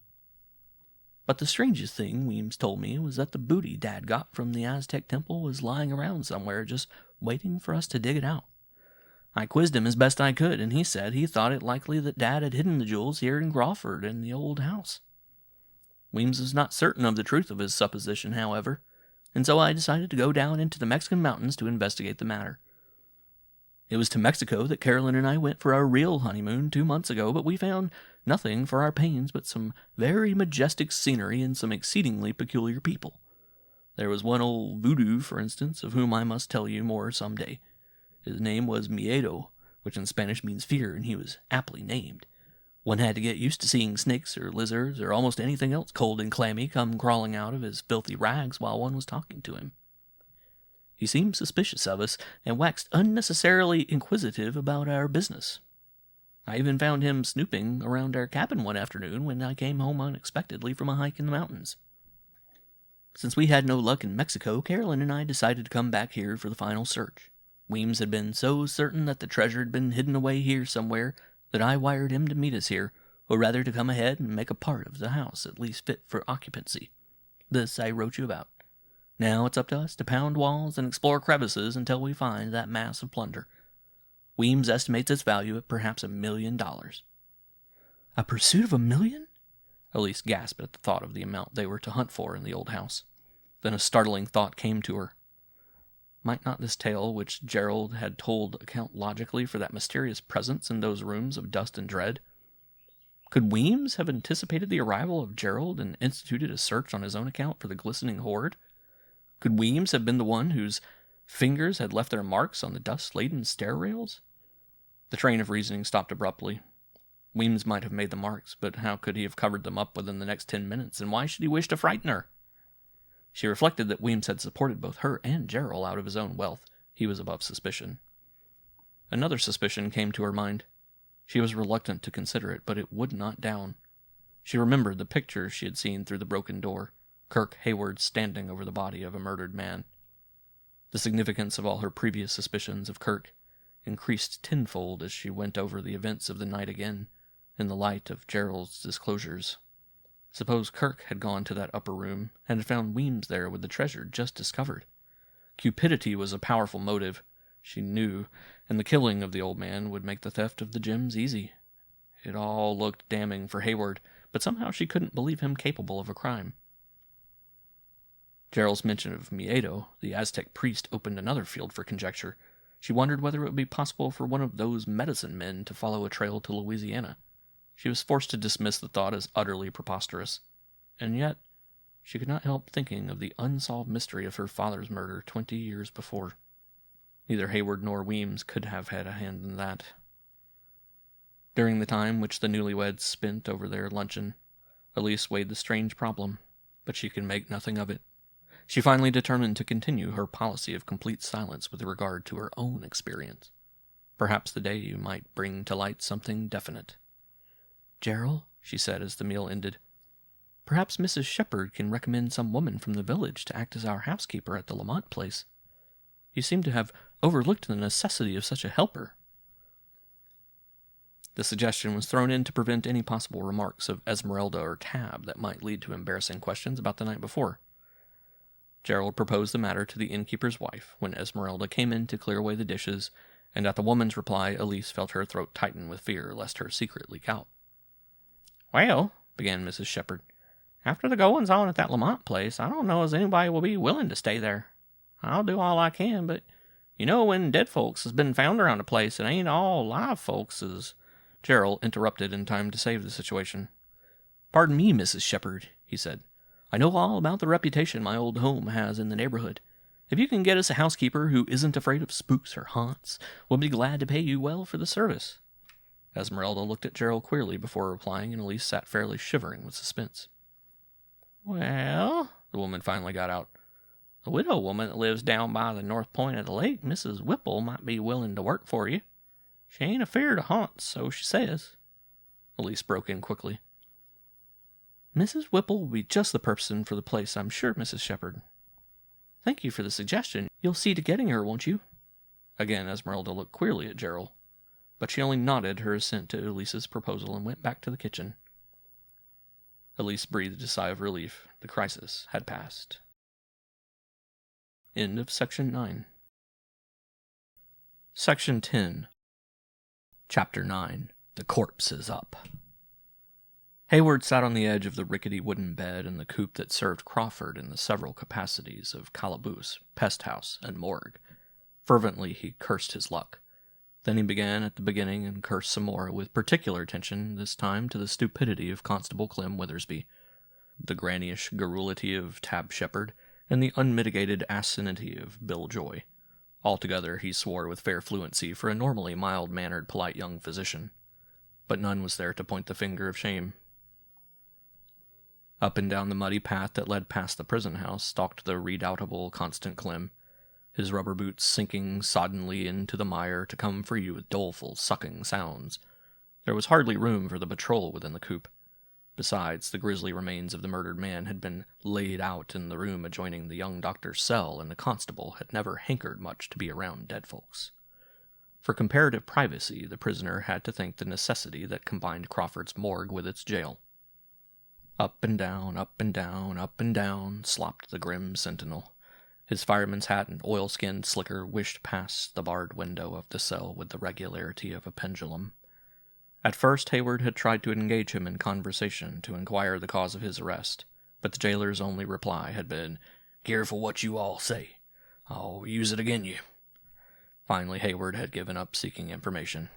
But the strangest thing Weems told me was that the booty Dad got from the Aztec temple was lying around somewhere just waiting for us to dig it out. I quizzed him as best I could, and he said he thought it likely that Dad had hidden the jewels here in Crawford in the old house. Weems was not certain of the truth of his supposition, however, and so I decided to go down into the Mexican mountains to investigate the matter. It was to Mexico that Carolyn and I went for our real honeymoon 2 months ago, but we found nothing for our pains but some very majestic scenery and some exceedingly peculiar people. There was one old voodoo, for instance, of whom I must tell you more some day. His name was Miedo, which in Spanish means fear, and he was aptly named. One had to get used to seeing snakes or lizards or almost anything else cold and clammy come crawling out of his filthy rags while one was talking to him. He seemed suspicious of us and waxed unnecessarily inquisitive about our business. I even found him snooping around our cabin one afternoon when I came home unexpectedly from a hike in the mountains. Since we had no luck in Mexico, Carolyn and I decided to come back here for the final search. Weems had been so certain that the treasure had been hidden away here somewhere that I wired him to meet us here, or rather to come ahead and make a part of the house at least fit for occupancy. This I wrote you about. Now it's up to us to pound walls and explore crevices until we find that mass of plunder. Weems estimates its value at perhaps $1 million. A pursuit of $1 million? Elise gasped at the thought of the amount they were to hunt for in the old house. Then a startling thought came to her. Might not this tale which Gerald had told account logically for that mysterious presence in those rooms of dust and dread? Could Weems have anticipated the arrival of Gerald and instituted a search on his own account for the glistening hoard? Could Weems have been the one whose fingers had left their marks on the dust-laden stair rails? The train of reasoning stopped abruptly. Weems might have made the marks, but how could he have covered them up within the next 10 minutes, and why should he wish to frighten her? She reflected that Weems had supported both her and Gerald out of his own wealth. He was above suspicion. Another suspicion came to her mind. She was reluctant to consider it, but it would not down. She remembered the picture she had seen through the broken door, Kirk Hayward standing over the body of a murdered man. The significance of all her previous suspicions of Kirk increased tenfold as she went over the events of the night again, in the light of Gerald's disclosures. Suppose Kirk had gone to that upper room and had found Weems there with the treasure just discovered. Cupidity was a powerful motive, she knew, and the killing of the old man would make the theft of the gems easy. It all looked damning for Hayward, but somehow she couldn't believe him capable of a crime. Gerald's mention of Miedo, the Aztec priest, opened another field for conjecture. She wondered whether it would be possible for one of those medicine men to follow a trail to Louisiana. She was forced to dismiss the thought as utterly preposterous. And yet, she could not help thinking of the unsolved mystery of her father's murder 20 years before. Neither Hayward nor Weems could have had a hand in that. During the time which the newlyweds spent over their luncheon, Elise weighed the strange problem, but she could make nothing of it. She finally determined to continue her policy of complete silence with regard to her own experience. Perhaps the day might bring to light something definite. "Gerald," she said as the meal ended, "perhaps Mrs. Shepherd can recommend some woman from the village to act as our housekeeper at the Lamont place. You seem to have overlooked the necessity of such a helper." The suggestion was thrown in to prevent any possible remarks of Esmeralda or Tab that might lead to embarrassing questions about the night before. Gerald proposed the matter to the innkeeper's wife when Esmeralda came in to clear away the dishes, and at the woman's reply Elise felt her throat tighten with fear lest her secret leak out. "Well," began Mrs. Shepherd, "after the goings-on at that Lamont place, I don't know as anybody will be willing to stay there. I'll do all I can, but you know when dead folks has been found around the place, it ain't all live folks is—" Gerald interrupted in time to save the situation. "Pardon me, Mrs. Shepherd," he said. "I know all about the reputation my old home has in the neighborhood. If you can get us a housekeeper who isn't afraid of spooks or haunts, we'll be glad to pay you well for the service." Esmeralda looked at Gerald queerly before replying, and Elise sat fairly shivering with suspense. Well, the woman finally got out. The widow woman that lives down by the north point of the lake, Mrs. Whipple, might be willing to work for you. She ain't afeard of haunts, so she says. Elise broke in quickly. Mrs. Whipple will be just the person for the place, I'm sure, Mrs. Shepherd. Thank you for the suggestion. You'll see to getting her, won't you? Again, Esmeralda looked queerly at Gerald, but she only nodded her assent to Elise's proposal and went back to the kitchen. Elise breathed a sigh of relief. The crisis had passed. End of Section 9. Section 10. Chapter 9. The Corpse is Up. Hayward sat on the edge of the rickety wooden bed in the coop that served Crawford in the several capacities of calaboose, pest house, and morgue. Fervently he cursed his luck. Then he began at the beginning and cursed some more, with particular attention this time to the stupidity of Constable Clem Withersby, the grannyish garrulity of Tab Shepherd, and the unmitigated asininity of Bill Joy. Altogether he swore with fair fluency for a normally mild-mannered, polite young physician. But none was there to point the finger of shame. Up and down the muddy path that led past the prison house stalked the redoubtable Constant Clem, his rubber boots sinking soddenly into the mire to come free with doleful, sucking sounds. There was hardly room for the patrol within the coop. Besides, the grisly remains of the murdered man had been laid out in the room adjoining the young doctor's cell, and the constable had never hankered much to be around dead folks. For comparative privacy, the prisoner had to thank the necessity that combined Crawford's morgue with its jail. Up and down, up and down, up and down, slopped the grim sentinel. His fireman's hat and oil-skinned slicker wished past the barred window of the cell with the regularity of a pendulum. At first Hayward had tried to engage him in conversation to inquire the cause of his arrest, but the jailer's only reply had been, "Careful what you all say. I'll use it agin you." Finally Hayward had given up seeking information.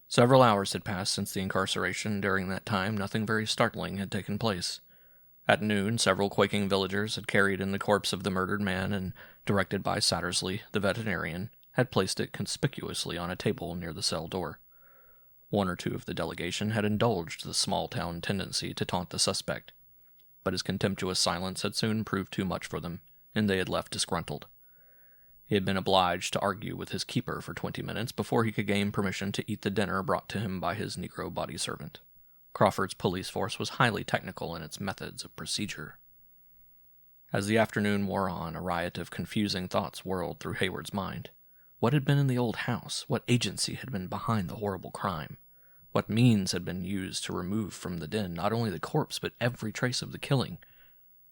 Several hours had passed since the incarceration. During that time nothing very startling had taken place. At noon, several quaking villagers had carried in the corpse of the murdered man and, directed by Sattersley, the veterinarian, had placed it conspicuously on a table near the cell door. One or two of the delegation had indulged the small-town tendency to taunt the suspect, but his contemptuous silence had soon proved too much for them, and they had left disgruntled. He had been obliged to argue with his keeper for 20 minutes before he could gain permission to eat the dinner brought to him by his Negro body servant. Crawford's police force was highly technical in its methods of procedure. As the afternoon wore on, a riot of confusing thoughts whirled through Hayward's mind. What had been in the old house? What agency had been behind the horrible crime? What means had been used to remove from the den not only the corpse, but every trace of the killing?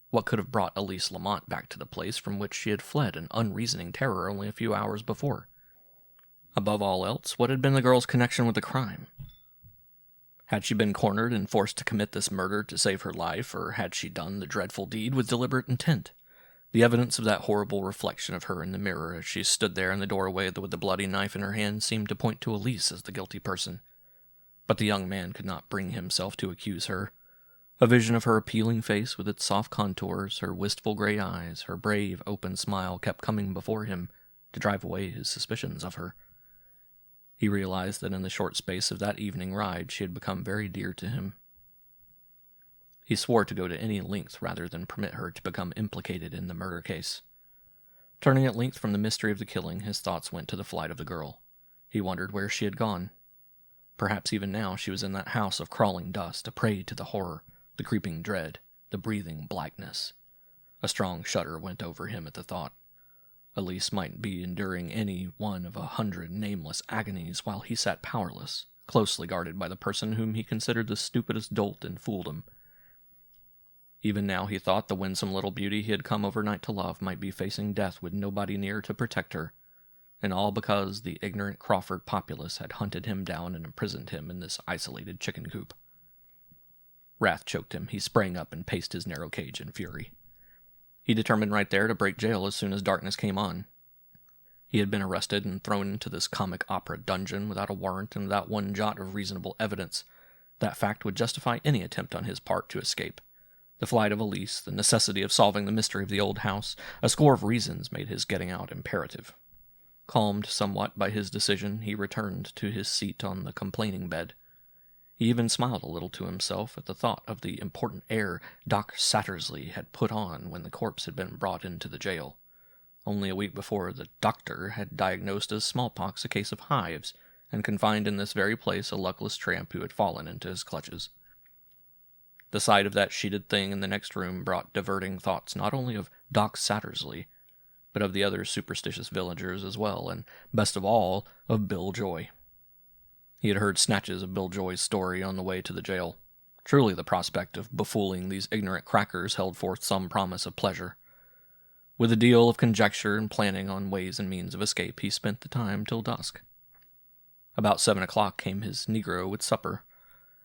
What could have brought Elise Lamont back to the place from which she had fled in unreasoning terror only a few hours before? Above all else, what had been the girl's connection with the crime? Had she been cornered and forced to commit this murder to save her life, or had she done the dreadful deed with deliberate intent? The evidence of that horrible reflection of her in the mirror as she stood there in the doorway with the bloody knife in her hand seemed to point to Elise as the guilty person. But the young man could not bring himself to accuse her. A vision of her appealing face with its soft contours, her wistful gray eyes, her brave, open smile kept coming before him to drive away his suspicions of her. He realized that in the short space of that evening ride she had become very dear to him. He swore to go to any length rather than permit her to become implicated in the murder case. Turning at length from the mystery of the killing, his thoughts went to the flight of the girl. He wondered where she had gone. Perhaps even now she was in that house of crawling dust, a prey to the horror, the creeping dread, the breathing blackness. A strong shudder went over him at the thought. Elise might be enduring any one of 100 nameless agonies while he sat powerless, closely guarded by the person whom he considered the stupidest dolt in fooldom. Even now he thought the winsome little beauty he had come overnight to love might be facing death with nobody near to protect her, and all because the ignorant Crawford populace had hunted him down and imprisoned him in this isolated chicken coop. Wrath choked him. He sprang up and paced his narrow cage in fury. He determined right there to break jail as soon as darkness came on. He had been arrested and thrown into this comic opera dungeon without a warrant and without one jot of reasonable evidence. That fact would justify any attempt on his part to escape. The flight of Elise, the necessity of solving the mystery of the old house, a score of reasons made his getting out imperative. Calmed somewhat by his decision, he returned to his seat on the complaining bed. He even smiled a little to himself at the thought of the important air Doc Sattersley had put on when the corpse had been brought into the jail. Only a week before, the doctor had diagnosed as smallpox a case of hives, and confined in this very place a luckless tramp who had fallen into his clutches. The sight of that sheeted thing in the next room brought diverting thoughts not only of Doc Sattersley, but of the other superstitious villagers as well, and, best of all, of Bill Joy. He had heard snatches of Bill Joy's story on the way to the jail. Truly the prospect of befooling these ignorant crackers held forth some promise of pleasure. With a deal of conjecture and planning on ways and means of escape, he spent the time till dusk. About 7 o'clock came his negro with supper.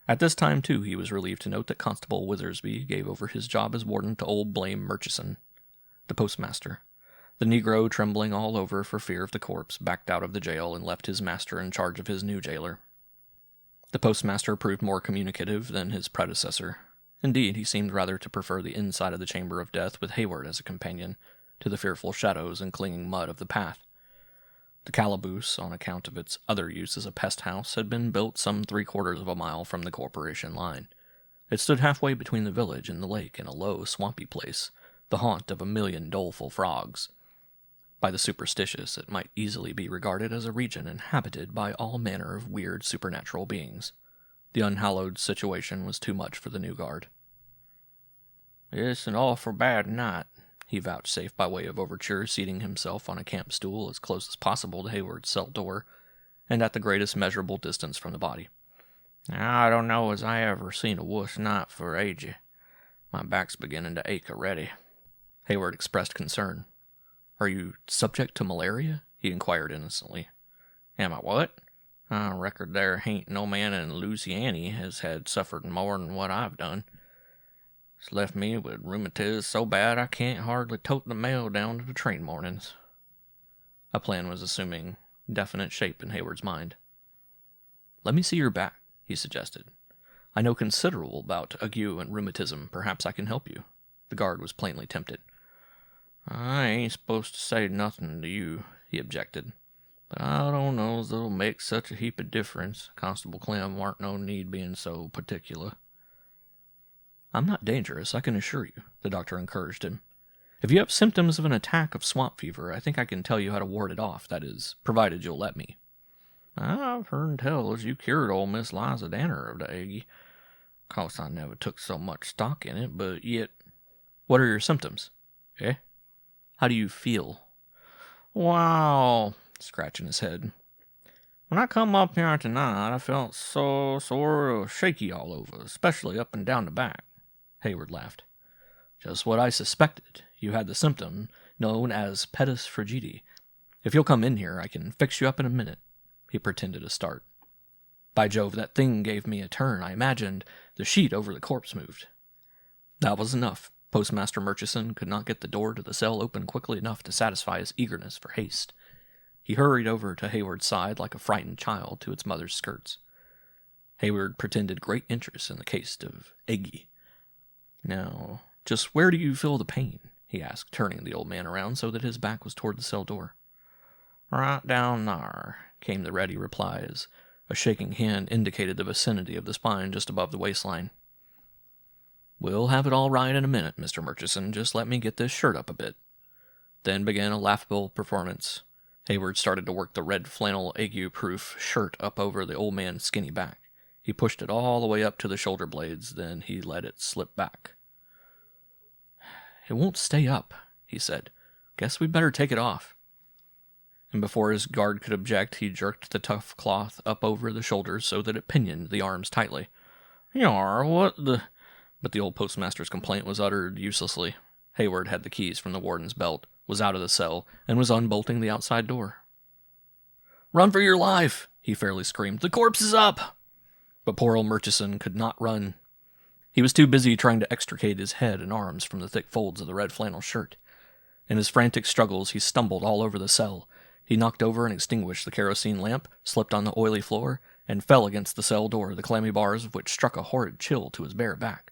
At this time, too, he was relieved to note that Constable Withersby gave over his job as warden to old Blame Murchison, the postmaster. The negro, trembling all over for fear of the corpse, backed out of the jail and left his master in charge of his new jailer. The postmaster proved more communicative than his predecessor. Indeed, he seemed rather to prefer the inside of the chamber of death with Hayward as a companion, to the fearful shadows and clinging mud of the path. The calaboose, on account of its other use as a pest house, had been built some 3/4 of a mile from the corporation line. It stood halfway between the village and the lake in a low, swampy place, the haunt of 1,000,000 doleful frogs. By the superstitious, it might easily be regarded as a region inhabited by all manner of weird supernatural beings. The unhallowed situation was too much for the new guard. "It's an awful bad night," he vouchsafed by way of overture, seating himself on a camp stool as close as possible to Hayward's cell door, and at the greatest measurable distance from the body. "I don't know as I ever seen a wuss night for ages. My back's beginning to ache already." Hayward expressed concern. "Are you subject to malaria?" he inquired innocently. "Am I what? I reckon there hain't no man in Louisiany has had suffered more'n what I've done. It's left me with rheumatiz so bad I can't hardly tote the mail down to the train mornings." A plan was assuming definite shape in Hayward's mind. "Let me see your back," he suggested. "I know considerable about ague and rheumatism. Perhaps I can help you." The guard was plainly tempted. "I ain't supposed to say nothing to you," he objected. "But I don't know as it'll make such a heap of difference. Constable Clem warn't no need being so particular." "I'm not dangerous, I can assure you," the doctor encouraged him. "If you have symptoms of an attack of swamp fever, I think I can tell you how to ward it off, that is, provided you'll let me." "I've hearn tell as you cured old Miss Liza Danner of the ague. Course I never took so much stock in it, but yet—" "What are your symptoms?" "Eh? How do you feel?" "Wow," scratching his head. "When I come up here tonight, I felt so sort of shaky all over, especially up and down the back." Hayward laughed. "Just what I suspected. You had the symptom known as pedis frigidi. If you'll come in here, I can fix you up in a minute." He pretended to start. "By Jove, that thing gave me a turn. I imagined the sheet over the corpse moved." That was enough. Postmaster Murchison could not get the door to the cell open quickly enough to satisfy his eagerness for haste. He hurried over to Hayward's side like a frightened child to its mother's skirts. Hayward pretended great interest in the case of ague. "Now, just where do you feel the pain?" he asked, turning the old man around so that his back was toward the cell door. "Right down thar," came the ready reply as a shaking hand indicated the vicinity of the spine just above the waistline. "We'll have it all right in a minute, Mr. Murchison. Just let me get this shirt up a bit." Then began a laughable performance. Hayward started to work the red flannel ague-proof shirt up over the old man's skinny back. He pushed it all the way up to the shoulder blades, then he let it slip back. "It won't stay up," he said. "Guess we'd better take it off." And before his guard could object, he jerked the tough cloth up over the shoulders so that it pinioned the arms tightly. "Yar, what the—" But the old postmaster's complaint was uttered uselessly. Hayward had the keys from the warden's belt, was out of the cell, and was unbolting the outside door. "Run for your life!" he fairly screamed. "The corpse is up!" But poor old Murchison could not run. He was too busy trying to extricate his head and arms from the thick folds of the red flannel shirt. In his frantic struggles, he stumbled all over the cell. He knocked over and extinguished the kerosene lamp, slipped on the oily floor, and fell against the cell door, the clammy bars of which struck a horrid chill to his bare back.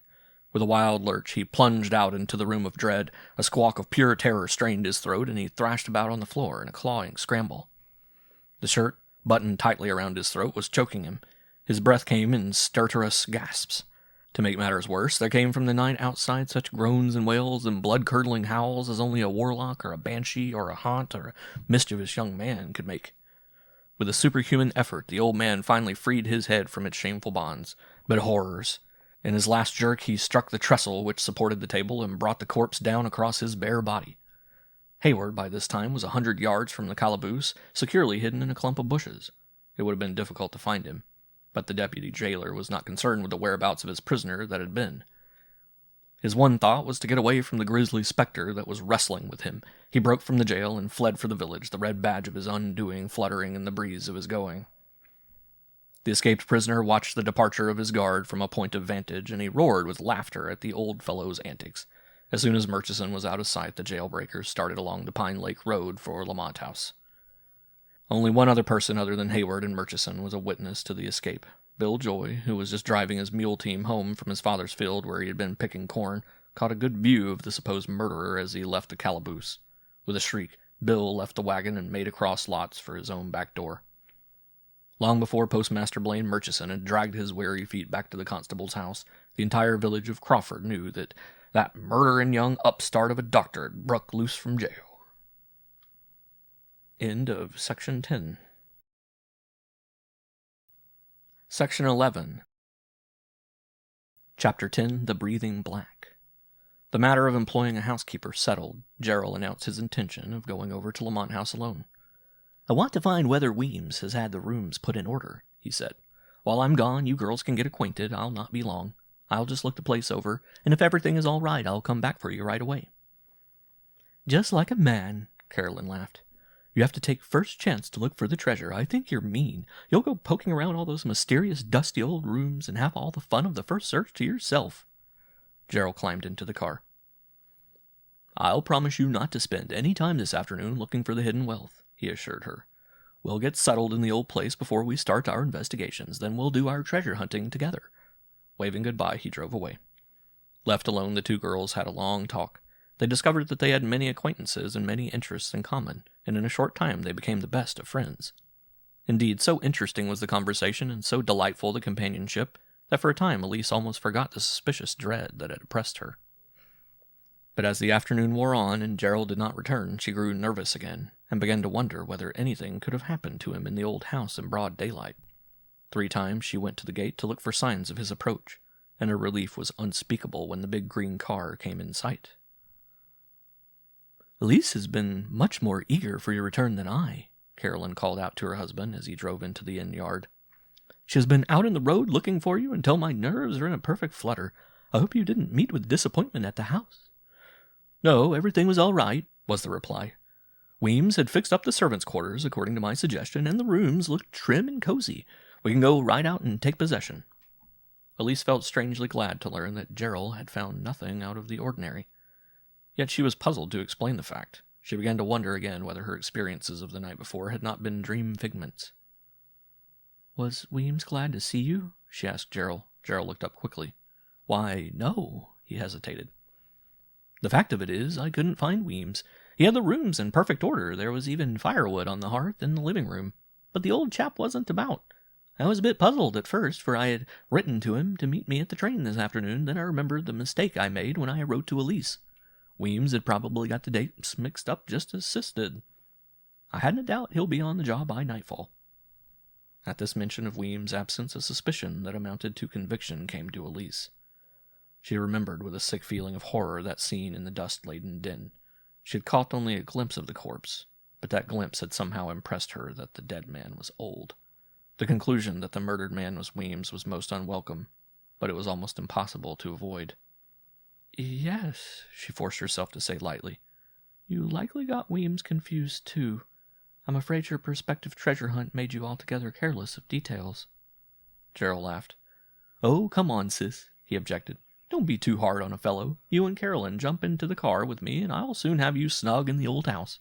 With a wild lurch, he plunged out into the room of dread. A squawk of pure terror strained his throat, and he thrashed about on the floor in a clawing scramble. The shirt, buttoned tightly around his throat, was choking him. His breath came in stertorous gasps. To make matters worse, there came from the night outside such groans and wails and blood-curdling howls as only a warlock or a banshee or a haunt or a mischievous young man could make. With a superhuman effort, the old man finally freed his head from its shameful bonds. But horrors! In his last jerk, he struck the trestle which supported the table and brought the corpse down across his bare body. Hayward, by this time, was 100 yards from the calaboose, securely hidden in a clump of bushes. It would have been difficult to find him, but the deputy jailer was not concerned with the whereabouts of his prisoner that had been. His one thought was to get away from the grisly specter that was wrestling with him. He broke from the jail and fled for the village, the red badge of his undoing fluttering in the breeze of his going. The escaped prisoner watched the departure of his guard from a point of vantage, and he roared with laughter at the old fellow's antics. As soon as Murchison was out of sight, the jailbreakers started along the Pine Lake Road for Lamont House. Only one other person other than Hayward and Murchison was a witness to the escape. Bill Joy, who was just driving his mule team home from his father's field where he had been picking corn, caught a good view of the supposed murderer as he left the calaboose. With a shriek, Bill left the wagon and made across lots for his own back door. Long before Postmaster Blaine Murchison had dragged his weary feet back to the constable's house, the entire village of Crawford knew that murdering young upstart of a doctor had broke loose from jail. End of Section 10. Section 11. Chapter 10, The Breathing Black. The matter of employing a housekeeper settled, Gerald announced his intention of going over to Lamont House alone. "I want to find whether Weems has had the rooms put in order," he said. "While I'm gone, you girls can get acquainted. I'll not be long. I'll just look the place over, and if everything is all right, I'll come back for you right away." "Just like a man," Carolyn laughed. "You have to take first chance to look for the treasure. I think you're mean. You'll go poking around all those mysterious, dusty old rooms and have all the fun of the first search to yourself." Gerald climbed into the car. "I'll promise you not to spend any time this afternoon looking for the hidden wealth," he assured her. "We'll get settled in the old place before we start our investigations, then we'll do our treasure hunting together." Waving goodbye, he drove away. Left alone, the two girls had a long talk. They discovered that they had many acquaintances and many interests in common, and in a short time they became the best of friends. Indeed, so interesting was the conversation and so delightful the companionship that for a time Elise almost forgot the suspicious dread that had oppressed her. But as the afternoon wore on and Gerald did not return, she grew nervous again, and began to wonder whether anything could have happened to him in the old house in broad daylight. 3 times she went to the gate to look for signs of his approach, and her relief was unspeakable when the big green car came in sight. "Elise has been much more eager for your return than I," Carolyn called out to her husband as he drove into the inn yard. "She has been out in the road looking for you until my nerves are in a perfect flutter. I hope you didn't meet with disappointment at the house." "No, everything was all right," was the reply. "Weems had fixed up the servants' quarters according to my suggestion, and the rooms looked trim and cozy. We can go right out and take possession." Elise felt strangely glad to learn that Gerald had found nothing out of the ordinary. Yet she was puzzled to explain the fact. She began to wonder again whether her experiences of the night before had not been dream figments. "Was Weems glad to see you?" she asked Gerald. Gerald looked up quickly. "Why, no," he hesitated. "The fact of it is, I couldn't find Weems. He had the rooms in perfect order. There was even firewood on the hearth in the living room. But the old chap wasn't about. I was a bit puzzled at first, for I had written to him to meet me at the train this afternoon. Then I remembered the mistake I made when I wrote to Elise. Weems had probably got the dates mixed up just as Sis did. I hadn't a doubt he'll be on the job by nightfall." At this mention of Weems' absence, a suspicion that amounted to conviction came to Elise. She remembered with a sick feeling of horror that scene in the dust-laden den. She had caught only a glimpse of the corpse, but that glimpse had somehow impressed her that the dead man was old. The conclusion that the murdered man was Weems was most unwelcome, but it was almost impossible to avoid. "Yes," she forced herself to say lightly. "You likely got Weems confused, too. I'm afraid your prospective treasure hunt made you altogether careless of details." Gerald laughed. "Oh, come on, Sis," he objected. "Don't be too hard on a fellow. You and Carolyn jump into the car with me, and I'll soon have you snug in the old house."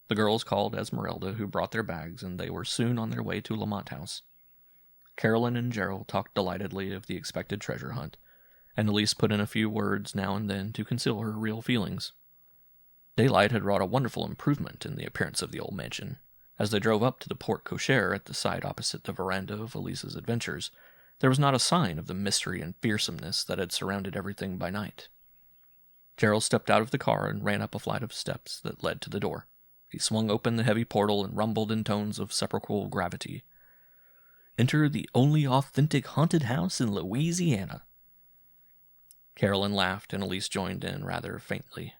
The girls called Esmeralda, who brought their bags, and they were soon on their way to Lamont House. Carolyn and Gerald talked delightedly of the expected treasure hunt, and Elise put in a few words now and then to conceal her real feelings. Daylight had wrought a wonderful improvement in the appearance of the old mansion. As they drove up to the porte cochere at the side opposite the veranda of Elise's adventures, there was not a sign of the mystery and fearsomeness that had surrounded everything by night. Gerald stepped out of the car and ran up a flight of steps that led to the door. He swung open the heavy portal and rumbled in tones of sepulchral gravity. "Enter the only authentic haunted house in Louisiana." Carolyn laughed, and Elise joined in rather faintly.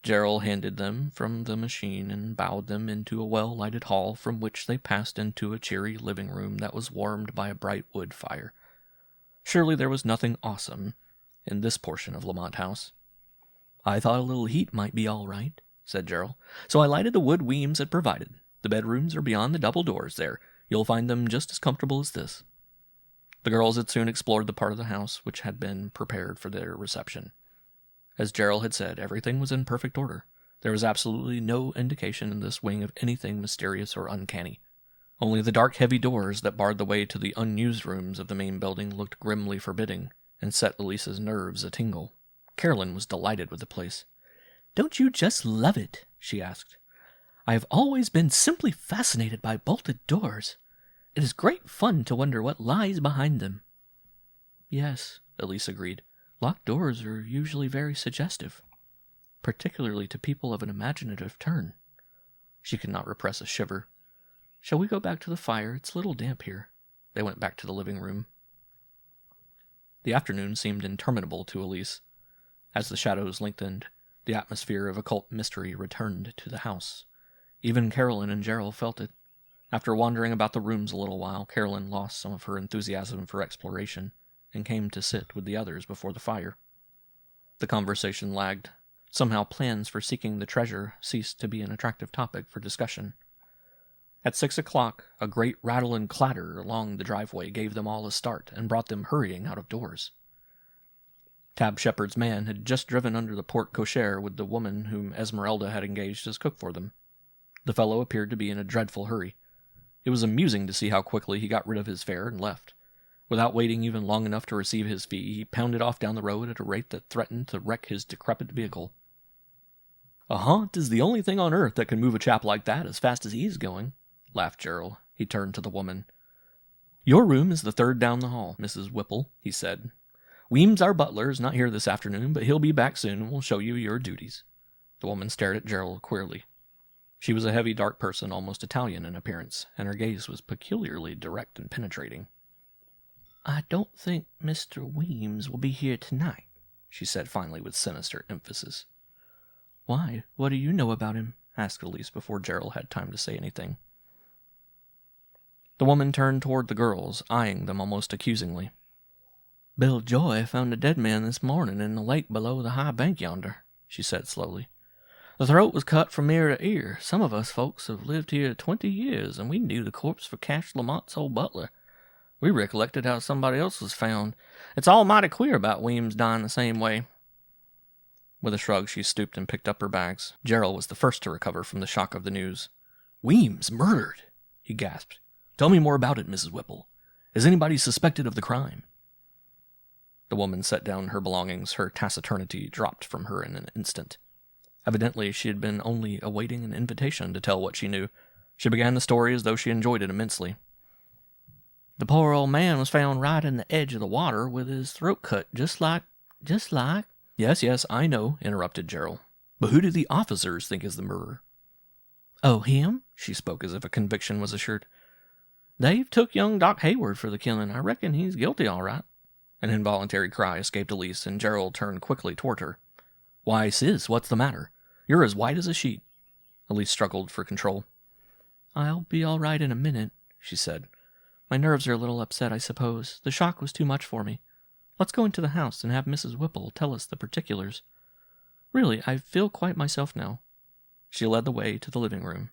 Gerald handed them from the machine and bowed them into a well-lighted hall from which they passed into a cheery living room that was warmed by a bright wood fire. Surely there was nothing awesome in this portion of Lamont House. "I thought a little heat might be all right," said Gerald, "so I lighted the wood Weems had provided. The bedrooms are beyond the double doors there. You'll find them just as comfortable as this." The girls had soon explored the part of the house which had been prepared for their reception. As Gerald had said, everything was in perfect order. There was absolutely no indication in this wing of anything mysterious or uncanny. Only the dark, heavy doors that barred the way to the unused rooms of the main building looked grimly forbidding and set Elise's nerves a-tingle. Carolyn was delighted with the place. "Don't you just love it?" she asked. "I have always been simply fascinated by bolted doors. It is great fun to wonder what lies behind them." "Yes," Elise agreed. "Locked doors are usually very suggestive, particularly to people of an imaginative turn." She could not repress a shiver. "Shall we go back to the fire? It's a little damp here." They went back to the living room. The afternoon seemed interminable to Elise. As the shadows lengthened, the atmosphere of occult mystery returned to the house. Even Carolyn and Gerald felt it. After wandering about the rooms a little while, Carolyn lost some of her enthusiasm for exploration and came to sit with the others before the fire. The conversation lagged. Somehow plans for seeking the treasure ceased to be an attractive topic for discussion. At 6 o'clock, a great rattle and clatter along the driveway gave them all a start and brought them hurrying out of doors. Tab Shepard's man had just driven under the porte cochere with the woman whom Esmeralda had engaged as cook for them. The fellow appeared to be in a dreadful hurry. It was amusing to see how quickly he got rid of his fare and left. Without waiting even long enough to receive his fee, he pounded off down the road at a rate that threatened to wreck his decrepit vehicle. "A haunt is the only thing on earth that can move a chap like that as fast as he's going," laughed Gerald. He turned to the woman. "Your room is the third down the hall, Mrs. Whipple," he said. "Weems, our butler, is not here this afternoon, but he'll be back soon and will show you your duties." The woman stared at Gerald queerly. She was a heavy, dark person, almost Italian in appearance, and her gaze was peculiarly direct and penetrating. "I don't think Mr. Weems will be here tonight," she said finally with sinister emphasis. "Why? What do you know about him?" asked Elise before Gerald had time to say anything. The woman turned toward the girls, eyeing them almost accusingly. "Bill Joy found a dead man this morning in the lake below the high bank yonder," she said slowly. "The throat was cut from ear to ear. Some of us folks have lived here 20 years, and we knew the corpse for Cash Lamont's old butler. We recollected how somebody else was found. It's all mighty queer about Weems dying the same way." With a shrug, she stooped and picked up her bags. Gerald was the first to recover from the shock of the news. "Weems murdered!" he gasped. "Tell me more about it, Mrs. Whipple. Is anybody suspected of the crime?" The woman set down her belongings. Her taciturnity dropped from her in an instant. Evidently, she had been only awaiting an invitation to tell what she knew. She began the story as though she enjoyed it immensely. "The poor old man was found right in the edge of the water with his throat cut, just like... Yes, I know," interrupted Gerald. "But who do the officers think is the murderer?" "Oh, him?" She spoke as if a conviction was assured. "They've took young Doc Hayward for the killing. I reckon he's guilty all right." An involuntary cry escaped Elise, and Gerald turned quickly toward her. "Why, sis, what's the matter? You're as white as a sheet." Elise struggled for control. "I'll be all right in a minute," she said. "My nerves are a little upset, I suppose. The shock was too much for me. Let's go into the house and have Mrs. Whipple tell us the particulars. Really, I feel quite myself now." She led the way to the living room.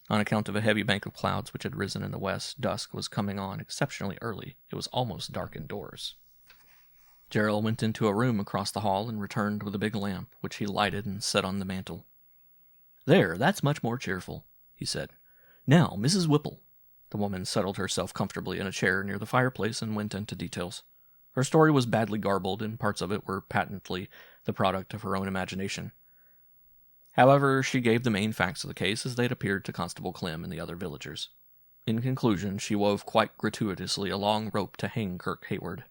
On account of a heavy bank of clouds which had risen in the west, dusk was coming on exceptionally early. It was almost dark indoors. Gerald went into a room across the hall and returned with a big lamp, which he lighted and set on the mantel. "There, that's much more cheerful," he said. "Now, Mrs. Whipple." The woman settled herself comfortably in a chair near the fireplace and went into details. Her story was badly garbled, and parts of it were patently the product of her own imagination. However, she gave the main facts of the case as they'd appeared to Constable Clem and the other villagers. In conclusion, she wove quite gratuitously a long rope to hang Kirk Hayward.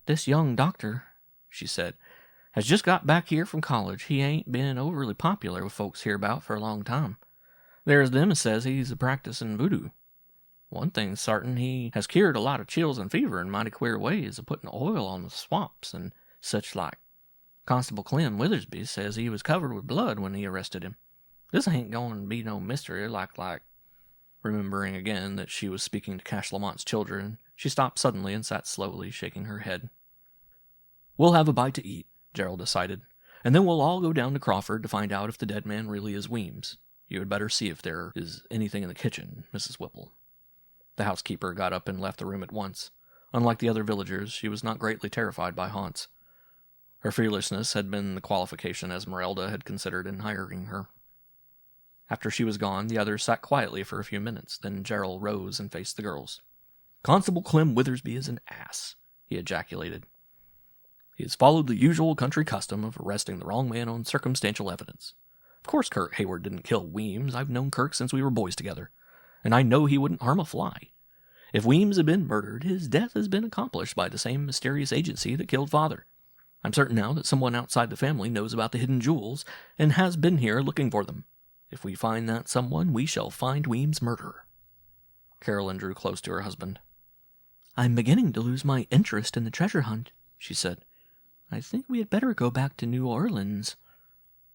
"This young doctor," she said, "has just got back here from college. He ain't been overly popular with folks hereabout for a long time. There's them as says he's a-practicing voodoo. One thing's sartin, he has cured a lot of chills and fever in mighty queer ways, a-putting oil on the swamps and such like. Constable Clem Withersby says he was covered with blood when he arrested him. This ain't going to be no mystery like. Remembering again that she was speaking to Cash Lamont's children, she stopped suddenly and sat slowly, shaking her head. "We'll have a bite to eat," Gerald decided, "and then we'll all go down to Crawford to find out if the dead man really is Weems. You had better see if there is anything in the kitchen, Mrs. Whipple." The housekeeper got up and left the room at once. Unlike the other villagers, she was not greatly terrified by haunts. Her fearlessness had been the qualification Esmeralda had considered in hiring her. After she was gone, the others sat quietly for a few minutes. Then Gerald rose and faced the girls. "Constable Clem Withersby is an ass," he ejaculated. "He has followed the usual country custom of arresting the wrong man on circumstantial evidence. Of course Kirk Hayward didn't kill Weems. I've known Kirk since we were boys together, and I know he wouldn't harm a fly. If Weems had been murdered, his death has been accomplished by the same mysterious agency that killed Father. I'm certain now that someone outside the family knows about the hidden jewels and has been here looking for them. If we find that someone, we shall find Weems' murderer." Carolyn drew close to her husband. "I'm beginning to lose my interest in the treasure hunt," she said. "I think we had better go back to New Orleans."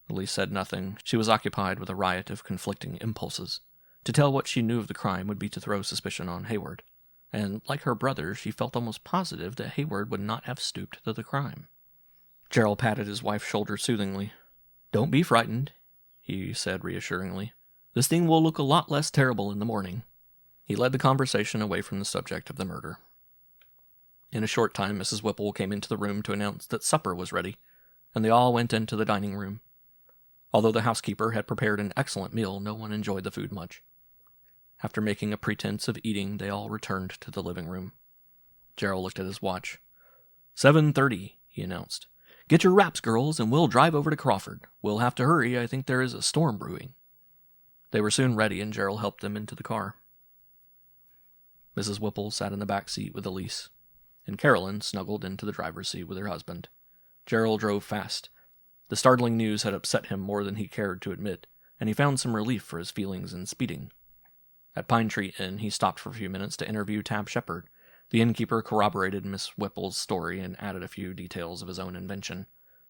Elise said nothing. She was occupied with a riot of conflicting impulses. To tell what she knew of the crime would be to throw suspicion on Hayward, and, like her brother, she felt almost positive that Hayward would not have stooped to the crime. Gerald patted his wife's shoulder soothingly. "Don't be frightened," he said reassuringly. "This thing will look a lot less terrible in the morning." He led the conversation away from the subject of the murder. In a short time, Mrs. Whipple came into the room to announce that supper was ready, and they all went into the dining room. Although the housekeeper had prepared an excellent meal, no one enjoyed the food much. After making a pretense of eating, they all returned to the living room. Gerald looked at his watch. 7:30, he announced. "Get your wraps, girls, and we'll drive over to Crawford. We'll have to hurry. I think there is a storm brewing." They were soon ready, and Gerald helped them into the car. Mrs. Whipple sat in the back seat with Elise, and Carolyn snuggled into the driver's seat with her husband. Gerald drove fast. The startling news had upset him more than he cared to admit, and he found some relief for his feelings in speeding. At Pine Tree Inn, he stopped for a few minutes to interview Tab Shepard. The innkeeper corroborated Miss Whipple's story and added a few details of his own invention.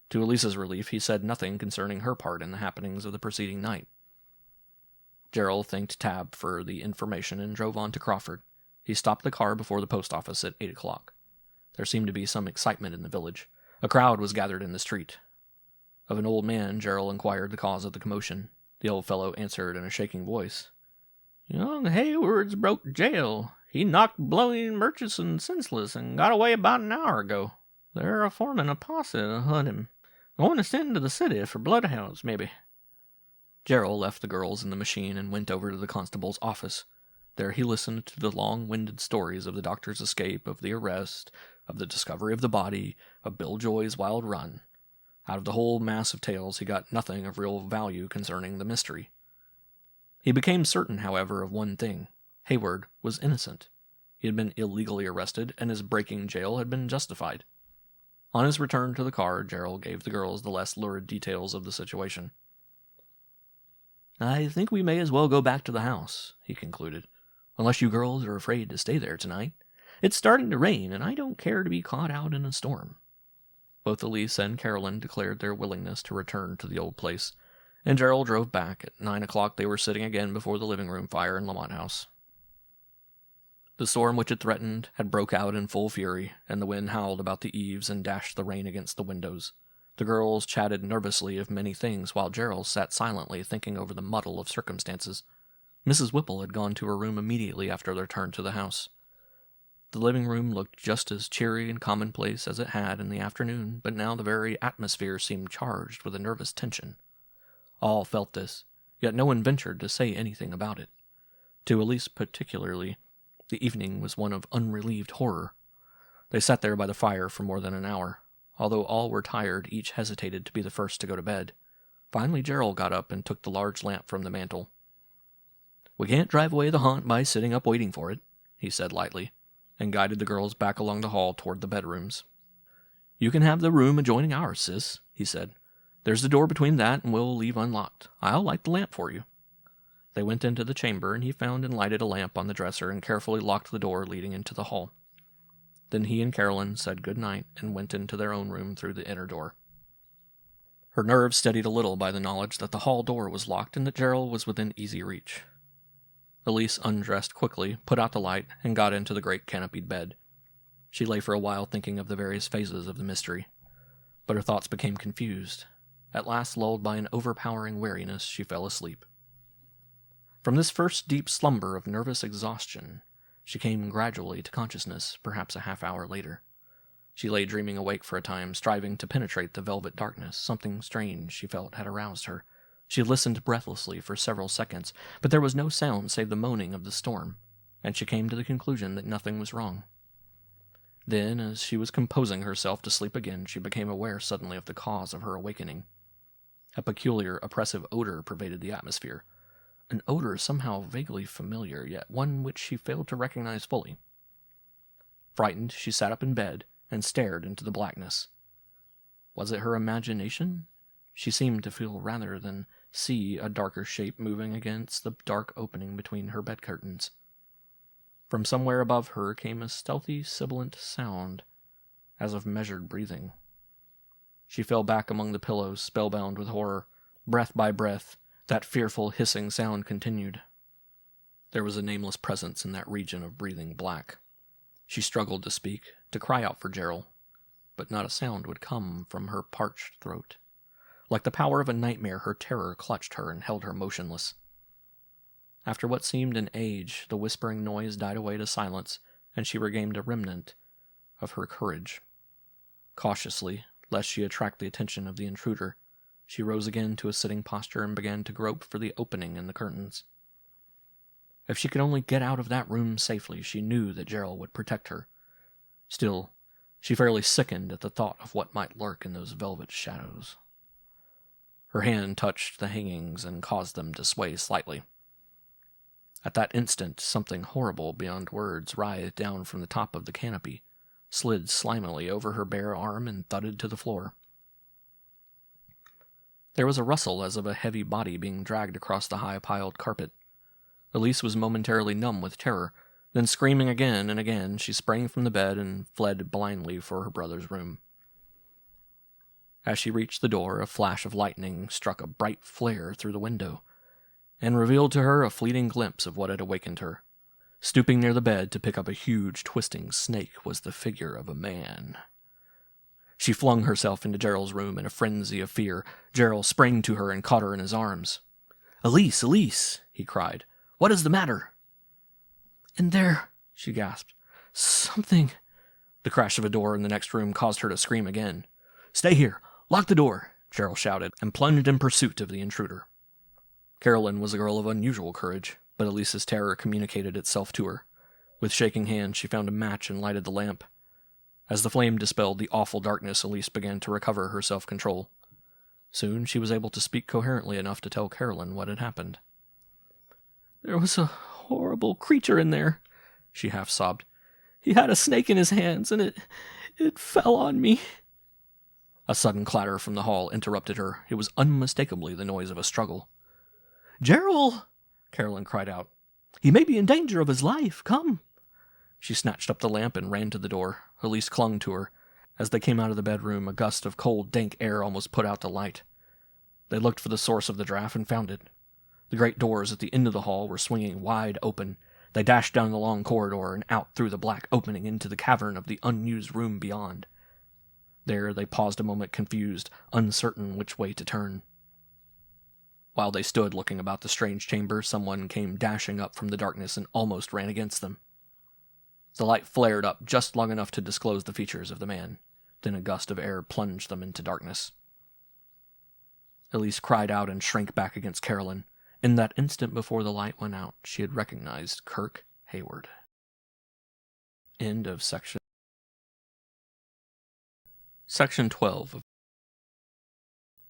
To Elisa's relief, he said nothing concerning her part in the happenings of the preceding night. Gerald thanked Tab for the information and drove on to Crawford. He stopped the car before the post office at 8 o'clock. There seemed to be some excitement in the village. A crowd was gathered in the street. Of an old man, Gerald inquired the cause of the commotion. The old fellow answered in a shaking voice. "Young Hayward's broke jail. He knocked Blowing Murchison senseless and got away about an hour ago. They're forming a posse to hunt him. Going to send to the city for bloodhounds, maybe." Gerald left the girls in the machine and went over to the constable's office. There he listened to the long-winded stories of the doctor's escape, of the arrest, of the discovery of the body, of Bill Joy's wild run. Out of the whole mass of tales he got nothing of real value concerning the mystery. He became certain, however, of one thing. Hayward was innocent. He had been illegally arrested, and his breaking jail had been justified. On his return to the car, Gerald gave the girls the less lurid details of the situation. "I think we may as well go back to the house," he concluded, "unless you girls are afraid to stay there tonight. It's starting to rain, and I don't care to be caught out in a storm." Both Elise and Carolyn declared their willingness to return to the old place, and Gerald drove back. At 9 o'clock they were sitting again before the living room fire in Lamont House. The storm which had threatened had broke out in full fury, and the wind howled about the eaves and dashed the rain against the windows. The girls chatted nervously of many things, while Gerald sat silently thinking over the muddle of circumstances. Mrs. Whipple had gone to her room immediately after their return to the house. The living room looked just as cheery and commonplace as it had in the afternoon, but now the very atmosphere seemed charged with a nervous tension. All felt this, yet no one ventured to say anything about it. To Elise particularly, the evening was one of unrelieved horror. They sat there by the fire for more than an hour. Although all were tired, each hesitated to be the first to go to bed. Finally, Gerald got up and took the large lamp from the mantel. "We can't drive away the haunt by sitting up waiting for it," he said lightly, and guided the girls back along the hall toward the bedrooms. "You can have the room adjoining ours, sis," he said. "There's the door between that, and we'll leave unlocked. I'll light the lamp for you." They went into the chamber, and he found and lighted a lamp on the dresser and carefully locked the door leading into the hall. Then he and Carolyn said good night and went into their own room through the inner door. Her nerves steadied a little by the knowledge that the hall door was locked and that Gerald was within easy reach. Elise undressed quickly, put out the light, and got into the great canopied bed. She lay for a while thinking of the various phases of the mystery, but her thoughts became confused. At last, lulled by an overpowering weariness, she fell asleep. From this first deep slumber of nervous exhaustion, she came gradually to consciousness, perhaps a half-hour later. She lay dreaming awake for a time, striving to penetrate the velvet darkness. Something strange, she felt, had aroused her. She listened breathlessly for several seconds, but there was no sound save the moaning of the storm, and she came to the conclusion that nothing was wrong. Then, as she was composing herself to sleep again, she became aware suddenly of the cause of her awakening. A peculiar, oppressive odor pervaded the atmosphere. An odor somehow vaguely familiar, yet one which she failed to recognize fully. Frightened, she sat up in bed and stared into the blackness. Was it her imagination? She seemed to feel rather than see a darker shape moving against the dark opening between her bed curtains. From somewhere above her came a stealthy, sibilant sound, as of measured breathing. She fell back among the pillows, spellbound with horror. Breath by breath, that fearful hissing sound continued. There was a nameless presence in that region of breathing black. She struggled to speak, to cry out for Gerald, but not a sound would come from her parched throat. Like the power of a nightmare, her terror clutched her and held her motionless. After what seemed an age, the whispering noise died away to silence, and she regained a remnant of her courage. Cautiously, lest she attract the attention of the intruder, she rose again to a sitting posture and began to grope for the opening in the curtains. If she could only get out of that room safely, she knew that Gerald would protect her. Still, she fairly sickened at the thought of what might lurk in those velvet shadows. Her hand touched the hangings and caused them to sway slightly. At that instant, something horrible beyond words writhed down from the top of the canopy, slid slimily over her bare arm, and thudded to the floor. There was a rustle as of a heavy body being dragged across the high-piled carpet. Elise was momentarily numb with terror. Then, screaming again and again, she sprang from the bed and fled blindly for her brother's room. As she reached the door, a flash of lightning struck a bright flare through the window, and revealed to her a fleeting glimpse of what had awakened her. Stooping near the bed to pick up a huge, twisting snake was the figure of a man. She flung herself into Gerald's room in a frenzy of fear. Gerald sprang to her and caught her in his arms. "Elise, Elise!" he cried. "What is the matter?" "In there," she gasped. "Something." The crash of a door in the next room caused her to scream again. "Stay here! Lock the door!" Gerald shouted, and plunged in pursuit of the intruder. Carolyn was a girl of unusual courage, but Elise's terror communicated itself to her. With shaking hands, she found a match and lighted the lamp. As the flame dispelled the awful darkness, Elise began to recover her self-control. Soon she was able to speak coherently enough to tell Carolyn what had happened. "There was a horrible creature in there," she half sobbed. "He had a snake in his hands, and it fell on me." A sudden clatter from the hall interrupted her. It was unmistakably the noise of a struggle. "Gerald!" Carolyn cried out. "He may be in danger of his life. Come!" She snatched up the lamp and ran to the door. Elise clung to her. As they came out of the bedroom, a gust of cold, dank air almost put out the light. They looked for the source of the draft and found it. The great doors at the end of the hall were swinging wide open. They dashed down the long corridor and out through the black opening into the cavern of the unused room beyond. There they paused a moment, confused, uncertain which way to turn. While they stood looking about the strange chamber, someone came dashing up from the darkness and almost ran against them. The light flared up just long enough to disclose the features of the man. Then a gust of air plunged them into darkness. Elise cried out and shrank back against Carolyn. In that instant before the light went out, she had recognized Kirk Hayward. End of section. Section 12.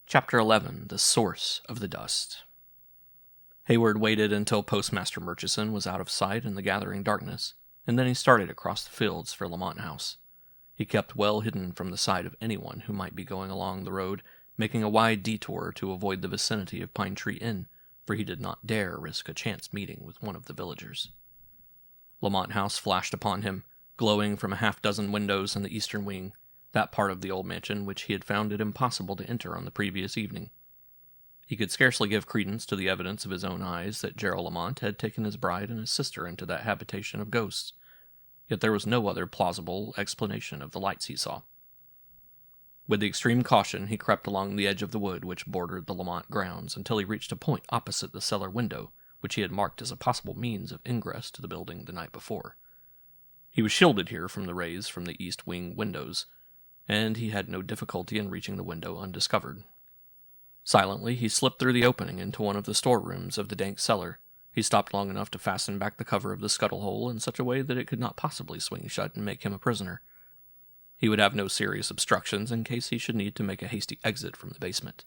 Chapter 11. The Source of the Dust. Hayward waited until Postmaster Murchison was out of sight in the gathering darkness, and then he started across the fields for Lamont House. He kept well hidden from the sight of anyone who might be going along the road, making a wide detour to avoid the vicinity of Pine Tree Inn, for he did not dare risk a chance meeting with one of the villagers. Lamont House flashed upon him, glowing from a half-dozen windows in the eastern wing, that part of the old mansion which he had found it impossible to enter on the previous evening. He could scarcely give credence to the evidence of his own eyes that Gerald Lamont had taken his bride and his sister into that habitation of ghosts, yet there was no other plausible explanation of the lights he saw. With the extreme caution, he crept along the edge of the wood which bordered the Lamont grounds until he reached a point opposite the cellar window, which he had marked as a possible means of ingress to the building the night before. He was shielded here from the rays from the east wing windows, and he had no difficulty in reaching the window undiscovered. Silently, he slipped through the opening into one of the storerooms of the dank cellar. He stopped long enough to fasten back the cover of the scuttle hole in such a way that it could not possibly swing shut and make him a prisoner. He would have no serious obstructions in case he should need to make a hasty exit from the basement.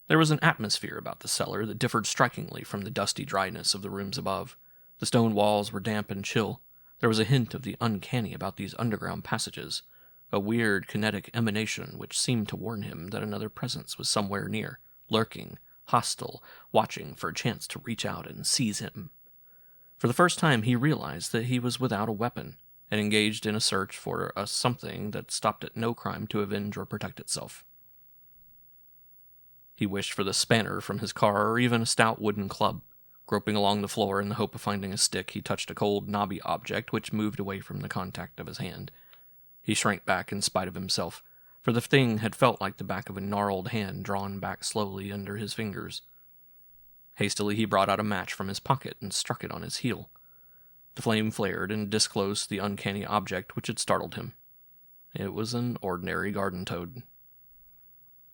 There was an atmosphere about the cellar that differed strikingly from the dusty dryness of the rooms above. The stone walls were damp and chill. There was a hint of the uncanny about these underground passages, a weird kinetic emanation which seemed to warn him that another presence was somewhere near, lurking, hostile, watching for a chance to reach out and seize him. For the first time he realized that he was without a weapon, and engaged in a search for a something that stopped at no crime to avenge or protect itself. He wished for the spanner from his car or even a stout wooden club. Groping along the floor in the hope of finding a stick, he touched a cold, knobby object which moved away from the contact of his hand. He shrank back in spite of himself, for the thing had felt like the back of a gnarled hand drawn back slowly under his fingers. Hastily he brought out a match from his pocket and struck it on his heel. The flame flared and disclosed the uncanny object which had startled him. It was an ordinary garden toad.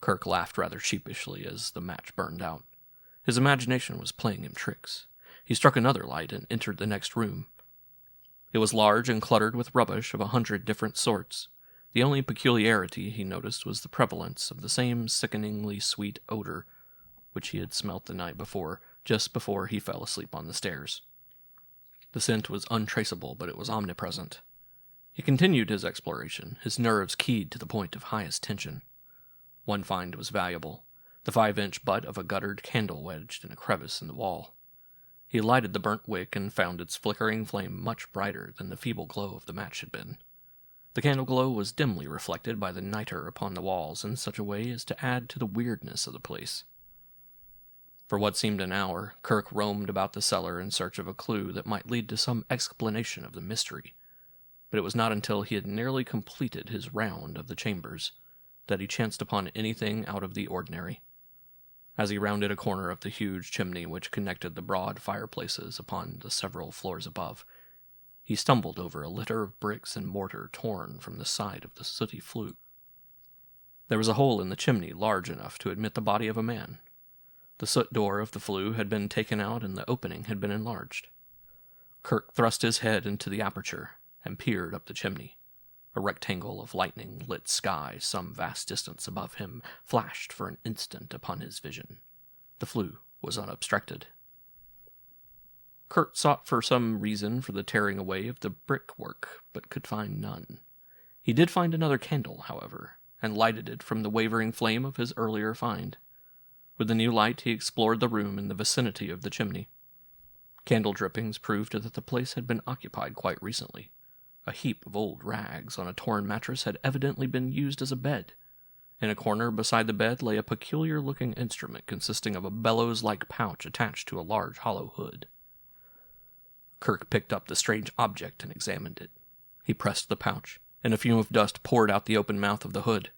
Kirk laughed rather sheepishly as the match burned out. His imagination was playing him tricks. He struck another light and entered the next room. It was large and cluttered with rubbish of 100 different sorts. The only peculiarity he noticed was the prevalence of the same sickeningly sweet odor which he had smelt the night before, just before he fell asleep on the stairs. The scent was untraceable, but it was omnipresent. He continued his exploration, his nerves keyed to the point of highest tension. One find was valuable, the 5-inch butt of a guttered candle wedged in a crevice in the wall. He lighted the burnt wick and found its flickering flame much brighter than the feeble glow of the match had been. The candle glow was dimly reflected by the nitre upon the walls in such a way as to add to the weirdness of the place. For what seemed an hour, Kirk roamed about the cellar in search of a clue that might lead to some explanation of the mystery, but it was not until he had nearly completed his round of the chambers that he chanced upon anything out of the ordinary. As he rounded a corner of the huge chimney which connected the broad fireplaces upon the several floors above, he stumbled over a litter of bricks and mortar torn from the side of the sooty flue. There was a hole in the chimney large enough to admit the body of a man. The soot door of the flue had been taken out and the opening had been enlarged. Kirk thrust his head into the aperture and peered up the chimney. A rectangle of lightning-lit sky some vast distance above him flashed for an instant upon his vision. The flue was unobstructed. Kirk sought for some reason for the tearing away of the brickwork, but could find none. He did find another candle, however, and lighted it from the wavering flame of his earlier find. With the new light he explored the room in the vicinity of the chimney. Candle drippings proved that the place had been occupied quite recently. A heap of old rags on a torn mattress had evidently been used as a bed. In a corner beside the bed lay a peculiar-looking instrument consisting of a bellows-like pouch attached to a large hollow hood. Kirk picked up the strange object and examined it. He pressed the pouch, and a fume of dust poured out the open mouth of the hood.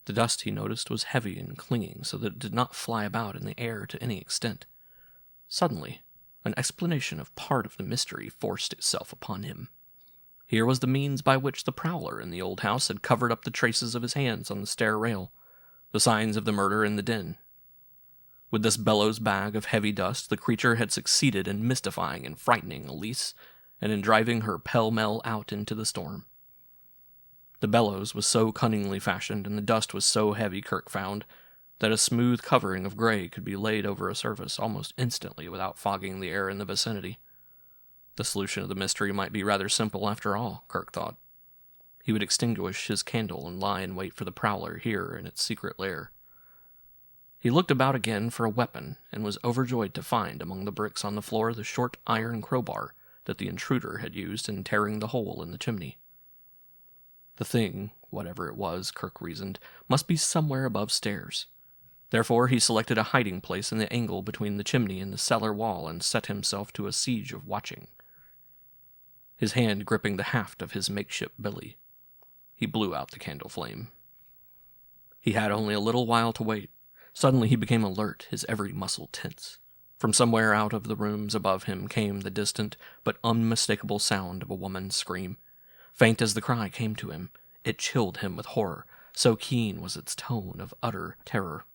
The dust, he noticed, was heavy and clinging so that it did not fly about in the air to any extent. Suddenly, an explanation of part of the mystery forced itself upon him. Here was the means by which the prowler in the old house had covered up the traces of his hands on the stair rail, the signs of the murder in the den. With this bellows bag of heavy dust, the creature had succeeded in mystifying and frightening Elise, and in driving her pell-mell out into the storm. The bellows was so cunningly fashioned, and the dust was so heavy, Kirk found, that a smooth covering of gray could be laid over a surface almost instantly without fogging the air in the vicinity. The solution of the mystery might be rather simple after all, Kirk thought. He would extinguish his candle and lie in wait for the prowler here in its secret lair. He looked about again for a weapon, and was overjoyed to find among the bricks on the floor the short iron crowbar that the intruder had used in tearing the hole in the chimney. The thing, whatever it was, Kirk reasoned, must be somewhere above stairs. Therefore he selected a hiding place in the angle between the chimney and the cellar wall and set himself to a siege of watching, his hand gripping the haft of his makeshift billy. He blew out the candle flame. He had only a little while to wait. Suddenly he became alert, his every muscle tense. From somewhere out of the rooms above him came the distant but unmistakable sound of a woman's scream. Faint as the cry came to him, it chilled him with horror, so keen was its tone of utter terror.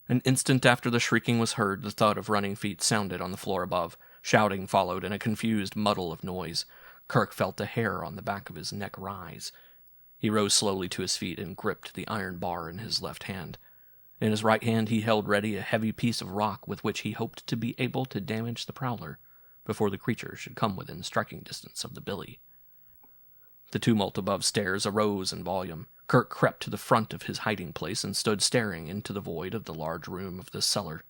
An instant after the shrieking was heard, the thud of running feet sounded on the floor above. Shouting followed, and a confused muddle of noise. Kirk felt the hair on the back of his neck rise. He rose slowly to his feet and gripped the iron bar in his left hand. In his right hand he held ready a heavy piece of rock with which he hoped to be able to damage the prowler before the creature should come within striking distance of the billy. The tumult above stairs arose in volume. Kirk crept to the front of his hiding place and stood staring into the void of the large room of the cellar.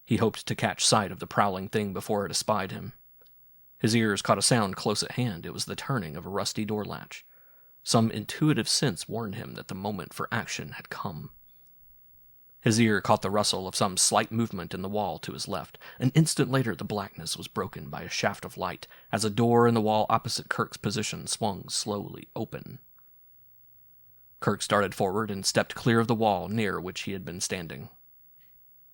He hoped to catch sight of the prowling thing before it espied him. His ears caught a sound close at hand. It was the turning of a rusty door latch. Some intuitive sense warned him that the moment for action had come. His ear caught the rustle of some slight movement in the wall to his left. An instant later the blackness was broken by a shaft of light as a door in the wall opposite Kirk's position swung slowly open. Kirk started forward and stepped clear of the wall near which he had been standing.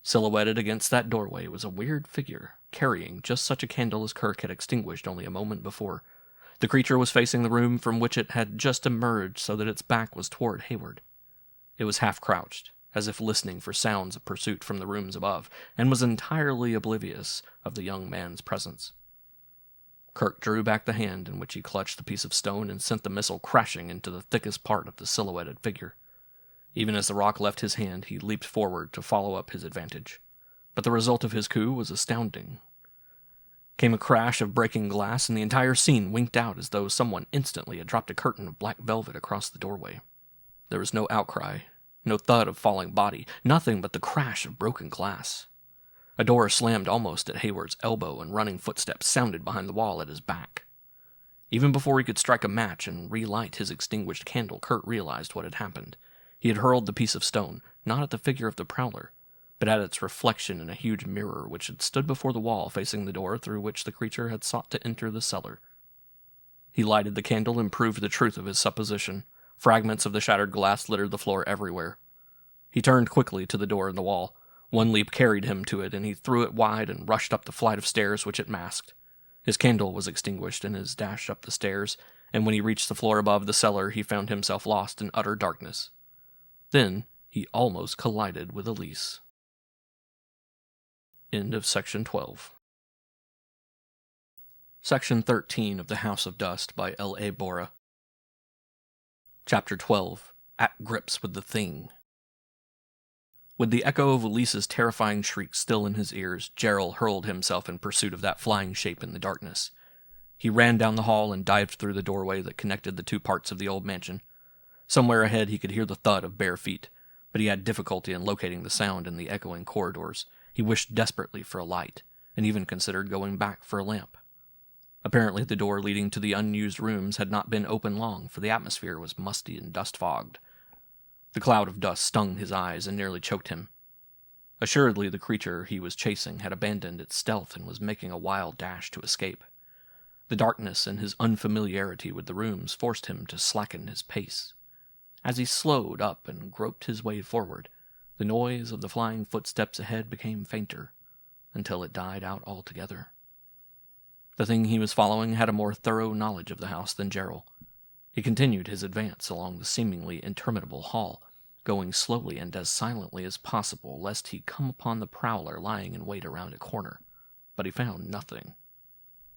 Silhouetted against that doorway was a weird figure, carrying just such a candle as Kirk had extinguished only a moment before. The creature was facing the room from which it had just emerged so that its back was toward Hayward. It was half-crouched, as if listening for sounds of pursuit from the rooms above, and was entirely oblivious of the young man's presence. Kirk drew back the hand in which he clutched the piece of stone and sent the missile crashing into the thickest part of the silhouetted figure. Even as the rock left his hand, he leaped forward to follow up his advantage. But the result of his coup was astounding. Came a crash of breaking glass, and the entire scene winked out as though someone instantly had dropped a curtain of black velvet across the doorway. There was no outcry, no thud of falling body, nothing but the crash of broken glass. A door slammed almost at Hayward's elbow, and running footsteps sounded behind the wall at his back. Even before he could strike a match and relight his extinguished candle, Kurt realized what had happened. He had hurled the piece of stone, not at the figure of the prowler, but at its reflection in a huge mirror which had stood before the wall facing the door through which the creature had sought to enter the cellar. He lighted the candle and proved the truth of his supposition. Fragments of the shattered glass littered the floor everywhere. He turned quickly to the door in the wall. One leap carried him to it, and he threw it wide and rushed up the flight of stairs which it masked. His candle was extinguished in his dash up the stairs, and when he reached the floor above the cellar, he found himself lost in utter darkness. Then he almost collided with Elise. End of Section 12. Section 13 of The House of Dust by L.A. Borah. Chapter 12. At Grips with the Thing. With the echo of Elise's terrifying shriek still in his ears, Gerald hurled himself in pursuit of that flying shape in the darkness. He ran down the hall and dived through the doorway that connected the two parts of the old mansion. Somewhere ahead he could hear the thud of bare feet, but he had difficulty in locating the sound in the echoing corridors. He wished desperately for a light, and even considered going back for a lamp. Apparently the door leading to the unused rooms had not been open long, for the atmosphere was musty and dust-fogged. The cloud of dust stung his eyes and nearly choked him. Assuredly the creature he was chasing had abandoned its stealth and was making a wild dash to escape. The darkness and his unfamiliarity with the rooms forced him to slacken his pace. As he slowed up and groped his way forward, the noise of the flying footsteps ahead became fainter, until it died out altogether. The thing he was following had a more thorough knowledge of the house than Gerald. He continued his advance along the seemingly interminable hall, going slowly and as silently as possible lest he come upon the prowler lying in wait around a corner, but he found nothing.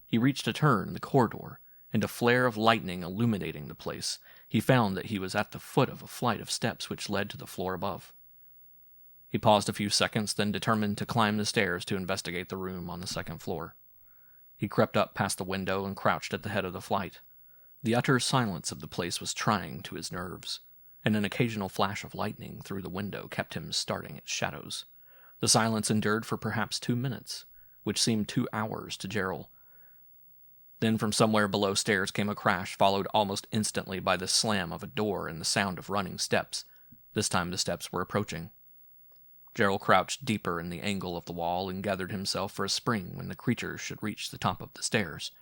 He reached a turn in the corridor and a flare of lightning illuminating the place, he found that he was at the foot of a flight of steps which led to the floor above. He paused a few seconds, then determined to climb the stairs to investigate the room on the second floor. He crept up past the window and crouched at the head of the flight. The utter silence of the place was trying to his nerves, and an occasional flash of lightning through the window kept him starting at shadows. The silence endured for perhaps 2 minutes, which seemed 2 hours to Gerald. Then from somewhere below stairs came a crash, followed almost instantly by the slam of a door and the sound of running steps. This time the steps were approaching. Gerald crouched deeper in the angle of the wall and gathered himself for a spring when the creature should reach the top of the stairs.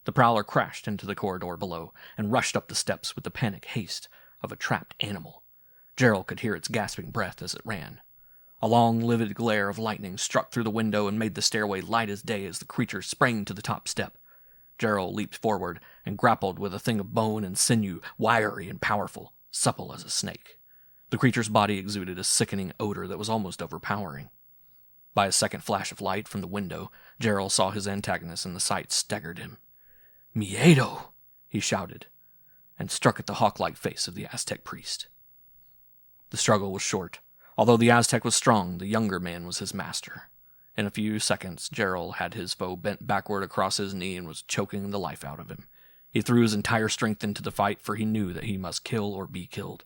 The prowler crashed into the corridor below and rushed up the steps with the panic haste of a trapped animal. Gerald could hear its gasping breath as it ran. A long, livid glare of lightning struck through the window and made the stairway light as day as the creature sprang to the top step. Gerald leaped forward and grappled with a thing of bone and sinew, wiry and powerful, supple as a snake. The creature's body exuded a sickening odor that was almost overpowering. By a second flash of light from the window, Gerald saw his antagonist, and the sight staggered him. "Miedo!" he shouted, and struck at the hawk-like face of the Aztec priest. The struggle was short. Although the Aztec was strong, the younger man was his master. In a few seconds, Gerald had his foe bent backward across his knee and was choking the life out of him. He threw his entire strength into the fight, for he knew that he must kill or be killed.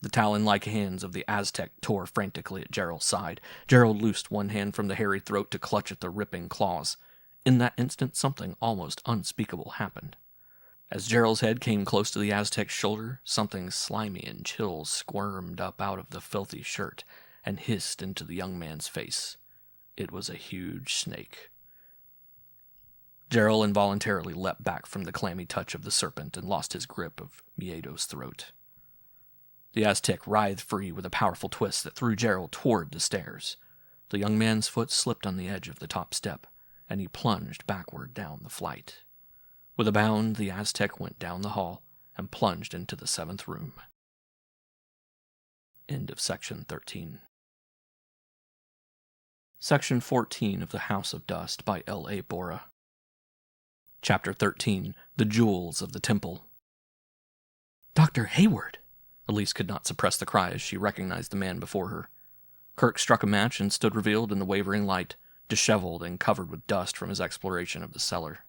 The talon-like hands of the Aztec tore frantically at Gerald's side. Gerald loosed one hand from the hairy throat to clutch at the ripping claws. In that instant, something almost unspeakable happened. As Gerald's head came close to the Aztec's shoulder, something slimy and chill squirmed up out of the filthy shirt and hissed into the young man's face. It was a huge snake. Gerald involuntarily leapt back from the clammy touch of the serpent and lost his grip of Miedo's throat. The Aztec writhed free with a powerful twist that threw Gerald toward the stairs. The young man's foot slipped on the edge of the top step, and he plunged backward down the flight. With a bound, the Aztec went down the hall and plunged into the 7th room. End of section 13. Section 14 of The House of Dust by L.A. Borah. Chapter 13. The Jewels of the Temple. "Dr. Hayward!" Elise could not suppress the cry as she recognized the man before her. Kirk struck a match and stood revealed in the wavering light, disheveled and covered with dust from his exploration of the cellar.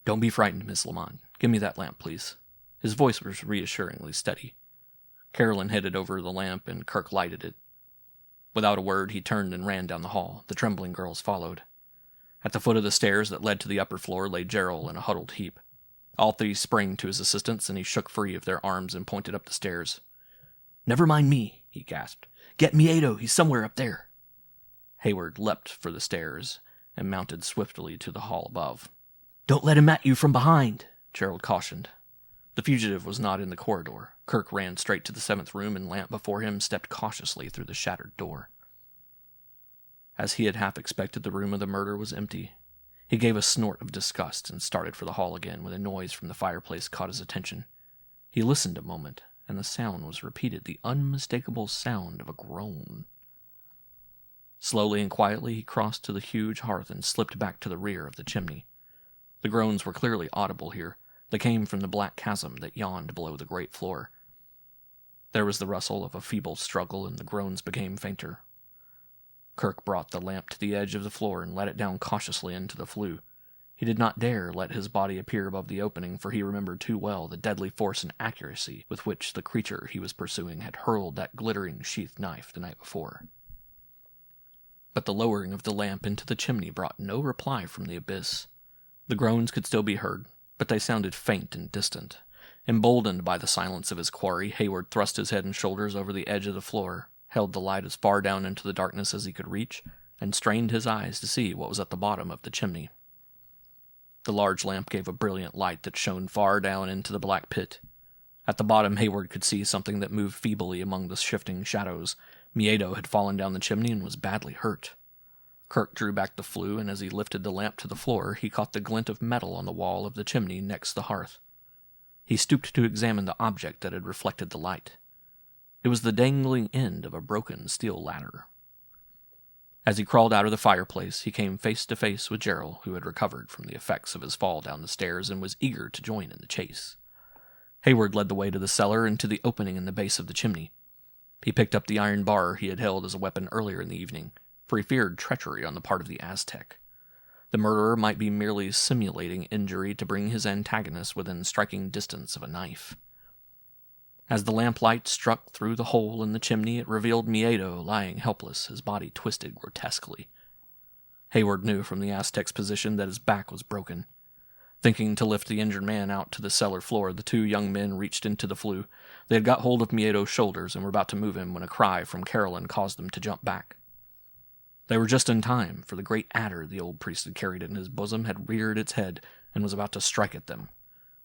"Don't be frightened, Miss Lamont. Give me that lamp, please." His voice was reassuringly steady. Carolyn headed over the lamp, and Kirk lighted it. Without a word, he turned and ran down the hall. The trembling girls followed. At the foot of the stairs that led to the upper floor lay Gerald in a huddled heap. All three sprang to his assistance, and he shook free of their arms and pointed up the stairs. "Never mind me," he gasped. "Get Miedo, he's somewhere up there." Hayward leapt for the stairs and mounted swiftly to the hall above. "Don't let him at you from behind," Gerald cautioned. The fugitive was not in the corridor. Kirk ran straight to the 7th room, and lamp before him stepped cautiously through the shattered door. As he had half expected, the room of the murder was empty. He gave a snort of disgust and started for the hall again when a noise from the fireplace caught his attention. He listened a moment, and the sound was repeated, the unmistakable sound of a groan. Slowly and quietly he crossed to the huge hearth and slipped back to the rear of the chimney. The groans were clearly audible here. They came from the black chasm that yawned below the great floor. There was the rustle of a feeble struggle, and the groans became fainter. Kirk brought the lamp to the edge of the floor and let it down cautiously into the flue. He did not dare let his body appear above the opening, for he remembered too well the deadly force and accuracy with which the creature he was pursuing had hurled that glittering sheath knife the night before. But the lowering of the lamp into the chimney brought no reply from the abyss. The groans could still be heard, but they sounded faint and distant. Emboldened by the silence of his quarry, Hayward thrust his head and shoulders over the edge of the floor, held the light as far down into the darkness as he could reach, and strained his eyes to see what was at the bottom of the chimney. The large lamp gave a brilliant light that shone far down into the black pit. At the bottom, Hayward could see something that moved feebly among the shifting shadows. Miedo had fallen down the chimney and was badly hurt. Kirk drew back the flue, and as he lifted the lamp to the floor, he caught the glint of metal on the wall of the chimney next the hearth. He stooped to examine the object that had reflected the light. It was the dangling end of a broken steel ladder. As he crawled out of the fireplace, he came face to face with Gerald, who had recovered from the effects of his fall down the stairs and was eager to join in the chase. Hayward led the way to the cellar and to the opening in the base of the chimney. He picked up the iron bar he had held as a weapon earlier in the evening, for he feared treachery on the part of the Aztec. The murderer might be merely simulating injury to bring his antagonist within striking distance of a knife. As the lamplight struck through the hole in the chimney, it revealed Miedo lying helpless, his body twisted grotesquely. Hayward knew from the Aztec's position that his back was broken. Thinking to lift the injured man out to the cellar floor, the two young men reached into the flue. They had got hold of Miedo's shoulders and were about to move him when a cry from Carolyn caused them to jump back. They were just in time, for the great adder the old priest had carried in his bosom had reared its head and was about to strike at them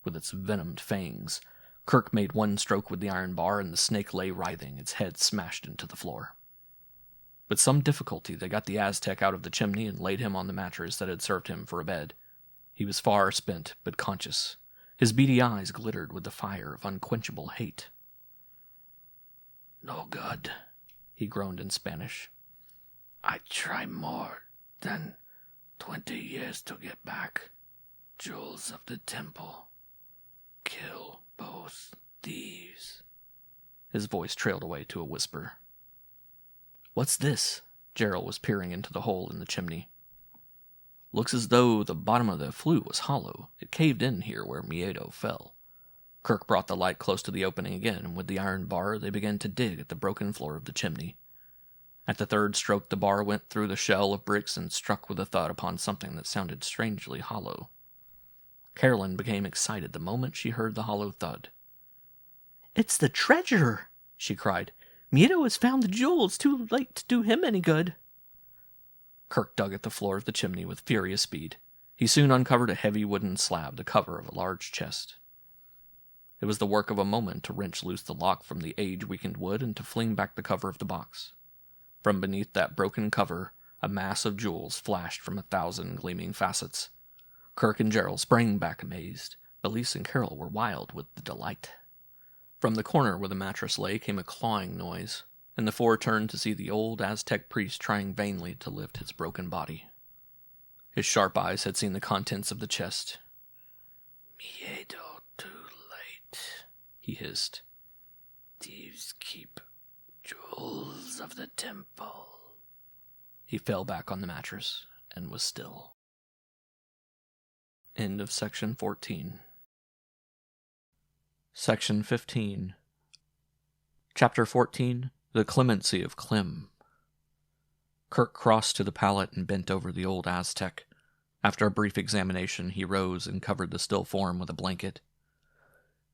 with its venomed fangs. Kirk made one stroke with the iron bar, and the snake lay writhing, its head smashed into the floor. With some difficulty, they got the Aztec out of the chimney and laid him on the mattress that had served him for a bed. He was far spent, but conscious. His beady eyes glittered with the fire of unquenchable hate. "No good," he groaned in Spanish. "I try more than 20 years to get back jewels of the temple. Kill both thieves." His voice trailed away to a whisper. "What's this?" Gerald was peering into the hole in the chimney. "Looks as though the bottom of the flue was hollow. It caved in here where Miedo fell." Kirk brought the light close to the opening again, and with the iron bar they began to dig at the broken floor of the chimney. At the third stroke the bar went through the shell of bricks and struck with a thud upon something that sounded strangely hollow. Carolyn became excited the moment she heard the hollow thud. "It's the treasure!" she cried. "Miedo has found the jewel. It's too late to do him any good." Kirk dug at the floor of the chimney with furious speed. He soon uncovered a heavy wooden slab, the cover of a large chest. It was the work of a moment to wrench loose the lock from the age-weakened wood and to fling back the cover of the box. From beneath that broken cover, a mass of jewels flashed from 1,000 gleaming facets. Kirk and Gerald sprang back amazed. Elise and Carol were wild with the delight. From the corner where the mattress lay came a clawing noise, and the four turned to see the old Aztec priest trying vainly to lift his broken body. His sharp eyes had seen the contents of the chest. "Miedo, too late," he hissed. "Thieves keep jewels of the temple." He fell back on the mattress and was still. End of section 14. Section 15. Chapter 14. The Clemency of Clem. Kirk crossed to the pallet and bent over the old Aztec. After a brief examination, he rose and covered the still form with a blanket.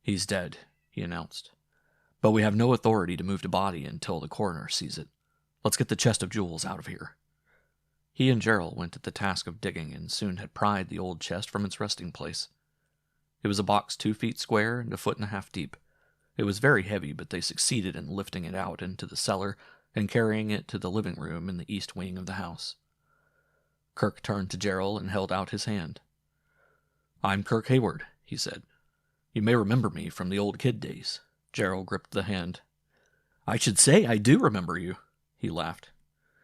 "He's dead," he announced. "But we have no authority to move the body until the coroner sees it. Let's get the chest of jewels out of here." He and Gerald went at the task of digging and soon had pried the old chest from its resting place. It was a box 2 feet square and 1.5 feet deep. It was very heavy, but they succeeded in lifting it out into the cellar and carrying it to the living room in the east wing of the house. Kirk turned to Gerald and held out his hand. "I'm Kirk Hayward," he said. "You may remember me from the old kid days." Gerald gripped the hand. "I should say I do remember you," he laughed.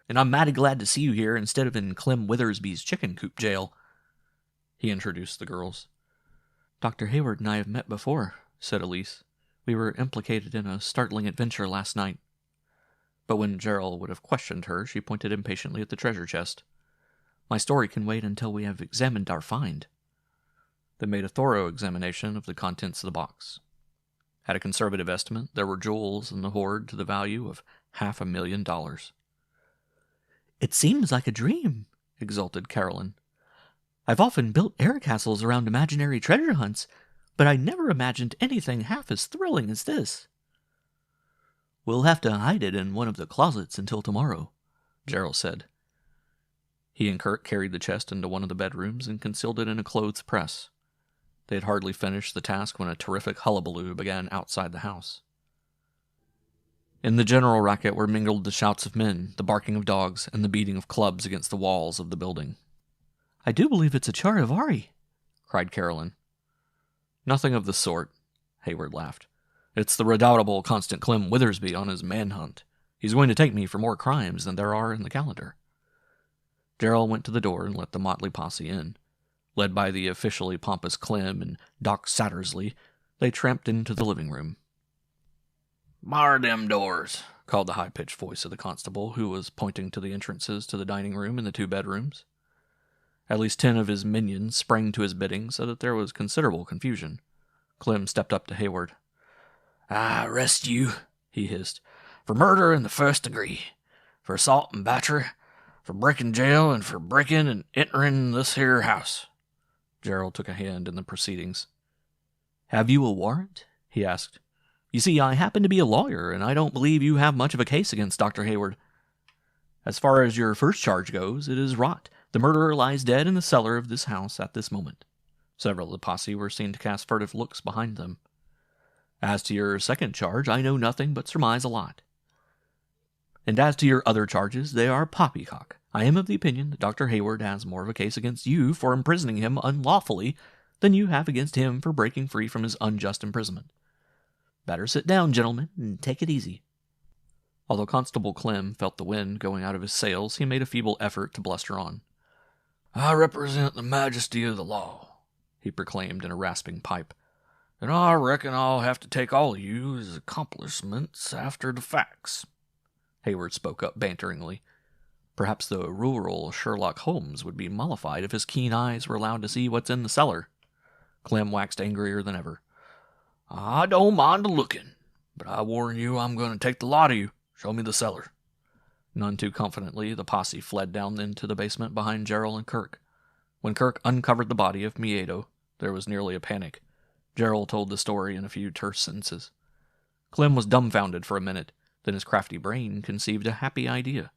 "And I'm mighty glad to see you here instead of in Clem Withersby's chicken coop jail." He introduced the girls. "Dr. Hayward and I have met before," said Elise. "We were implicated in a startling adventure last night." But when Gerald would have questioned her, she pointed impatiently at the treasure chest. "My story can wait until we have examined our find." They made a thorough examination of the contents of the box. At a conservative estimate, there were jewels in the hoard to the value of $500,000. "It seems like a dream," exulted Carolyn. "I've often built air castles around imaginary treasure hunts, but I never imagined anything half as thrilling as this." "We'll have to hide it in one of the closets until tomorrow," Gerald said. He and Kirk carried the chest into one of the bedrooms and concealed it in a clothes press. They had hardly finished the task when a terrific hullabaloo began outside the house. In the general racket were mingled the shouts of men, the barking of dogs, and the beating of clubs against the walls of the building. "I do believe it's a Charivari," cried Carolyn. "Nothing of the sort," Hayward laughed. "It's the redoubtable Constant Clem Withersby on his manhunt. He's going to take me for more crimes than there are in the calendar." Gerald went to the door and let the motley posse in. Led by the officially pompous Clem and Doc Sattersley, they tramped into the living room. "Bar them doors," called the high-pitched voice of the constable, who was pointing to the entrances to the dining room and the 2 bedrooms. At least 10 of his minions sprang to his bidding, so that there was considerable confusion. Clem stepped up to Hayward. "I arrest you," he hissed, "for murder in the 1st degree, for assault and battery, for breaking jail, and for breaking and entering this here house." Gerald took a hand in the proceedings. "Have you a warrant?" he asked. "You see, I happen to be a lawyer, and I don't believe you have much of a case against Dr. Hayward. As far as your first charge goes, it is rot. The murderer lies dead in the cellar of this house at this moment." Several of the posse were seen to cast furtive looks behind them. "As to your second charge, I know nothing but surmise a lot. And as to your other charges, they are poppycock. I am of the opinion that Dr. Hayward has more of a case against you for imprisoning him unlawfully than you have against him for breaking free from his unjust imprisonment. Better sit down, gentlemen, and take it easy." Although Constable Clem felt the wind going out of his sails, he made a feeble effort to bluster on. "I represent the majesty of the law," he proclaimed in a rasping pipe, "and I reckon I'll have to take all of you as accomplishments after the facts." Hayward spoke up banteringly. Perhaps the rural Sherlock Holmes would be mollified if his keen eyes were allowed to see what's in the cellar. Clem waxed angrier than ever. "I don't mind a looking, but I warn you I'm going to take the lot of you. Show me the cellar." None too confidently, the posse fled down into the basement behind Gerald and Kirk. When Kirk uncovered the body of Miedo, there was nearly a panic. Gerald told the story in a few terse sentences. Clem was dumbfounded for a minute, then his crafty brain conceived a happy idea.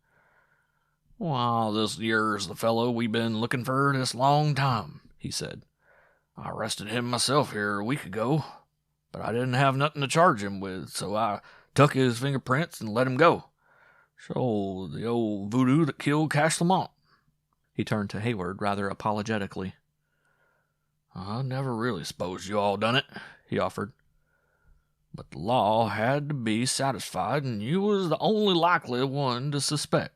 "Well, this yer's the fellow we been looking for this long time," he said. "I arrested him myself here a week ago, but I didn't have nothing to charge him with, so I took his fingerprints and let him go. So the old voodoo that killed Cash Lamont." He turned to Hayward rather apologetically. "I never really supposed you all done it," he offered. "But the law had to be satisfied, and you was the only likely one to suspect.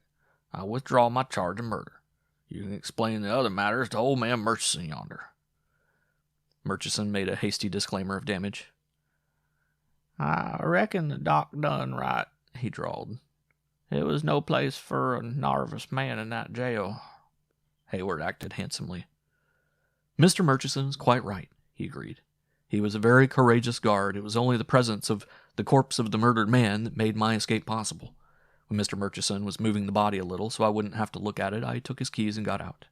I withdraw my charge of murder. You can explain the other matters to old man Murchison yonder." Murchison made a hasty disclaimer of damage. "I reckon the doc done right," he drawled. "It was no place for a narvous man in that jail." Hayward acted handsomely. "Mr. Murchison is quite right," he agreed. "He was a very courageous guard. It was only the presence of the corpse of the murdered man that made my escape possible. When Mr. Murchison was moving the body a little so I wouldn't have to look at it, I took his keys and got out."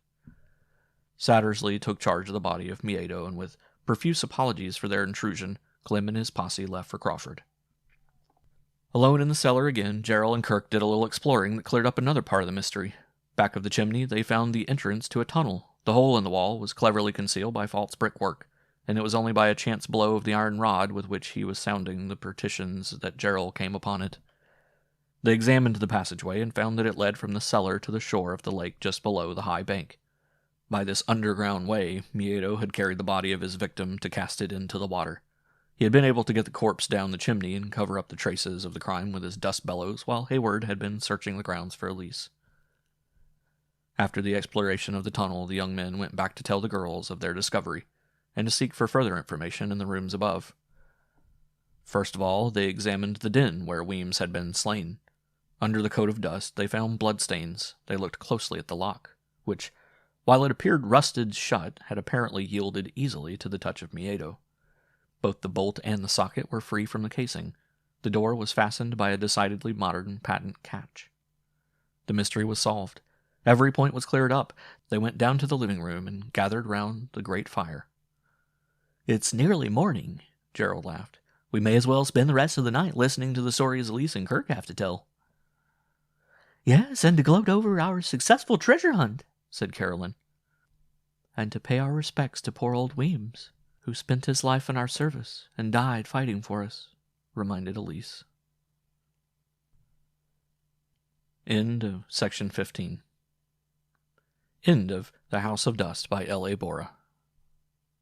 Sattersley took charge of the body of Miedo, and with profuse apologies for their intrusion, Clem and his posse left for Crawford. Alone in the cellar again, Gerald and Kirk did a little exploring that cleared up another part of the mystery. Back of the chimney, they found the entrance to a tunnel. The hole in the wall was cleverly concealed by false brickwork, and it was only by a chance blow of the iron rod with which he was sounding the partitions that Gerald came upon it. They examined the passageway and found that it led from the cellar to the shore of the lake just below the high bank. By this underground way, Miedo had carried the body of his victim to cast it into the water. He had been able to get the corpse down the chimney and cover up the traces of the crime with his dust bellows, while Hayward had been searching the grounds for Elise. After the exploration of the tunnel, the young men went back to tell the girls of their discovery, and to seek for further information in the rooms above. First of all, they examined the den where Weems had been slain. Under the coat of dust, they found bloodstains. They looked closely at the lock, which, while it appeared rusted shut, had apparently yielded easily to the touch of Miedo. Both the bolt and the socket were free from the casing. The door was fastened by a decidedly modern patent catch. The mystery was solved. Every point was cleared up. They went down to the living room and gathered round the great fire. "It's nearly morning," Gerald laughed. "We may as well spend the rest of the night listening to the stories Elise and Kirk have to tell." "Yes, and to gloat over our successful treasure hunt," said Carolyn. "And to pay our respects to poor old Weems, who spent his life in our service and died fighting for us," reminded Elise. End of section 15. End of The House of Dust by L.A. Borah.